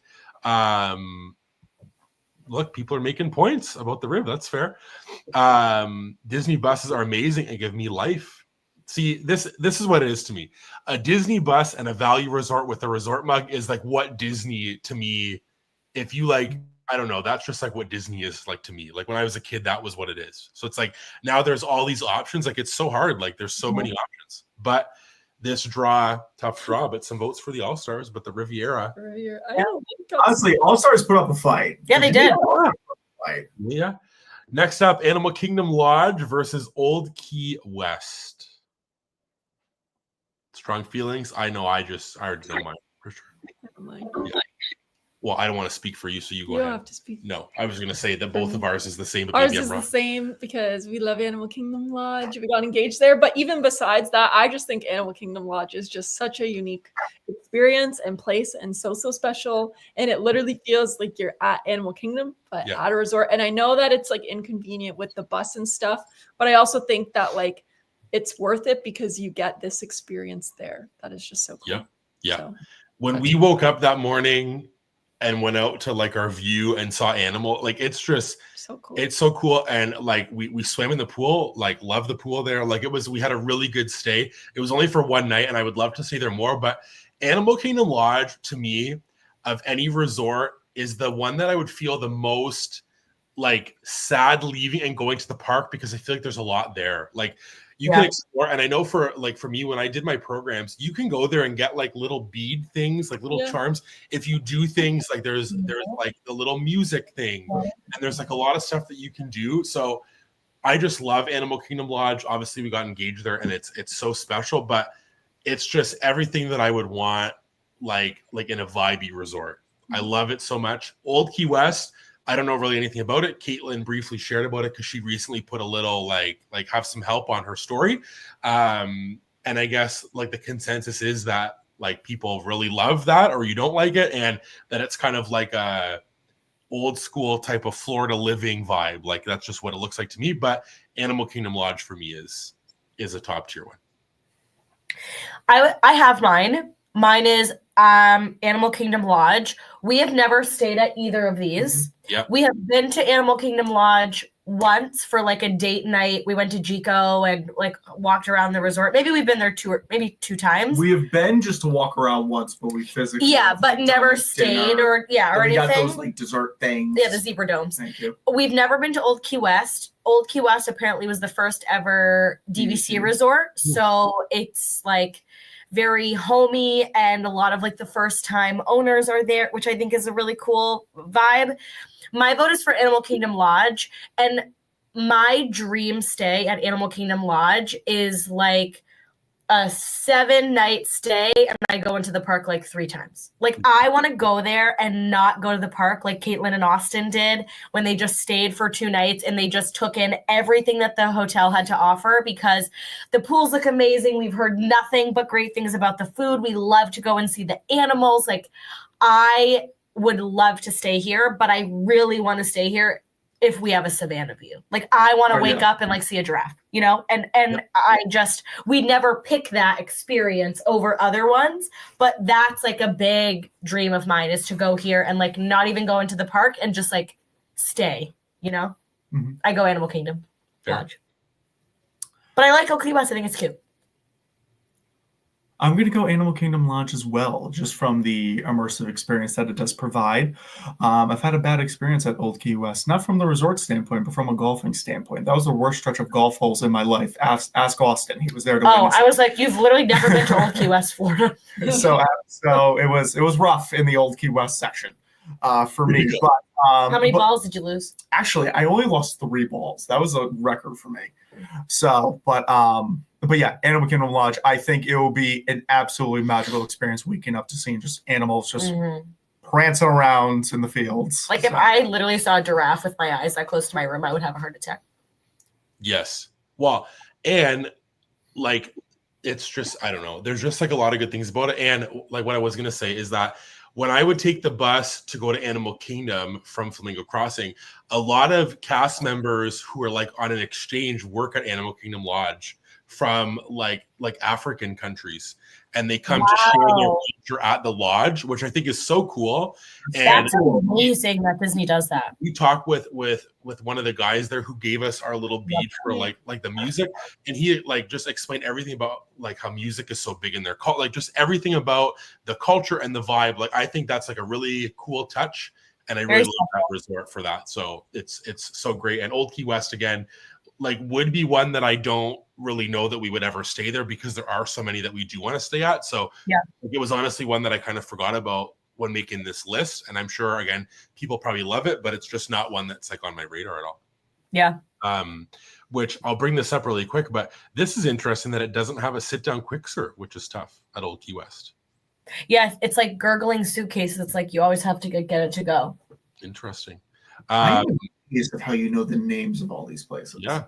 Look, people are making points about the Riv. That's fair. Disney buses are amazing and give me life. See, this is what it is to me. A Disney bus and a value resort with a resort mug is like what Disney to me. If you like, I don't know, that's just like what Disney is like to me. Like when I was a kid, that was what it is. So it's like now there's all these options. Like it's so hard. Like there's so many options. But this tough draw, but some votes for the All Stars. But the Riviera. Honestly, All Stars put up a fight. Yeah, they did. Yeah. Next up, Animal Kingdom Lodge versus Old Key West. Strong feelings. I know. I already know mine for sure. Mine. Yeah. well, I don't want to speak for you, so you go You don't ahead. have to speak. No, I was going to say that both of ours is the same. But Ours maybe I'm is the wrong. same because we love Animal Kingdom Lodge. We got engaged there. But even besides that, I just think Animal Kingdom Lodge is just such a unique experience and place and so special. And it literally feels like you're at Animal Kingdom, but Yeah. at a resort. And I know that it's like inconvenient with the bus and stuff, but I also think that like it's worth it because you get this experience there. That is just so cool. Yeah. So, When we woke up that morning and went out to like our view and saw animal, like it's just so cool. it's so cool. And like we swam in the pool, like love the pool there. Like we had a really good stay. It was only for one night and I would love to stay there more, but Animal Kingdom Lodge to me of any resort is the one that I would feel the most like sad leaving and going to the park because I feel like there's a lot there. Like you can explore, and I know for me when I did my programs, you can go there and get like little bead things, like little charms. If you do things like there's like the little music thing, and there's like a lot of stuff that you can do. So I just love Animal Kingdom Lodge. Obviously, we got engaged there, and it's so special. But it's just everything that I would want, like in a vibey resort. I love it so much. Old Key West. I don't know really anything about it. Caitlin briefly shared about it because she recently put a little like have some help on her story. And I guess like the consensus is that like people really love that or you don't like it, and that it's kind of like a old school type of Florida living vibe. Like that's just what it looks like to me. But Animal Kingdom Lodge for me is a top tier one. I have mine. Mine is Animal Kingdom Lodge. We have never stayed at either of these. Yeah. We have been to Animal Kingdom Lodge once for like a date night. We went to Jico and like walked around the resort. Maybe we've been there two times. We have been just to walk around once, but we physically but never stayed or anything. Got those like dessert things. Yeah, the zebra domes. Thank you. We've never been to Old Key West. Old Key West apparently was the first ever DVC resort. So it's like very homey, and a lot of like the first time owners are there, which I think is a really cool vibe. My vote is for Animal Kingdom Lodge, and my dream stay at Animal Kingdom Lodge is like a 7-night stay, and I go into the park like 3 times. Like I want to go there and not go to the park like Caitlin and Austin did when they just stayed for 2 nights and they just took in everything that the hotel had to offer, because the pools look amazing. We've heard nothing but great things about the food. We love to go and see the animals. Like I would love to stay here, but I really want to stay here if we have a savannah view. Like I want to wake up and like see a giraffe, you know? And we never pick that experience over other ones, but that's like a big dream of mine, is to go here and like not even go into the park and just like stay, you know? Mm-hmm. I go Animal Kingdom Lodge. But I like Old Key West. I think it's cute. I'm going to go Animal Kingdom Lodge as well, just from the immersive experience that it does provide. I've had a bad experience at Old Key West, not from the resort standpoint, but from a golfing standpoint. That was the worst stretch of golf holes in my life. Ask Austin. He was there to witness. I was like, you've literally never been to Old Key West, Florida. So it was rough in the Old Key West section for me. But, how many balls did you lose? Actually, I only lost 3 balls. That was a record for me. So, but yeah, Animal Kingdom Lodge, I think it will be an absolutely magical experience waking up to seeing just animals just prancing around in the fields. Like if I literally saw a giraffe with my eyes that close to my room, I would have a heart attack. Yes. Well, and like it's just, I don't know, there's just like a lot of good things about it. And like what I was going to say is that when I would take the bus to go to Animal Kingdom from Flamingo Crossing, a lot of cast members who are like on an exchange work at Animal Kingdom Lodge from like African countries, and they come to share their culture at the lodge, which I think is so cool. And that's amazing that Disney does that. We talked with one of the guys there who gave us our little bead for like the music, and he like just explained everything about like how music is so big in their culture, like just everything about the culture and the vibe. Like I think that's like a really cool touch, and I really love that resort for that. So it's so great. And Old Key West again, like would be one that I don't really know that we would ever stay there, because there are so many that we do want to stay at. So yeah, it was honestly one that I kind of forgot about when making this list. And I'm sure again, people probably love it, but it's just not one that's like on my radar at all. Yeah. Which I'll bring this up really quick, but this is interesting that it doesn't have a sit down quick serve, which is tough at Old Key West. Yeah, it's like gurgling suitcases. It's like you always have to get it to go. Interesting. I'm amazed of how you know the names of all these places. Yeah.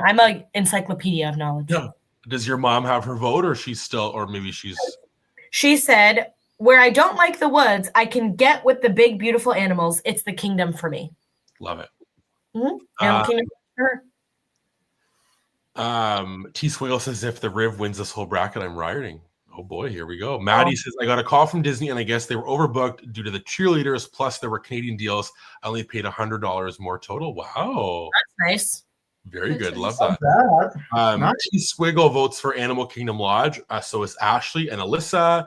I'm an encyclopedia of knowledge. Yeah. Does your mom have her vote, or she's still, or maybe she's? She said, "Where I don't like the woods, I can get with the big, beautiful animals. It's the kingdom for me." Love it. Animal kingdom. Sure. T Swiggle says, if the Riv wins this whole bracket, I'm rioting. Oh boy, here we go. Maddie says, I got a call from Disney and I guess they were overbooked due to the cheerleaders, plus there were Canadian deals. I only paid $100 more total. Wow. That's nice. Very good. Love Not that. bad. T Swiggle votes for Animal Kingdom Lodge. So is Ashley and Alyssa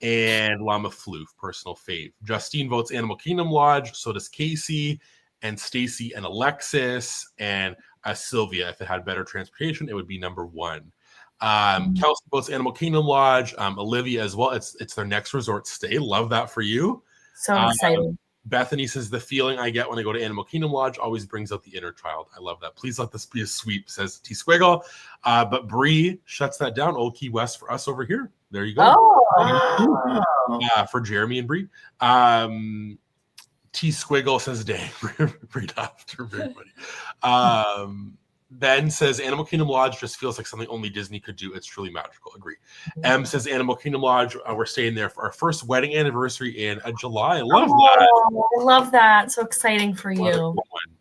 and Llama Floof, personal fave. Justine votes Animal Kingdom Lodge. So does Casey and Stacy and Alexis and Sylvia. If it had better transportation, it would be number one. Kelsey votes Animal Kingdom Lodge. Olivia as well. It's their next resort stay. Love that for you. So exciting. Bethany says, the feeling I get when I go to Animal Kingdom Lodge always brings out the inner child. I love that. Please let this be a sweep, says T Squiggle. But Bree shuts that down. Old Key West for us over here. There you go. For Jeremy and Bree. T Squiggle says, dang, right after. Very funny. Ben says, Animal Kingdom Lodge just feels like something only Disney could do. It's truly magical. Agree. M says, Animal Kingdom Lodge, we're staying there for our first wedding anniversary in July. I love that. I love that. So exciting for you.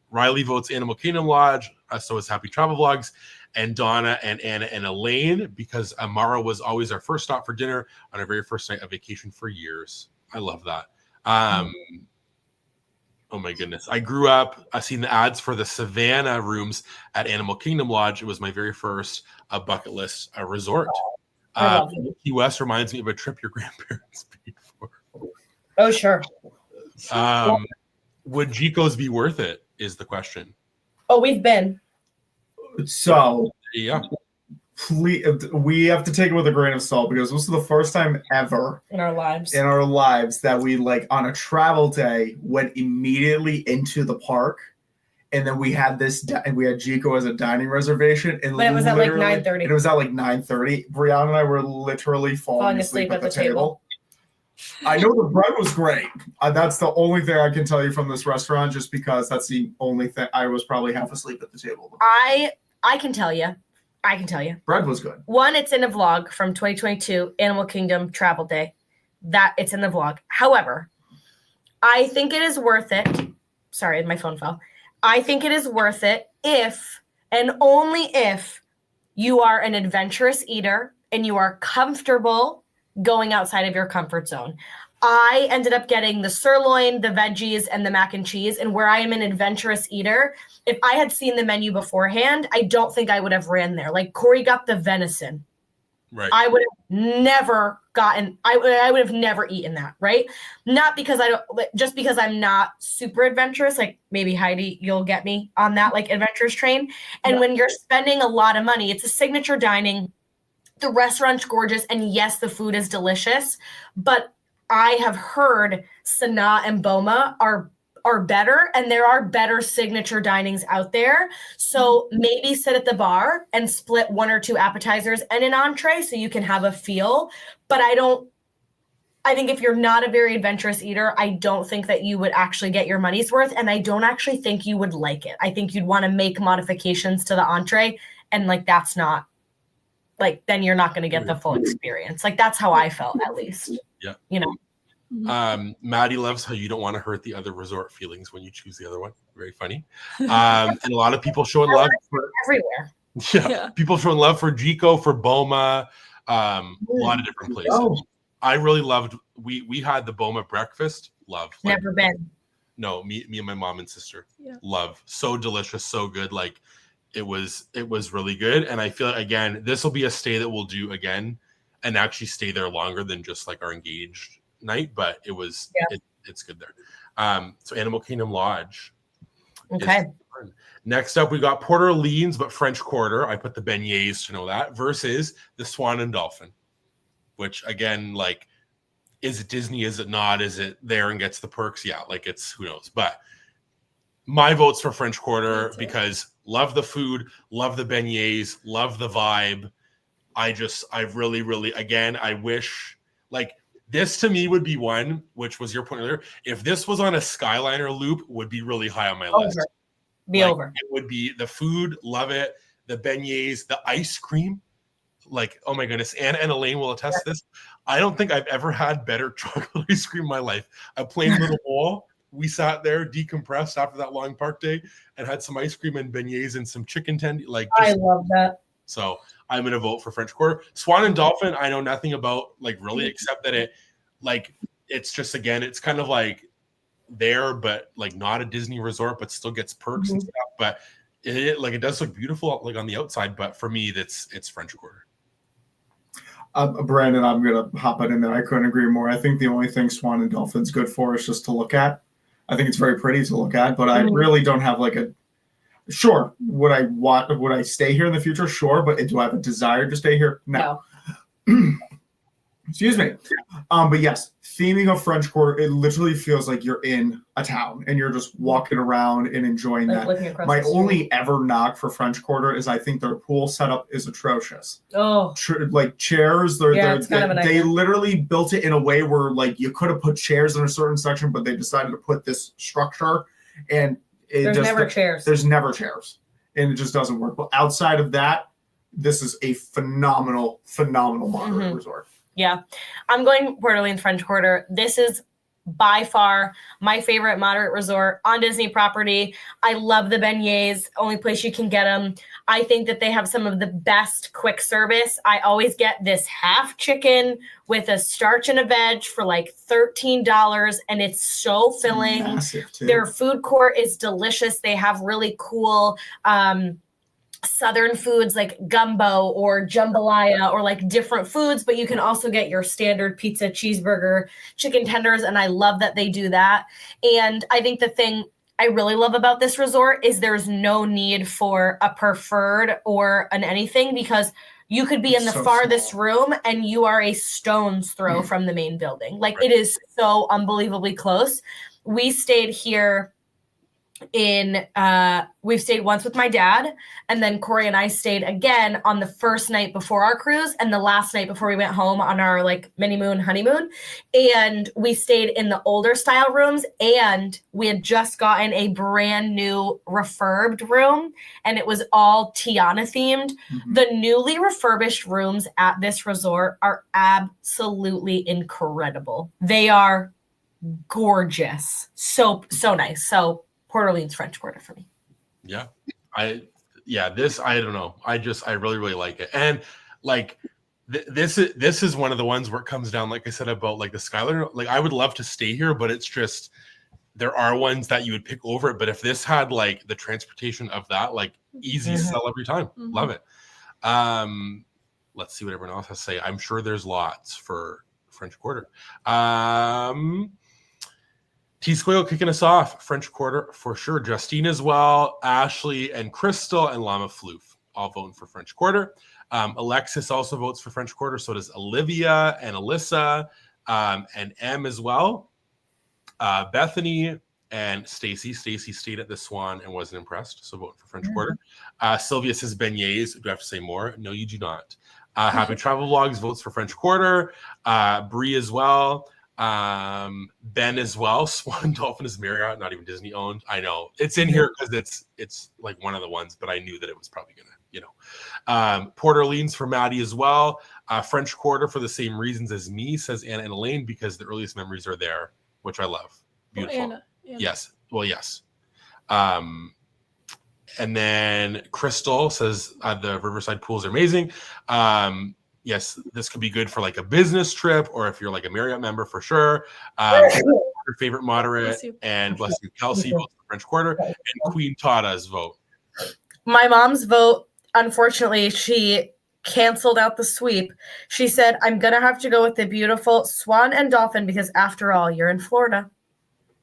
Riley votes Animal Kingdom Lodge. So is Happy Travel Vlogs. And Donna and Anna and Elaine, because Amara was always our first stop for dinner on our very first night of vacation for years. I love that. Oh my goodness. I grew up, I've seen the ads for the Savannah rooms at Animal Kingdom Lodge. It was my very first bucket list resort. Key West reminds me of a trip your grandparents paid for. Oh, sure. Would Jicos be worth it is the question. Oh, we've been. So, yeah. Please, we have to take it with a grain of salt because this is the first time ever in our lives that we, like, on a travel day, went immediately into the park, and then we had Jico as a dining reservation, and but it was at like 9:30. It was at like 9:30. Brianna and I were literally falling asleep at the table. I know the bread was great. That's the only thing I can tell you from this restaurant, just because that's the only thing. I was probably half asleep at the table. I can tell you. Bread was good. One, it's in a vlog from 2022, Animal Kingdom Travel Day. That it's in the vlog. However, I think it is worth it. Sorry, my phone fell. I think it is worth it if and only if you are an adventurous eater and you are comfortable going outside of your comfort zone. I ended up getting the sirloin, the veggies, and the mac and cheese. And where I am an adventurous eater, if I had seen the menu beforehand, I don't think I would have ran there. Like Corey got the venison. Right. I would have never gotten, I would have never eaten that, right? Not because just because I'm not super adventurous, like maybe Heidi, you'll get me on that, like adventurous train. And when you're spending a lot of money, it's a signature dining. The restaurant's gorgeous. And yes, the food is delicious, but I have heard Sanaa and Boma are better, and there are better signature dinings out there. So maybe sit at the bar and split one or two appetizers and an entree so you can have a feel. But I think if you're not a very adventurous eater, I don't think that you would actually get your money's worth. And I don't actually think you would like it. I think you'd want to make modifications to the entree. And like, that's not like, then you're not going to get the full experience. Like, that's how I felt, at least. Yeah. You know? Maddie loves how you don't want to hurt the other resort feelings when you choose the other one. Very funny. And a lot of people showing love for everywhere. Yeah. People showing love for Jico, for Boma, a lot of different places. I really loved. We had the Boma breakfast. Love. Never been. No, me and my mom and sister. Yeah. Love. So delicious, so good. Like it was really good. And I feel like, again, this will be a stay that we'll do again and actually stay there longer than just like our engaged night, but it was it's good there. So Animal Kingdom Lodge. Okay. Next up, we got Port Orleans, but French Quarter. I put the beignets to know that versus the Swan and Dolphin, which again, like, is it Disney? Is it not? Is it there and gets the perks? Yeah, like it's who knows. But my vote's for French Quarter because love the food, love the beignets, love the vibe. I really, again, I wish. Like this to me would be one, which was your point earlier. If this was on a Skyliner loop, would be really high on my list. Over. It would be the food, love it. The beignets, the ice cream. Like, oh my goodness. And Elaine will attest to this. I don't think I've ever had better chocolate ice cream in my life. A plain little bowl. We sat there, decompressed after that long park day, and had some ice cream and beignets and some chicken tendy. Like, I love that. So I'm going to vote for French Quarter. Swan and Dolphin, I know nothing about, like, really, except that it's just, again, it's kind of like there, but like not a Disney resort, but still gets perks and stuff. But it does look beautiful, like on the outside. But for me, it's French Quarter. Brandon, I'm going to hop in there. I couldn't agree more. I think the only thing Swan and Dolphin's good for is just to look at. I think it's very pretty to look at, but I really don't have like sure. Would I stay here in the future? Sure. But do I have a desire to stay here? No. Excuse me. But yes, theming of French Quarter, it literally feels like you're in a town and you're just walking around and enjoying that. My only ever knock for French Quarter is I think their pool setup is atrocious. Oh, like chairs, they literally built it in a way where like you could have put chairs in a certain section, but they decided to put this structure, and there's never chairs. There's never chairs, and it just doesn't work. But outside of that, this is a phenomenal moderate resort. Yeah, I'm going Port Orleans French Quarter. This is by far my favorite moderate resort on Disney property. I love the beignets, only place you can get them. I think that they have some of the best quick service. I always get this half chicken with a starch and a veg for like $13, and it's so filling. Massive, too. Their food court is delicious. They have really cool Southern foods like gumbo or jambalaya or like different foods, but you can also get your standard pizza, cheeseburger, chicken tenders, and I love that they do that. And I think the thing I really love about this resort is there's no need for a preferred or an anything, because you could be in the farthest room and you are a stone's throw from the main building. Like it is so unbelievably close. We stayed here we've stayed once with my dad, and then Corey and I stayed again on the first night before our cruise and the last night before we went home on our like mini moon honeymoon. And we stayed in the older style rooms, and we had just gotten a brand new refurbed room, and it was all Tiana themed. The newly refurbished rooms at this resort are absolutely incredible. They are gorgeous. So nice. So Port Orleans French Quarter for me. Yeah. I don't know. I really, really like it. And like this is one of the ones where it comes down, like I said, about like the Skyliner. Like I would love to stay here, but it's just, there are ones that you would pick over it. But if this had like the transportation of that, like easy sell every time. Love it. Let's see what everyone else has to say. I'm sure there's lots for French Quarter. T-Squale kicking us off. French Quarter for sure. Justine as well. Ashley and Crystal and Llama Floof all voting for French Quarter. Alexis also votes for French Quarter. So does Olivia and Alyssa and Em as well. Bethany and Stacy. Stacy stayed at the Swan and wasn't impressed. So voting for French Quarter. Sylvia says beignets. Do I have to say more? No, you do not. Happy Travel Vlogs votes for French Quarter. Bree as well. Ben as well. Swan Dolphin is Marriott, not even Disney owned. I know it's in here because it's like one of the ones, but I knew that it was probably gonna, Port Orleans for Maddie as well. French Quarter for the same reasons as me, says Anna and Elaine, because the earliest memories are there, which I love. Beautiful. Anna. Yes. Well, yes. And then Crystal says the Riverside pools are amazing. Yes, this could be good for like a business trip, or if you're like a Marriott member for sure. Your favorite moderate, and bless you, Kelsey votes for French Quarter, and Queen Tada's vote. My mom's vote, unfortunately, she canceled out the sweep. She said, I'm going to have to go with the beautiful Swan and Dolphin because after all, you're in Florida.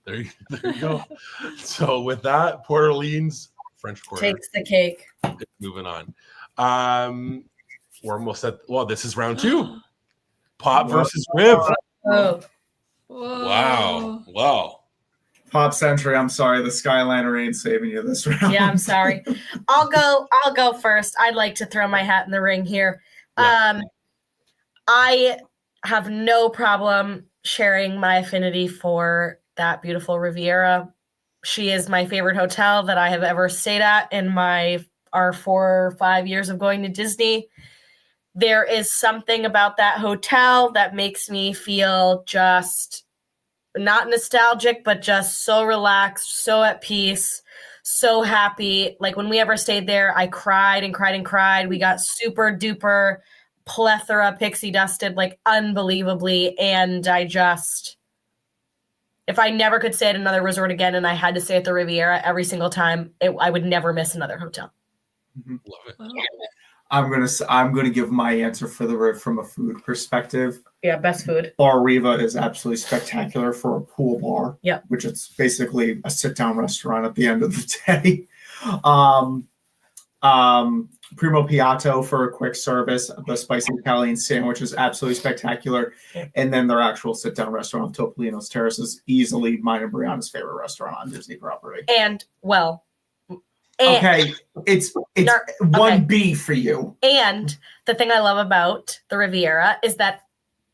There you go. So with that, Port Orleans, French Quarter takes the cake. Moving on. We're almost at, well, this is round 2. Pop versus Rib. Oh. Wow. Pop Century, I'm sorry, the Skyliner ain't saving you this round. Yeah, I'm sorry. I'll go first. I'd like to throw my hat in the ring here. Yeah. I have no problem sharing my affinity for that beautiful Riviera. She is my favorite hotel that I have ever stayed at in our 4 or 5 years of going to Disney. There is something about that hotel that makes me feel just not nostalgic, but just so relaxed, so at peace, so happy. Like when we ever stayed there, I cried and cried and cried. We got super duper plethora pixie dusted, like unbelievably. And if I never could stay at another resort again and I had to stay at the Riviera every single time, I would never miss another hotel. Love it. Wow. I'm gonna give my answer for the Riv from a food perspective. Yeah, best food. Bar Riva is absolutely spectacular for a pool bar. Yeah. Which is basically a sit-down restaurant at the end of the day. Primo Piatto for a quick service. The spicy Italian sandwich is absolutely spectacular. Yeah. And then their actual sit-down restaurant of Topolino's Terrace is easily mine and Brianna's favorite restaurant on Disney property. Okay, it's 1B for you. And the thing I love about the Riviera is that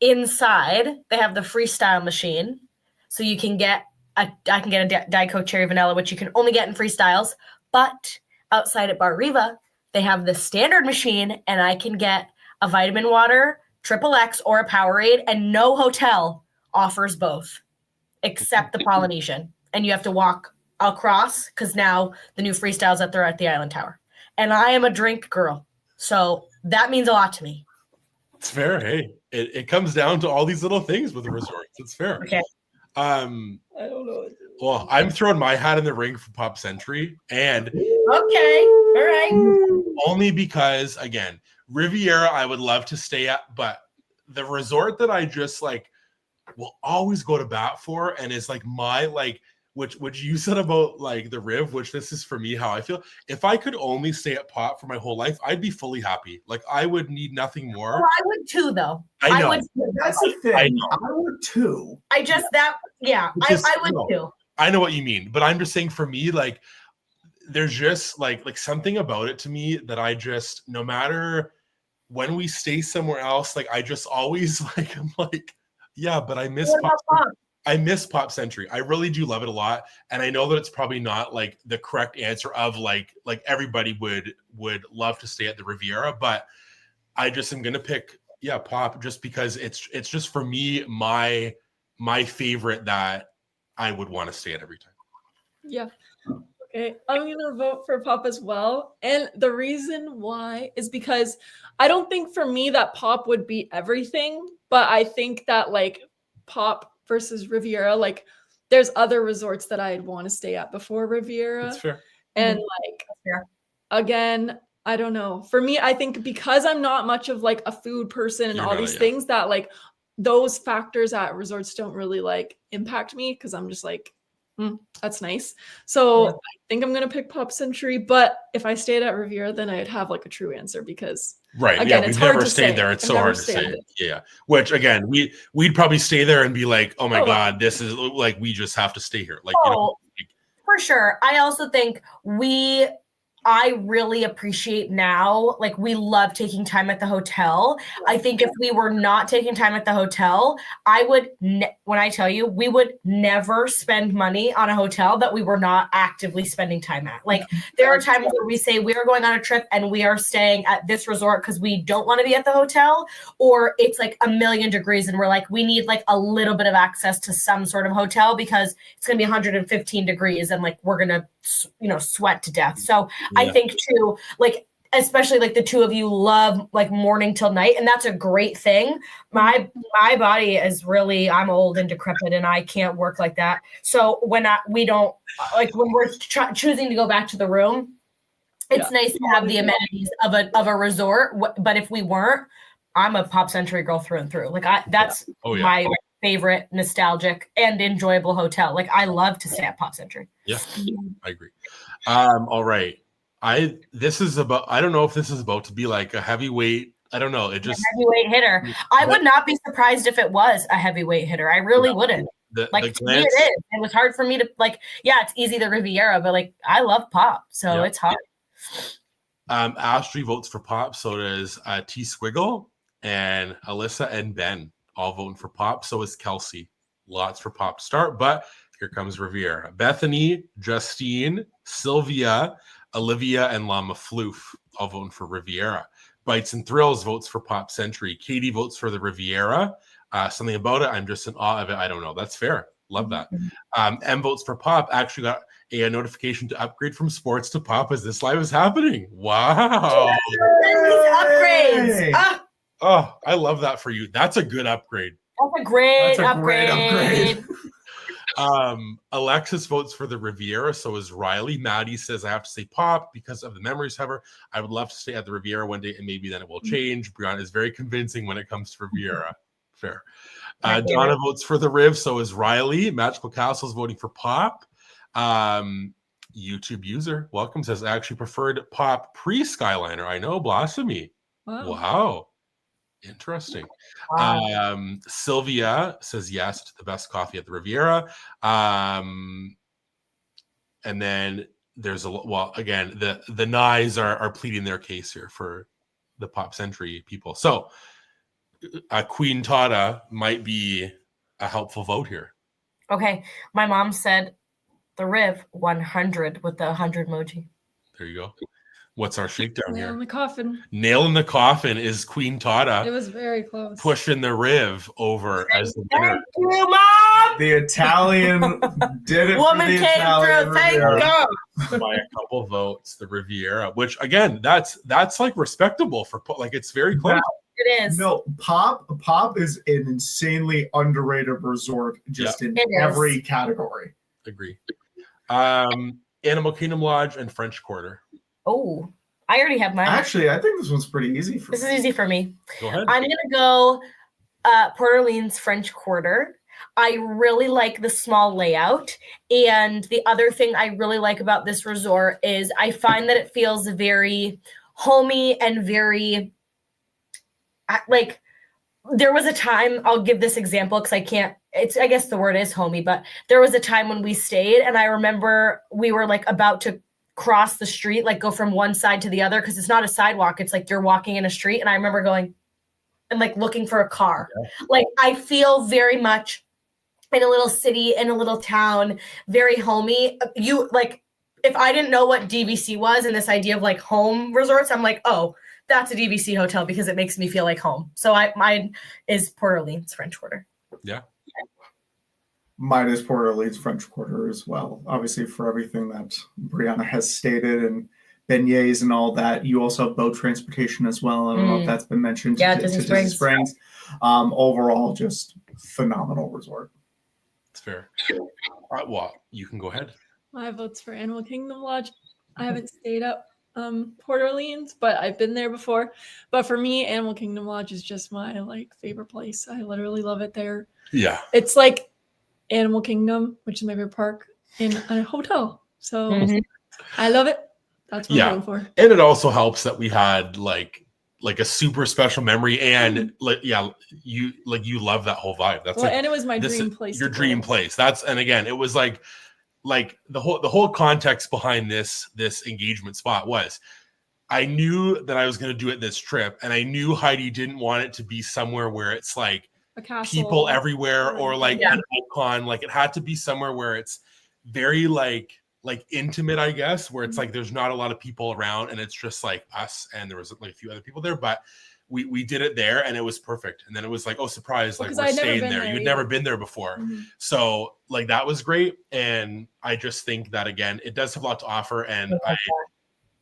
inside they have the freestyle machine, so you can get I can get a Diet Coke Cherry Vanilla, which you can only get in freestyles. But outside at Bar Riva, they have the standard machine, and I can get a vitamin water, XXX, or a Powerade, and no hotel offers both except the Polynesian. And you have to walk across because now the new freestyles that they're at the Island Tower. And I am a drink girl, so that means a lot to me. It's fair. Hey, it comes down to all these little things with the resorts. It's fair. Okay. I don't know. Well, I'm throwing my hat in the ring for Pop Century, and Okay. All right. only because, again, Riviera I would love to stay at, but the resort that I just like will always go to bat for, and is like my like, which you said about like the Riv, which this is for me how I feel. If I could only stay at Pop for my whole life, I'd be fully happy. Like I would need nothing more. Well, I would too, though. I know. That's the thing. I know. I would too. I would too. I know what you mean, but I'm just saying for me, like there's just like something about it to me that I just, no matter when we stay somewhere else, like I just always like, I'm like, yeah, but I miss Pop. I miss Pop Century. I really do love it a lot. And I know that it's probably not like the correct answer of like everybody would love to stay at the Riviera, but I just am gonna pick Pop just because it's just for me my favorite that I would want to stay at every time. Yeah. Okay. I'm going to vote for Pop as well. And the reason why is because I don't think for me that Pop would be everything, but I think that like Pop versus Riviera, like there's other resorts that I'd want to stay at before Riviera. That's fair. And like, again, I don't know. For me, I think because I'm not much of like a food person and all these things that like those factors at resorts don't really like impact me because I'm just like, that's nice. So I think I'm going to pick Pop Century, but if I stayed at Riviera, then I'd have like a true answer because again, it's we've hard never to stayed say. there. It's so hard to say. Yeah. Which again, we'd probably stay there and be like, oh my God, this is like, we just have to stay here. Like, for sure. I also think I really appreciate now, like we love taking time at the hotel. I think if we were not taking time at the hotel, I would, when I tell you, we would never spend money on a hotel that we were not actively spending time at. Like there are times where we say we are going on a trip and we are staying at this resort because we don't want to be at the hotel, or it's like 1,000,000 degrees and we're like, we need like a little bit of access to some sort of hotel because it's going to be 115 degrees and like we're going to, sweat to death. So I think too, like, especially like the two of you love like morning till night, and that's a great thing. My body is really, I'm old and decrepit and I can't work like that. So when we're choosing to go back to the room, it's nice to have the amenities of a resort. But if we weren't, I'm a Pop Century girl through and through. Like that's my favorite nostalgic and enjoyable hotel. Like I love to stay at Pop Century. Yeah, I agree. All right. I don't know if this is about to be like a heavyweight. I don't know. It just heavyweight hitter. I would not be surprised if it was a heavyweight hitter. I really wouldn't. To me it is. It was hard for me to like, it's easy the Riviera, but like I love Pop. So it's hard. Ashley votes for Pop, so does T Squiggle and Alyssa and Ben all voting for Pop. So is Kelsey. Lots for Pop to start, but here comes Riviera. Bethany, Justine, Sylvia, Olivia, and Lama Floof all voting for Riviera. Bites and Thrills votes for Pop Century. Katie votes for the Riviera. Something about it, I'm just in awe of it. I don't know. That's fair. Love that. M votes for Pop. Actually got a notification to upgrade from sports to Pop as this live is happening. Wow. Upgrades. Oh, I love that for you. That's a good upgrade. That's a great upgrade. Alexis votes for the Riviera, so is Riley. Maddie says, I have to say Pop because of the memories, however. I would love to stay at the Riviera one day, and maybe then it will change. Brianna is very convincing when it comes to Riviera. Fair. Donna votes for the Riv, so is Riley. Magical Castle's voting for Pop. YouTube user, welcome, says, I actually preferred Pop pre-Skyliner. I know, blasphemy. Wow. Interesting. Sylvia says yes to the best coffee at the Riviera. And then there's again, the Nyes are pleading their case here for the Pop Century people. So Queen Tata might be a helpful vote here. Okay. My mom said the Riv 100 with the 100 emoji. There you go. What's our shakedown here? Nail in the coffin. Nail in the coffin is Queen Tata. It was very close. Pushing the Riv over as the winner. Thank you, Mom. The Italian did it. Woman for the came Italian through. Thank Riviera. God. By a couple votes, the Riviera, which again, that's like respectable for like it's very close. It is. No, Pop is an insanely underrated resort just in every category. Agree. Animal Kingdom Lodge and French Quarter. Oh, I already have mine. Actually, I think this one's pretty easy for me. This is easy for me. Go ahead. I'm going to go Port Orleans French Quarter. I really like the small layout. And the other thing I really like about this resort is I find that it feels very homey and very, like, there was a time, I'll give this example because I guess the word is homey, but there was a time when we stayed and I remember we were like about to cross the street, like go from one side to the other, because it's not a sidewalk, it's like you're walking in a street, and I remember going and like looking for a car. Like I feel very much in a little city, in a little town, very homey. You like, if I didn't know what DVC was and this idea of like home resorts, I'm like, oh, that's a DVC hotel because it makes me feel like home. So mine is Port Orleans French Quarter. Yeah. Mine is Port Orleans French Quarter as well. Obviously, for everything that Brianna has stated and beignets and all that, you also have boat transportation as well. I don't know if that's been mentioned. Yeah, to Disney Springs. Overall, just phenomenal resort. It's fair. Well, you can go ahead. My vote's for Animal Kingdom Lodge. I haven't stayed up Port Orleans, but I've been there before. But for me, Animal Kingdom Lodge is just my like favorite place. I literally love it there. Yeah. It's like Animal Kingdom, which is my favorite park, in a hotel. So I love it. That's what I'm going for. And it also helps that we had like a super special memory, and you love that whole vibe. That's and it was my dream place. Your dream place. And again, it was like the whole context behind this engagement spot was I knew that I was going to do it this trip, and I knew Heidi didn't want it to be somewhere where it's like a castle, people everywhere, or like an icon. Like it had to be somewhere where it's very like intimate, I guess, where it's like there's not a lot of people around and it's just like us, and there was like a few other people there, but we did it there and it was perfect. And then it was like, oh, surprise, like we're staying there. You'd never been there before. So like that was great. And I just think that again, it does have a lot to offer, and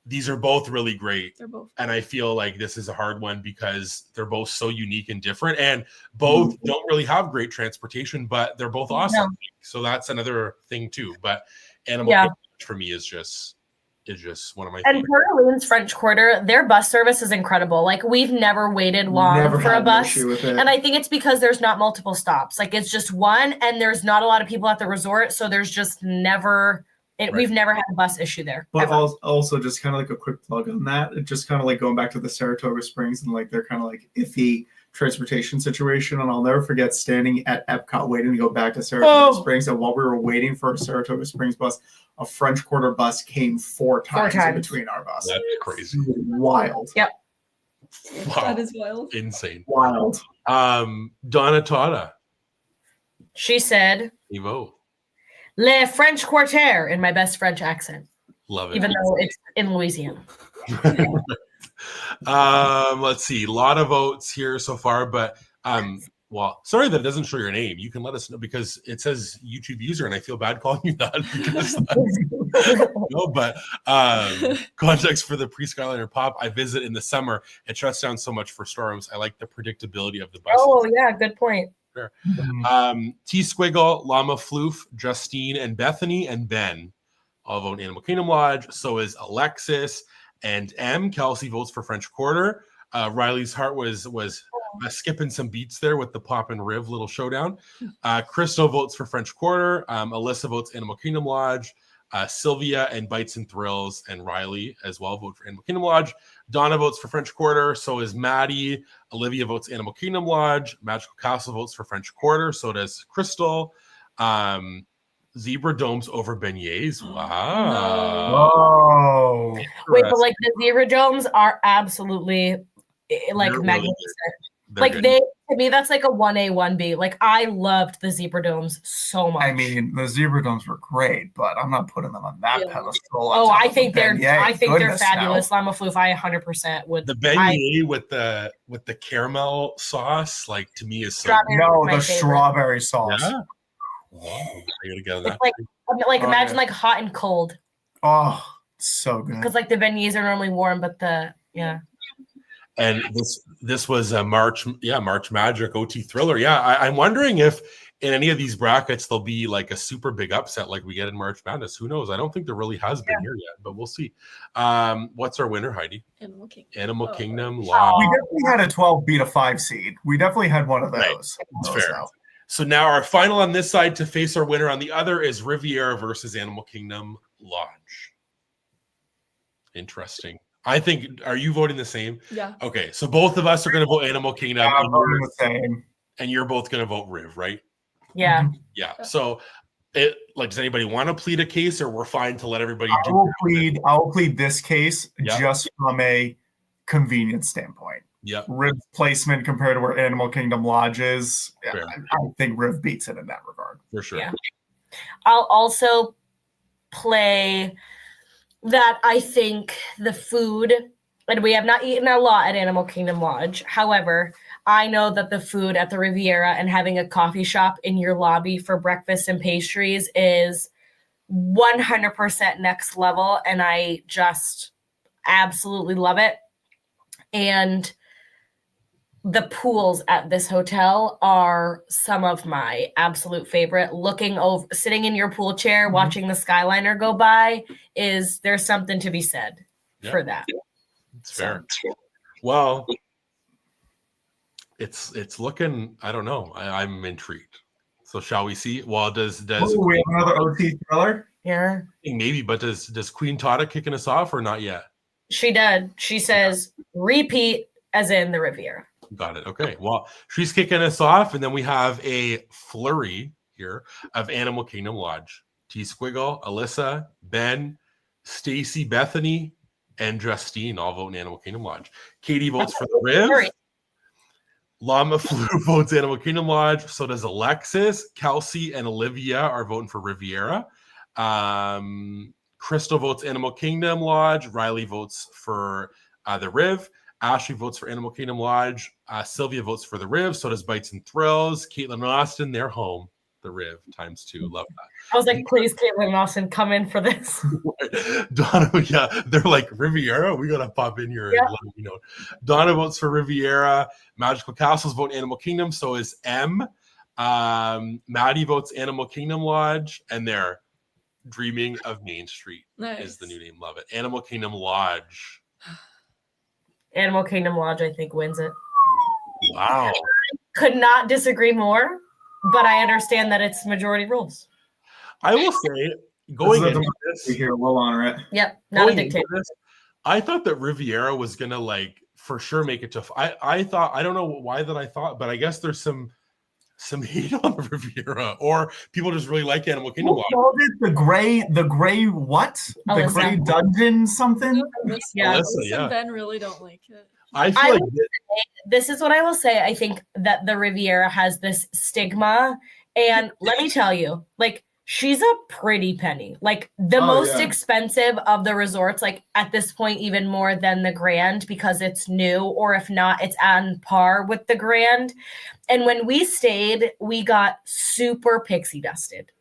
these are both really great. They're both. And I feel like this is a hard one because they're both so unique and different, and both don't really have great transportation, but they're both awesome. No. So that's another thing too. But Animal Kingdom for me is just one of my favorites. And Port Orleans French Quarter, their bus service is incredible. Like we've never waited long for a bus. And I think it's because there's not multiple stops. Like it's just one, and there's not a lot of people at the resort. So there's just never we've never had a bus issue there. But also just kind of like a quick plug on that. It just kind of like going back to the Saratoga Springs and like they're kind of like iffy transportation situation. And I'll never forget standing at Epcot waiting to go back to Saratoga Springs. And while we were waiting for a Saratoga Springs bus, a French Quarter bus came four times in between our buses. That's crazy. Wild. Yep. Wow. That is wild. Insane. Wild. Donna Tata. She said, Evo. Le French Quarter in my best French accent, Love it. even though it's in Louisiana. Let's see. A lot of votes here so far, but well, sorry that it doesn't show your name. You can let us know because it says YouTube user, and I feel bad calling you that because no, but context for the pre-Skyliner pop. I visit in the summer. It shuts down so much for storms. I like the predictability of the buses. Oh yeah, good point. Sure. T Squiggle, Llama Floof, Justine, and Bethany and Ben all vote Animal Kingdom Lodge. So is Alexis and M. Kelsey votes for French Quarter. Riley's heart was skipping some beats there with the Pop and Riv little showdown. Crystal votes for French Quarter. Alyssa votes Animal Kingdom Lodge. Sylvia and Bites and Thrills and Riley as well vote for Animal Kingdom Lodge. Donna votes for French Quarter. So is Maddie. Olivia votes Animal Kingdom Lodge. Magical Castle votes for French Quarter. So does Crystal. Zebra Domes over beignets. Wow. Oh. Wait, but like the Zebra Domes are absolutely like They're magnificent. They're Like good. they, to me, that's like a 1A, 1B. Like I loved the Zebra Domes so much. I mean, the Zebra Domes were great, but I'm not putting them on that Yeah. pedestal. Oh, on top I of think a they're beignet. they're Goodness, fabulous. no. Llama Floof, I 100% would. The beignet with the caramel sauce, like to me is so Strawberry. No, my the favorite. strawberry sauce. yeah. Wow. I gotta get that. It's like Oh, imagine yeah. like hot and cold Oh, so good. because like the beignets are normally warm, but yeah. And this was a March Magic OT Thriller. Yeah, I'm wondering if in any of these brackets there'll be like a super big upset like we get in March Madness. Who knows? I don't think there really has been here yet, but we'll see. What's our winner, Heidi? Animal Kingdom. Animal Oh. Kingdom Lodge. We definitely had a 12 beat a 5 seed. We definitely had one of those. Right. That's fair. So now our final on this side to face our winner on the other is Riviera versus Animal Kingdom Lodge. Interesting. I think, are you voting the same? Yeah. Okay, so both of us are going to vote Animal Kingdom, Yeah, I'm voting the same. and you're both going to vote Riv, right? Yeah. Yeah. Yeah. So, does anybody want to plead a case, or we're fine to let everybody I do? will plead this case Yeah. just from a convenience standpoint. Yeah. Riv placement compared to where Animal Kingdom Lodge is, Fair. I think Riv beats it in that regard. For sure. Yeah. I'll also play that I think the food, and we have not eaten a lot at Animal Kingdom Lodge. However, I know that the food at the Riviera and having a coffee shop in your lobby for breakfast and pastries is 100% next level. And I just absolutely love it. And the pools at this hotel are some of my absolute favorite. Looking over, sitting in your pool chair, watching the Skyliner go by there's something to be said for that. It's fair. Well, it's looking. I don't know. I'm intrigued. So shall we see? Well, does Oh, we have another OT thriller? Yeah, maybe, but does Queen Tata kicking us off or not yet? she did. She says repeat as in the Riviera. Got it. Okay. Well, she's kicking us off, and then we have a flurry here of Animal Kingdom Lodge. T Squiggle, Alyssa, Ben, Stacy, Bethany, and Justine all vote in Animal Kingdom Lodge. Katie votes for the Riv. Llama Flu votes Animal Kingdom Lodge. So does Alexis. Kelsey and Olivia are voting for Riviera. Crystal votes Animal Kingdom Lodge. Riley votes for the Riv. Ashley votes for Animal Kingdom Lodge. Sylvia votes for the Riv. So does Bites and Thrills. Caitlin and Austin, they're home. The Riv ×2. Love that. I was like, please, Caitlin and Austin, come in for this. Donna, yeah, they're like, Riviera, we gotta pop in here and let me know. Donna votes for Riviera. Magical Castles vote Animal Kingdom. So is M. Maddie votes Animal Kingdom Lodge, and they're Dreaming of Main Street is the new name. Love it. Animal Kingdom Lodge. Animal Kingdom Lodge, I think, wins it. Wow. Could not disagree more, but I understand that it's majority rules. I will say, going into We this, hear we'll honor it. Yep, not a going into dictator. this, I thought that Riviera was gonna like for sure make it to. I thought, I don't know why that I thought, but I guess there's some hate on the Riviera, or people just really like Animal Kingdom Who Lodge. called it the gray what? The Alyssa. gray dungeon something? Yeah. Alyssa, Alyssa yeah. and Ben really don't like it. I feel like this is what I will say. I think that the Riviera has this stigma. And let me tell you, like, she's a pretty penny. Like, the most expensive of the resorts, like, at this point, even more than the Grand because it's new, or if not, it's on par with the Grand. And when we stayed, we got super pixie dusted.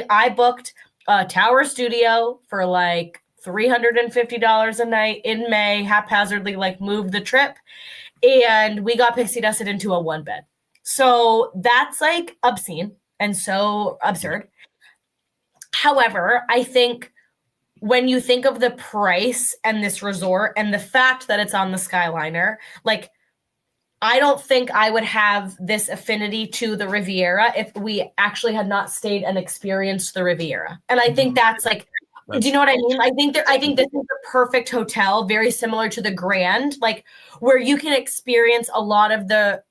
I booked a Tower Studio for like $350 a night in May, haphazardly, like, moved the trip. And we got pixie dusted into a 1-bed. So that's like obscene and so absurd. However, I think when you think of the price and this resort and the fact that it's on the Skyliner, like, I don't think I would have this affinity to the Riviera if we actually had not stayed and experienced the Riviera. And I think that's like, do you know what I mean? I think this is the perfect hotel, very similar to the Grand, like, where you can experience a lot of the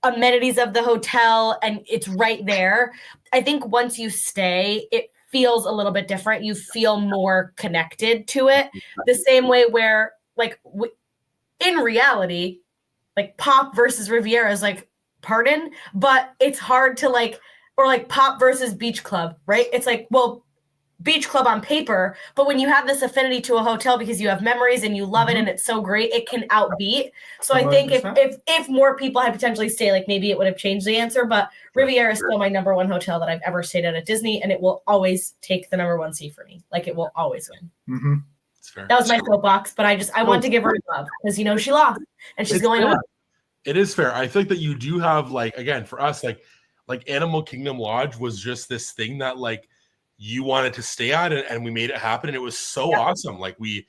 amenities of the hotel and it's right there. I think once you stay, it feels a little bit different. You feel more connected to it. The same way where, like, in reality, like, Pop versus Riviera is like, pardon, but it's hard to, like, or like Pop versus Beach Club, right? It's like, well, Beach Club on paper, but when you have this affinity to a hotel because you have memories and you love it and it's so great, it can outbeat. So I think if more people had potentially stayed, like, maybe it would have changed the answer, but Riviera is still my number one hotel that I've ever stayed at Disney, and it will always take the number one seat for me. Like, it will always win. Mm-hmm. That's fair. That was my soapbox, but I want to give her love because, you know, she lost and she's going on. It is fair. I think that you do have, like, again, for us, like Animal Kingdom Lodge was just this thing that, like, you wanted to stay at, and we made it happen. And it was so awesome. Like, we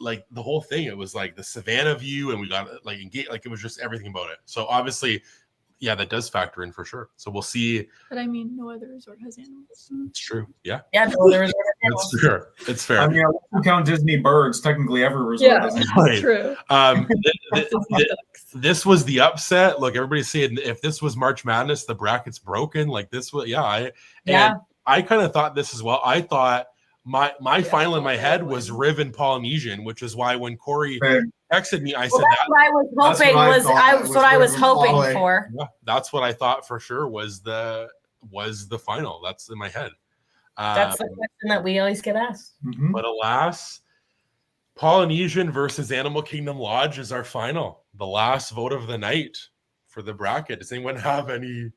like the whole thing. It was like the Savannah view, and we got, like, engaged. Like, it was just everything about it. So obviously, yeah, that does factor in for sure. So we'll see. But I mean, no other resort has animals. It's true. Yeah. Yeah, no other resort has animals. It's fair. It's fair. I mean, if you count Disney birds, technically every resort has animals. Right. True. This was the upset. Look, everybody's saying if this was March Madness, the bracket's broken. Like, this was, I kind of thought this as well. I thought my final in my head was Riv and Polynesian, which is why when Cory texted me, I said that's what I was hoping for. Yeah, that's what I thought for sure was the final. That's in my head. That's the question that we always get asked. Mm-hmm. But alas, Polynesian versus Animal Kingdom Lodge is our final. The last vote of the night for the bracket. Does anyone have any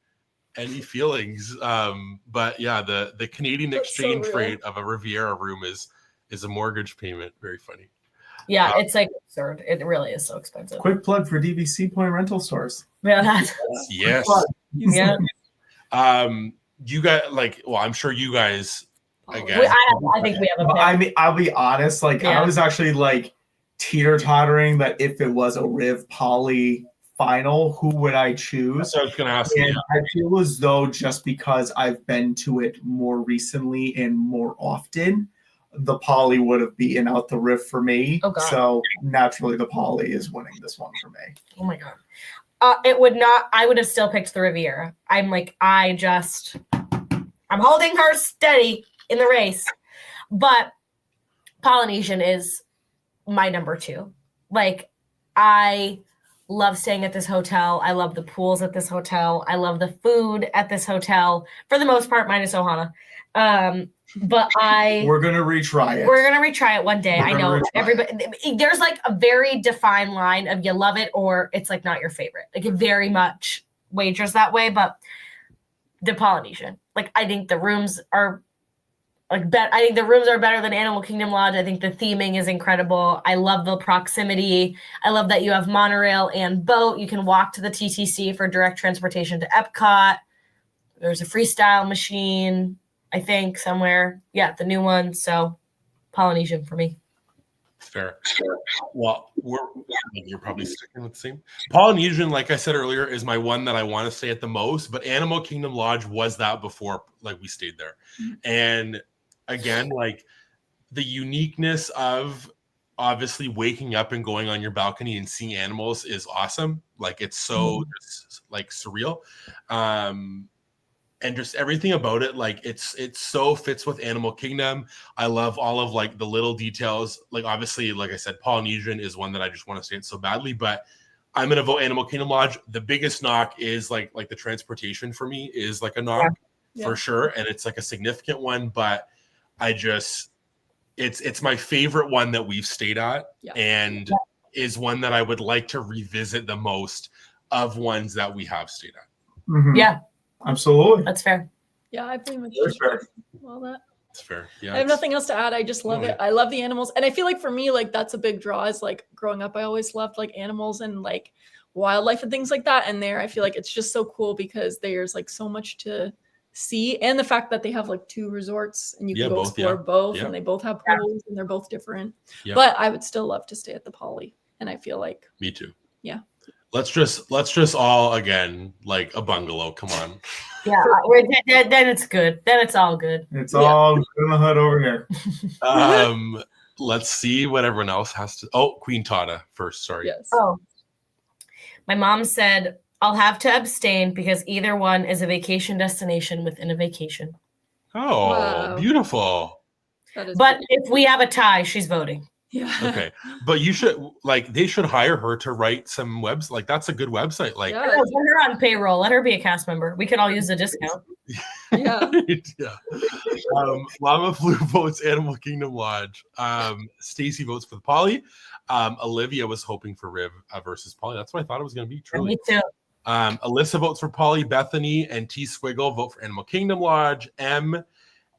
feelings? But yeah, the Canadian exchange rate of a Riviera room is a mortgage payment. Very funny. Yeah, it's like absurd. It really is so expensive. Quick plug for DVC Point rental stores. Yeah, that's yes. Yeah. You guys, like, well, I'm sure you guys again. I think we have a pick. I mean, I'll be honest, like, Yeah. I was actually like teeter-tottering that if it was a Riv Poly final, who would I choose? So I was gonna ask And you. I feel as though just because I've been to it more recently and more often, the Poly would have beaten out the Riv for me. Oh, God. So naturally the Poly is winning this one for me. Oh my God. It would not, I would have still picked the Riviera. I'm holding her steady in the race. But Polynesian is my number 2. Like, I love staying at this hotel. I love the pools at this hotel. I love the food at this hotel, for the most part, minus Ohana. But we're gonna retry it. We're gonna retry it one day. I know everybody. There's like a very defined line of you love it or it's like not your favorite. Like, it very much wagers that way. But the Polynesian, like, I think the rooms are like I think the rooms are better than Animal Kingdom Lodge. I think the theming is incredible. I love the proximity. I love that you have monorail and boat. You can walk to the TTC for direct transportation to Epcot. There's a freestyle machine, I think, somewhere. Yeah, the new one. So Polynesian for me. Fair. Well, you're probably sticking with the same. Polynesian, like I said earlier, is my one that I want to stay at the most, but Animal Kingdom Lodge was that before, like, we stayed there. And again, like, the uniqueness of obviously waking up and going on your balcony and seeing animals is awesome. Like, it's so like surreal. And just everything about it, like, it's so fits with Animal Kingdom. I love all of, like, the little details. Like, obviously, like I said, Polynesian is one that I just want to stay at so badly, but I'm gonna vote Animal Kingdom Lodge. The biggest knock is like the transportation for me is like a knock for sure, and it's like a significant one. But I just it's my favorite one that we've stayed at, and is one that I would like to revisit the most of ones that we have stayed at. Mhm. Yeah, Absolutely. that's fair. Yeah, I pretty much That's fair. all that. It's fair. Yeah, I have nothing else to add. I just love it. I love the animals. And I feel like for me, like that's a big draw is like growing up, I always loved like animals and like wildlife and things like that. And there, I feel like it's just so cool because there's like so much to see. And the fact that they have like 2 resorts and you can go explore both and they both have pools and they're both different. Yeah. But I would still love to stay at the Poly. And I feel like. Me too. Yeah. Let's just all again like a bungalow. Come on. Yeah, then it's good. Then it's all good. It's all good in the hood over here. Let's see what everyone else has to. Oh, Queen Tata first. Sorry. Yes. Oh, my mom said I'll have to abstain because either one is a vacation destination within a vacation. Oh, wow. Beautiful. But if we have a tie, she's voting. Yeah. Okay. But you should they should hire her to write some webs. Like that's a good website. Like put her on payroll. Let her be a cast member. We could all use a discount. Yeah. Yeah. Llama Flu votes Animal Kingdom Lodge. Stacy votes for the Poly. Olivia was hoping for Riv versus Poly. That's what I thought it was going to be. Truly. Me too. Alyssa votes for Poly. Bethany and T Squiggle vote for Animal Kingdom Lodge. M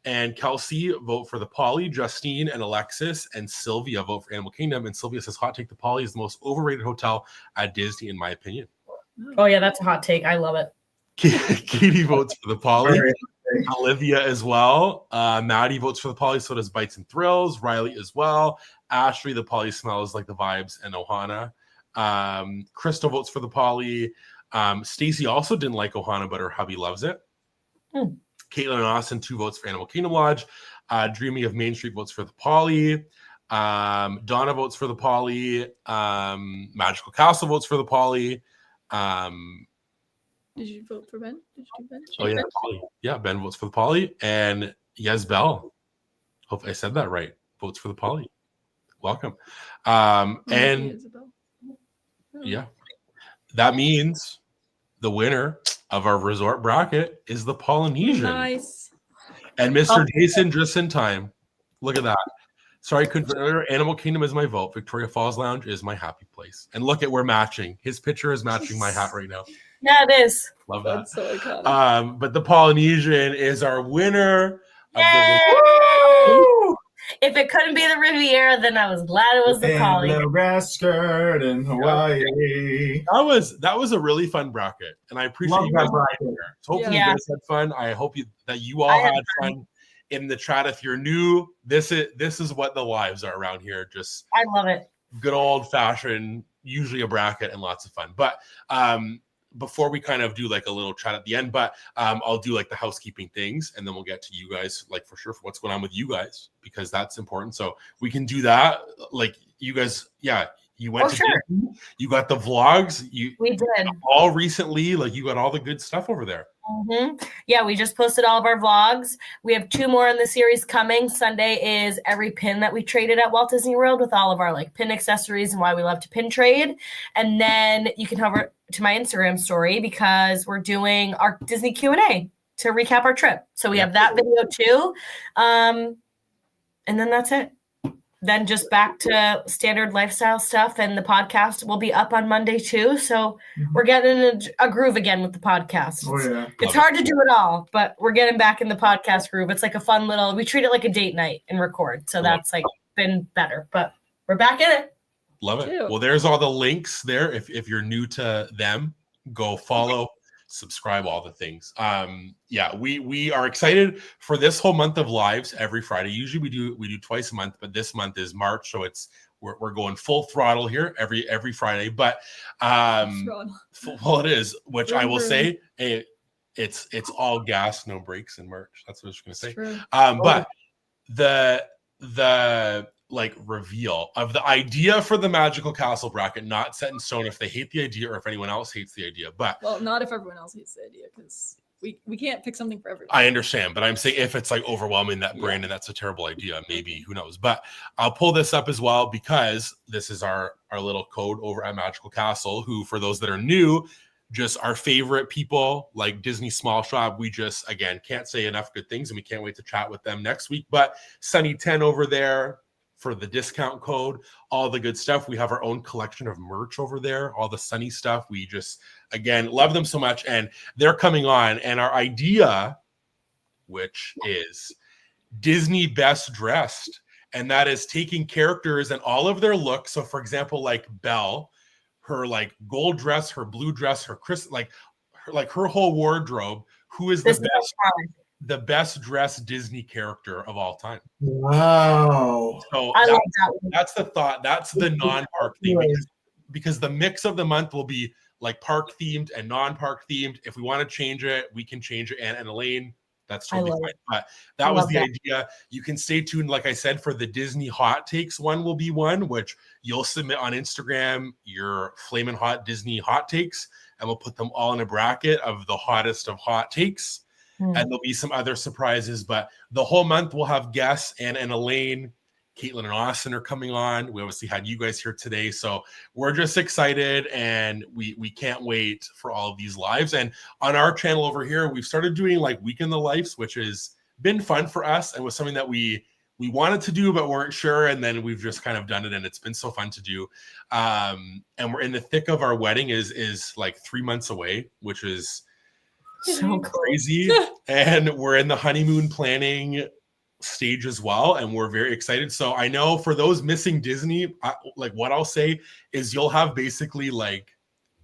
and Kelsey vote for the Poly. Justine and Alexis and Sylvia vote for Animal Kingdom. And Sylvia says hot take, the Poly is the most overrated hotel at Disney, in my opinion. Oh, yeah, that's a hot take. I love it. Katie votes for the Poly. Olivia as well. Maddie votes for the Poly. So does Bites and Thrills. Riley as well. Ashley, the Poly smells like the vibes, and Ohana. Crystal votes for the Poly. Stacy also didn't like Ohana, but her hubby loves it. Caitlin and Austin, 2 votes for Animal Kingdom Lodge. Dreamy of Main Street votes for the Poly. Donna votes for the Poly. Magical Castle votes for the Poly. Did you vote for Ben? Did you do Ben? Oh, yeah. Poly. Yeah, Ben votes for the Poly. And Yesbel, hope I said that right, votes for the Poly. Welcome. And yeah, that means the winner of our resort bracket is the Polynesian. Nice. And Mr. Jason just in time. Look at that. Sorry, couldn't earlier. Animal Kingdom is my vote. Victoria Falls Lounge is my happy place. And look at, we're matching. His picture is matching my hat right now. Yeah, it is. Love that. That's so iconic. But the Polynesian is our winner. If it couldn't be the Riviera, then I was glad it was the Poly. The grass skirt in Hawaii. That was a really fun bracket, and I appreciate you guys being here. So hopefully you guys had fun. I hope that you all had fun in the chat. If you're new, this is what the lives are around here. Just I love it. Good old fashioned, usually a bracket and lots of fun. But before we kind of do like a little chat at the end, but I'll do like the housekeeping things, and then we'll get to you guys, like for sure, for what's going on with you guys, because that's important. So we can do that. Like you guys, you went to Disney, you got the vlogs. We did all recently. Like you got all the good stuff over there. Yeah, we just posted all of our vlogs. We have 2 more in the series coming. Sunday is every pin that we traded at Walt Disney World with all of our like pin accessories and why we love to pin trade. And then you can hover to my Instagram story because we're doing our Disney Q&A to recap our trip. So we have that video too. And then that's it. Then just back to standard lifestyle stuff, and the podcast will be up on Monday too. So we're getting in a groove again with the podcast. It's hard to do it all, but we're getting back in the podcast groove. It's like a fun little, we treat it like a date night and record. So that's like been better, but we're back in it. Love it. Well, there's all the links there. If you're new to them, go follow, subscribe, all the things. We are excited for this whole month of lives every Friday. Usually we do twice a month, but this month is March, so we're going full throttle here every Friday. But it is, which I will say, it's all gas, no brakes in March. That's what I was going to say. But the like reveal of the idea for the Magical Castle bracket, not set in stone if they hate the idea or if anyone else hates the idea. But not if everyone else hates the idea, because we can't pick something for everyone. I understand, but I'm saying if it's like overwhelming that brand and that's a terrible idea, maybe, who knows. But I'll pull this up as well because this is our little code over at Magical Castle, who, for those that are new, just our favorite people, like Disney Small Shop. We just, again, can't say enough good things, and we can't wait to chat with them next week. But Sunny10 over there for the discount code, all the good stuff. We have our own collection of merch over there, all the Sunny stuff. We just, again, love them so much, and they're coming on. And our idea, which is Disney Best Dressed, and that is taking characters and all of their looks. So, for example, like Belle, her like gold dress, her blue dress, her her whole wardrobe. Who is the best dressed Disney character of all time? Wow. So I love that one. that's the thought. That's the non-park theme, because the mix of the month will be like park themed and non-park themed. If we want to change it, we can change it. And Elaine, that's totally fine. But that was the idea. You can stay tuned, like I said, for the Disney Hot Takes one will be one, which you'll submit on Instagram, your flamin' hot Disney hot takes, and we'll put them all in a bracket of the hottest of hot takes. And there'll be some other surprises, but the whole month we'll have guests, and Elaine, Caitlin, and Austin are coming on. We obviously had you guys here today, so we're just excited, and we can't wait for all of these lives. And on our channel over here, we've started doing like Week in the Lives, which has been fun for us and was something that we wanted to do but weren't sure, and then we've just kind of done it, and it's been so fun to do. And we're in the thick of our wedding is like 3 months away, which is so crazy. And we're in the honeymoon planning stage as well, and we're very excited. So I know for those missing Disney, like what I'll say is you'll have basically like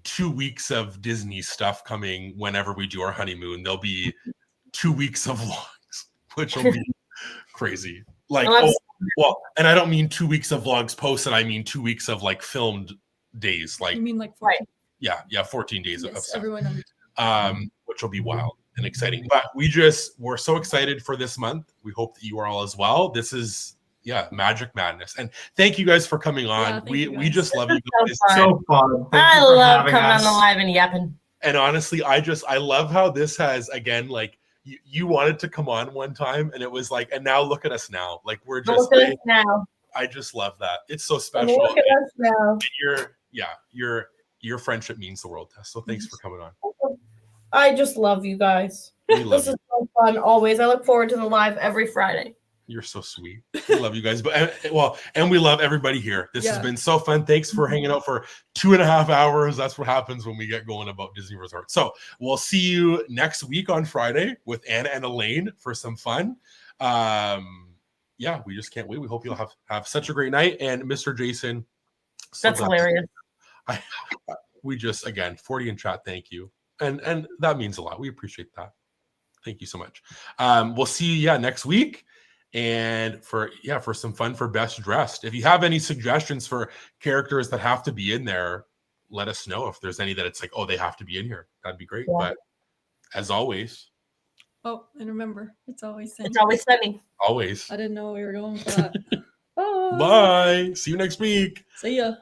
2 weeks of Disney stuff coming whenever we do our honeymoon. There'll be 2 weeks of vlogs, which will be crazy. Like, well, and I don't mean 2 weeks of vlogs posted. I mean 2 weeks of like filmed days. Like, You mean like 14? yeah, 14 days of Yes, stuff. everyone knows. Which will be wild and exciting. But we're so excited for this month. We hope that you are all as well. This is magic madness. And thank you guys for coming on. Yeah, we just love you guys. So fun. I love coming on the live and yapping. And honestly, I love how this has, again, like you wanted to come on one time, and it was like, and now look at us now. Like we're just Look at us now. I just love that. It's so special. Look at us now. Your friendship means the world, Tess. So thanks for coming on. I just love you guys. We love This is so fun always. I look forward to the live every Friday. You're so sweet. We love you guys. But and we love everybody here. This has been so fun. Thanks for hanging out for 2.5 hours. That's what happens when we get going about Disney Resort. So we'll see you next week on Friday with Anna and Elaine for some fun. We just can't wait. We hope you'll have such a great night. And Mr. Jason, That's hilarious. We just, again, 40 in chat. Thank you. And that means a lot. We appreciate that. Thank you so much. We'll see you next week, and for some fun for Best Dressed. If you have any suggestions for characters that have to be in there, let us know. If there's any that it's like, oh, they have to be in here, that'd be great. But as always, and remember, it's always sunny. It's always sunny. Always. I didn't know we were going for that. Bye. See you next week. See ya.